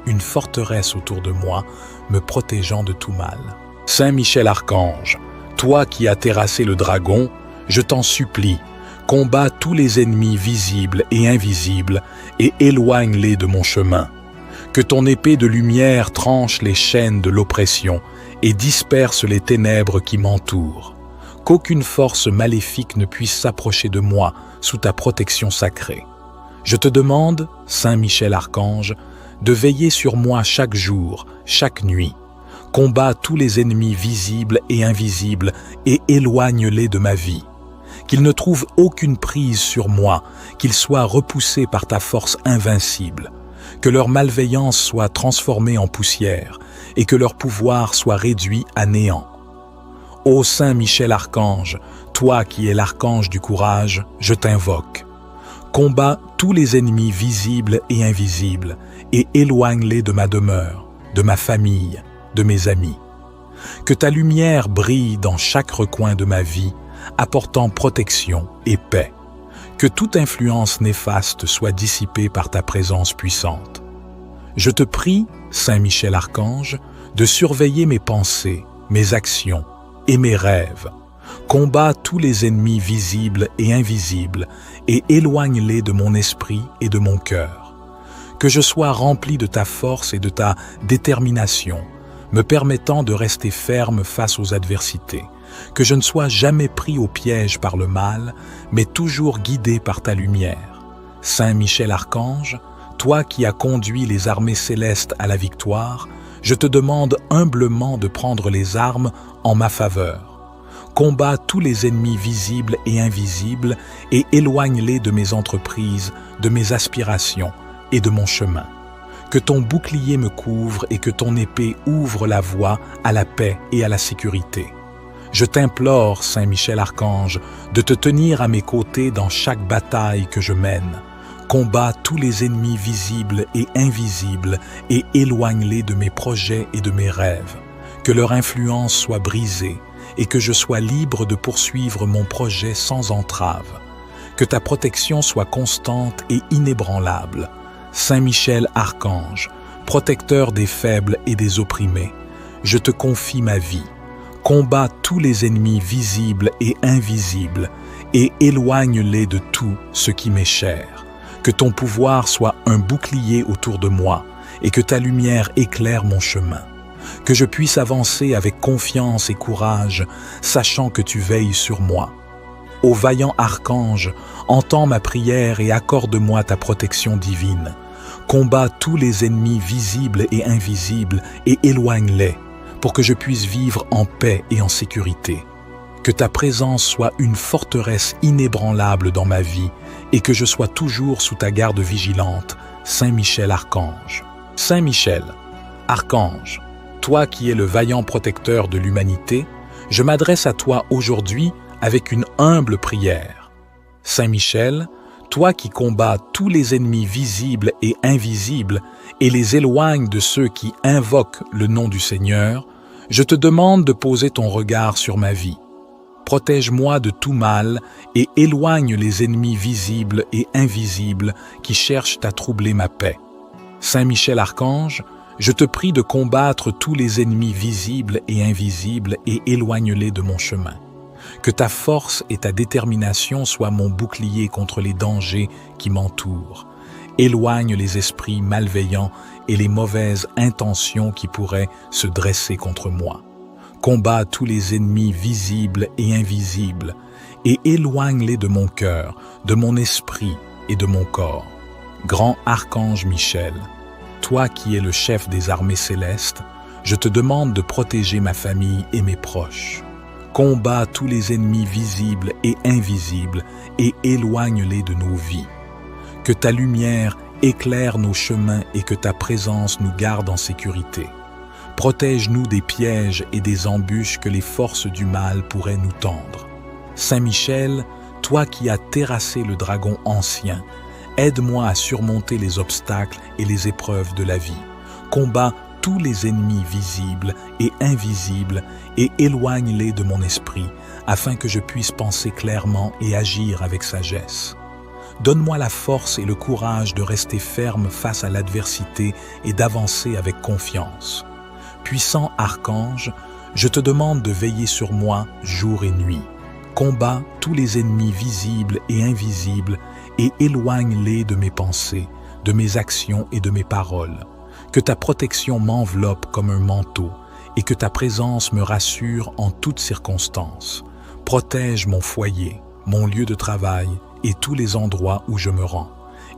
une forteresse autour de moi, me protégeant de tout mal. Saint Michel Archange, toi qui as terrassé le dragon, je t'en supplie, combats tous les ennemis visibles et invisibles et éloigne-les de mon chemin. Que ton épée de lumière tranche les chaînes de l'oppression et disperse les ténèbres qui m'entourent. Qu'aucune force maléfique ne puisse s'approcher de moi sous ta protection sacrée. Je te demande, Saint Michel Archange, de veiller sur moi chaque jour, chaque nuit. Combats tous les ennemis visibles et invisibles et éloigne-les de ma vie. Qu'ils ne trouvent aucune prise sur moi, qu'ils soient repoussés par ta force invincible. Que leur malveillance soit transformée en poussière et que leur pouvoir soit réduit à néant. Ô Saint Michel Archange, toi qui es l'archange du courage, je t'invoque. Combats tous les ennemis visibles et invisibles et éloigne-les de ma demeure, de ma famille, de mes amis. Que ta lumière brille dans chaque recoin de ma vie, apportant protection et paix. Que toute influence néfaste soit dissipée par ta présence puissante. Je te prie, Saint Michel Archange, de surveiller mes pensées, mes actions et mes rêves. Combats tous les ennemis visibles et invisibles et éloigne-les de mon esprit et de mon cœur. Que je sois rempli de ta force et de ta détermination, me permettant de rester ferme face aux adversités. Que je ne sois jamais pris au piège par le mal, mais toujours guidé par ta lumière. Saint Michel Archange, toi qui as conduit les armées célestes à la victoire, je te demande humblement de prendre les armes en ma faveur. Combats tous les ennemis visibles et invisibles et éloigne-les de mes entreprises, de mes aspirations et de mon chemin. Que ton bouclier me couvre et que ton épée ouvre la voie à la paix et à la sécurité. Je t'implore, Saint Michel Archange, de te tenir à mes côtés dans chaque bataille que je mène. Combats tous les ennemis visibles et invisibles et éloigne-les de mes projets et de mes rêves. Que leur influence soit brisée et que je sois libre de poursuivre mon projet sans entrave. Que ta protection soit constante et inébranlable. Saint Michel Archange, protecteur des faibles et des opprimés, je te confie ma vie. Combats tous les ennemis visibles et invisibles et éloigne-les de tout ce qui m'est cher. Que ton pouvoir soit un bouclier autour de moi et que ta lumière éclaire mon chemin. Que je puisse avancer avec confiance et courage, sachant que tu veilles sur moi. Ô vaillant archange, entends ma prière et accorde-moi ta protection divine. Combats tous les ennemis visibles et invisibles et éloigne-les pour que je puisse vivre en paix et en sécurité. Que ta présence soit une forteresse inébranlable dans ma vie et que je sois toujours sous ta garde vigilante, Saint Michel Archange. Saint Michel, Archange, toi qui es le vaillant protecteur de l'humanité, je m'adresse à toi aujourd'hui avec une humble prière. Saint Michel, toi qui combats tous les ennemis visibles et invisibles et les éloignes de ceux qui invoquent le nom du Seigneur, je te demande de poser ton regard sur ma vie. Protège-moi de tout mal et éloigne les ennemis visibles et invisibles qui cherchent à troubler ma paix. Saint Michel Archange, je te prie de combattre tous les ennemis visibles et invisibles et éloigne-les de mon chemin. Que ta force et ta détermination soient mon bouclier contre les dangers qui m'entourent. Éloigne les esprits malveillants et les mauvaises intentions qui pourraient se dresser contre moi. Combats tous les ennemis visibles et invisibles et éloigne-les de mon cœur, de mon esprit et de mon corps. Grand Archange Michel, toi qui es le chef des armées célestes, je te demande de protéger ma famille et mes proches. Combats tous les ennemis visibles et invisibles et éloigne-les de nos vies. Que ta lumière éclaire nos chemins et que ta présence nous garde en sécurité. Protège-nous des pièges et des embûches que les forces du mal pourraient nous tendre. Saint Michel, toi qui as terrassé le dragon ancien, aide-moi à surmonter les obstacles et les épreuves de la vie. Combats tous les ennemis visibles et invisibles et éloigne-les de mon esprit, afin que je puisse penser clairement et agir avec sagesse. Donne-moi la force et le courage de rester ferme face à l'adversité et d'avancer avec confiance. Puissant archange, je te demande de veiller sur moi jour et nuit. Combats tous les ennemis visibles et invisibles et éloigne-les de mes pensées, de mes actions et de mes paroles. Que ta protection m'enveloppe comme un manteau et que ta présence me rassure en toutes circonstances. Protège mon foyer, mon lieu de travail et tous les endroits où je me rends.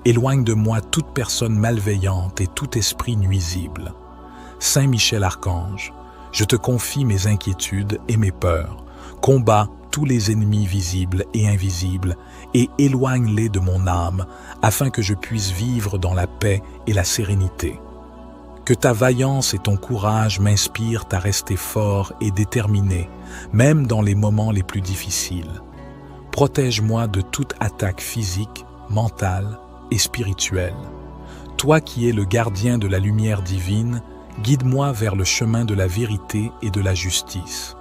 Éloigne de moi toute personne malveillante et tout esprit nuisible. Saint Michel Archange, je te confie mes inquiétudes et mes peurs. Combats tous les ennemis visibles et invisibles et éloigne-les de mon âme afin que je puisse vivre dans la paix et la sérénité. Que ta vaillance et ton courage m'inspirent à rester fort et déterminé, même dans les moments les plus difficiles. Protège-moi de toute attaque physique, mentale et spirituelle. Toi qui es le gardien de la lumière divine, guide-moi vers le chemin de la vérité et de la justice.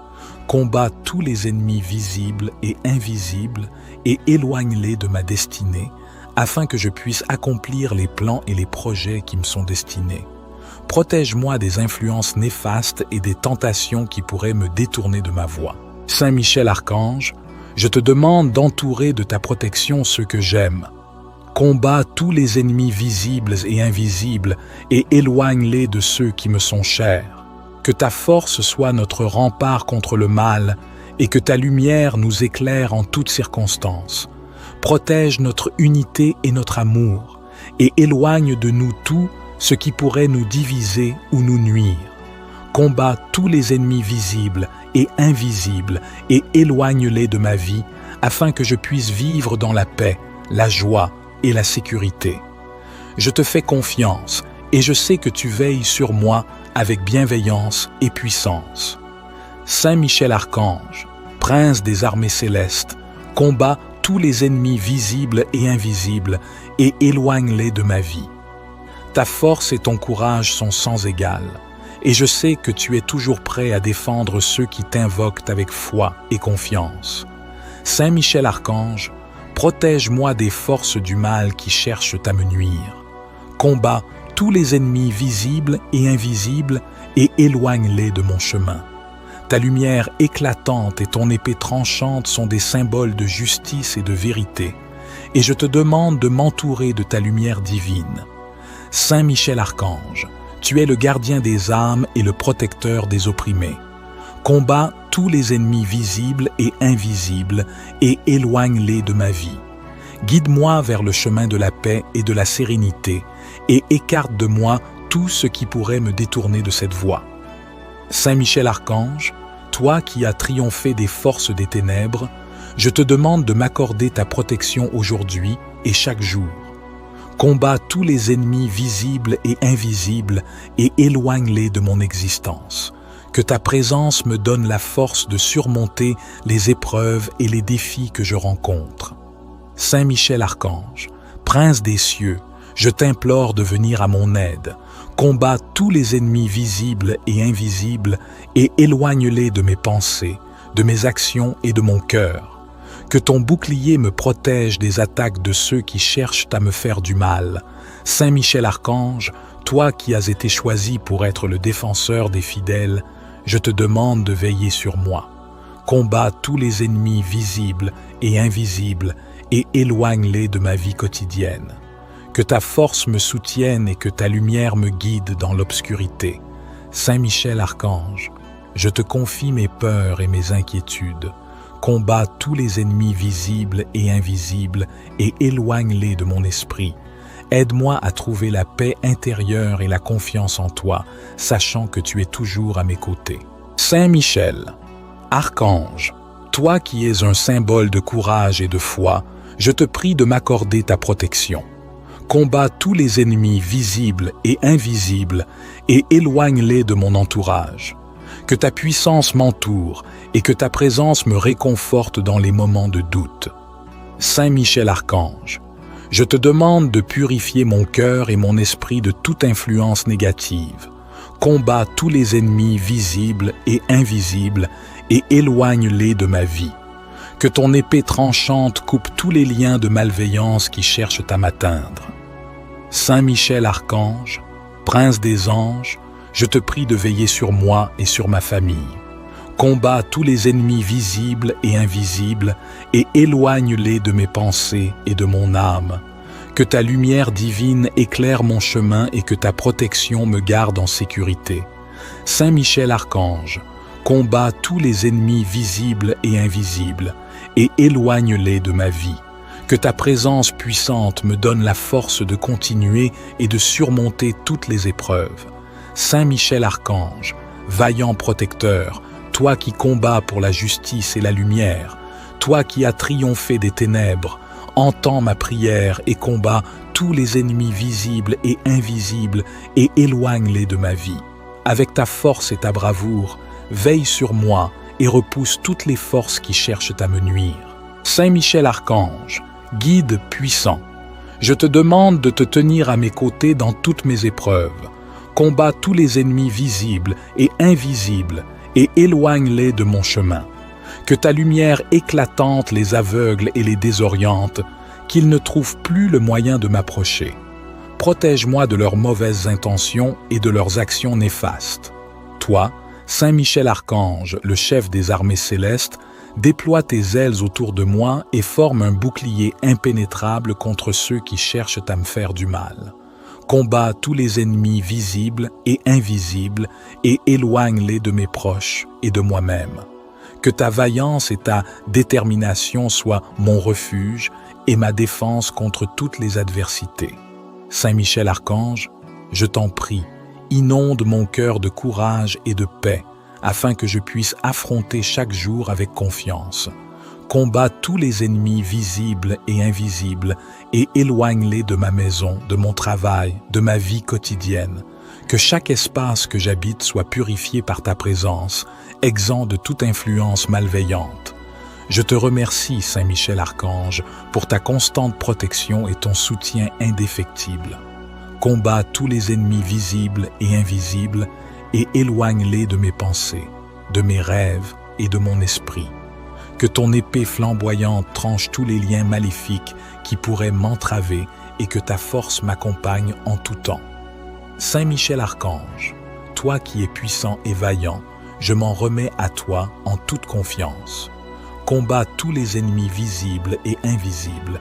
Combats tous les ennemis visibles et invisibles et éloigne-les de ma destinée, afin que je puisse accomplir les plans et les projets qui me sont destinés. Protège-moi des influences néfastes et des tentations qui pourraient me détourner de ma voie. Saint Michel Archange, je te demande d'entourer de ta protection ceux que j'aime. Combats tous les ennemis visibles et invisibles et éloigne-les de ceux qui me sont chers. Que ta force soit notre rempart contre le mal et que ta lumière nous éclaire en toutes circonstances. Protège notre unité et notre amour et éloigne de nous tout ce qui pourrait nous diviser ou nous nuire. Combats tous les ennemis visibles et invisibles et éloigne-les de ma vie afin que je puisse vivre dans la paix, la joie et la sécurité. Je te fais confiance et je sais que tu veilles sur moi avec bienveillance et puissance. Saint Michel Archange, prince des armées célestes, combat tous les ennemis visibles et invisibles et éloigne-les de ma vie. Ta force et ton courage sont sans égal, et je sais que tu es toujours prêt à défendre ceux qui t'invoquent avec foi et confiance. Saint Michel Archange, protège-moi des forces du mal qui cherchent à me nuire. Combat tous les ennemis visibles et invisibles et éloigne-les de mon chemin. Ta lumière éclatante et ton épée tranchante sont des symboles de justice et de vérité, et je te demande de m'entourer de ta lumière divine. Saint Michel Archange, tu es le gardien des âmes et le protecteur des opprimés. Combat tous les ennemis visibles et invisibles et éloigne-les de ma vie. Guide-moi vers le chemin de la paix et de la sérénité et écarte de moi tout ce qui pourrait me détourner de cette voie. Saint Michel Archange, toi qui as triomphé des forces des ténèbres, je te demande de m'accorder ta protection aujourd'hui et chaque jour. Combat tous les ennemis visibles et invisibles et éloigne-les de mon existence. Que ta présence me donne la force de surmonter les épreuves et les défis que je rencontre. Saint Michel Archange, prince des cieux, je t'implore de venir à mon aide. Combat tous les ennemis visibles et invisibles et éloigne-les de mes pensées, de mes actions et de mon cœur. Que ton bouclier me protège des attaques de ceux qui cherchent à me faire du mal. Saint Michel Archange, toi qui as été choisi pour être le défenseur des fidèles, je te demande de veiller sur moi. Combat tous les ennemis visibles et invisibles et éloigne-les de ma vie quotidienne. Que ta force me soutienne et que ta lumière me guide dans l'obscurité. Saint Michel Archange, je te confie mes peurs et mes inquiétudes. Combat tous les ennemis visibles et invisibles et éloigne-les de mon esprit. Aide-moi à trouver la paix intérieure et la confiance en toi, sachant que tu es toujours à mes côtés. Saint Michel, Archange, toi qui es un symbole de courage et de foi, je te prie de m'accorder ta protection. Combat tous les ennemis visibles et invisibles et éloigne-les de mon entourage. Que ta puissance m'entoure et que ta présence me réconforte dans les moments de doute. Saint Michel Archange, je te demande de purifier mon cœur et mon esprit de toute influence négative. Combat tous les ennemis visibles et invisibles et éloigne-les de ma vie. Que ton épée tranchante coupe tous les liens de malveillance qui cherchent à m'atteindre. Saint Michel Archange, prince des anges, je te prie de veiller sur moi et sur ma famille. Combat tous les ennemis visibles et invisibles et éloigne-les de mes pensées et de mon âme. Que ta lumière divine éclaire mon chemin et que ta protection me garde en sécurité. Saint Michel Archange, combat tous les ennemis visibles et invisibles et éloigne-les de ma vie. Que ta présence puissante me donne la force de continuer et de surmonter toutes les épreuves. Saint Michel Archange, vaillant protecteur, toi qui combats pour la justice et la lumière, toi qui as triomphé des ténèbres, entends ma prière et combats tous les ennemis visibles et invisibles et éloigne-les de ma vie. Avec ta force et ta bravoure, veille sur moi et repousse toutes les forces qui cherchent à me nuire. Saint Michel Archange, guide puissant, je te demande de te tenir à mes côtés dans toutes mes épreuves. Combat tous les ennemis visibles et invisibles et éloigne-les de mon chemin. Que ta lumière éclatante les aveugle et les désoriente, qu'ils ne trouvent plus le moyen de m'approcher. Protège-moi de leurs mauvaises intentions et de leurs actions néfastes. Toi, Saint Michel Archange, le chef des armées célestes, déploie tes ailes autour de moi et forme un bouclier impénétrable contre ceux qui cherchent à me faire du mal. Combat tous les ennemis visibles et invisibles et éloigne-les de mes proches et de moi-même. Que ta vaillance et ta détermination soient mon refuge et ma défense contre toutes les adversités. Saint Michel Archange, je t'en prie, inonde mon cœur de courage et de paix, afin que je puisse affronter chaque jour avec confiance. Combat tous les ennemis visibles et invisibles et éloigne-les de ma maison, de mon travail, de ma vie quotidienne. Que chaque espace que j'habite soit purifié par ta présence, exempt de toute influence malveillante. Je te remercie, Saint Michel Archange, pour ta constante protection et ton soutien indéfectible. Combat tous les ennemis visibles et invisibles et éloigne-les de mes pensées, de mes rêves et de mon esprit. Que ton épée flamboyante tranche tous les liens maléfiques qui pourraient m'entraver et que ta force m'accompagne en tout temps. Saint Michel Archange, toi qui es puissant et vaillant, je m'en remets à toi en toute confiance. Combat tous les ennemis visibles et invisibles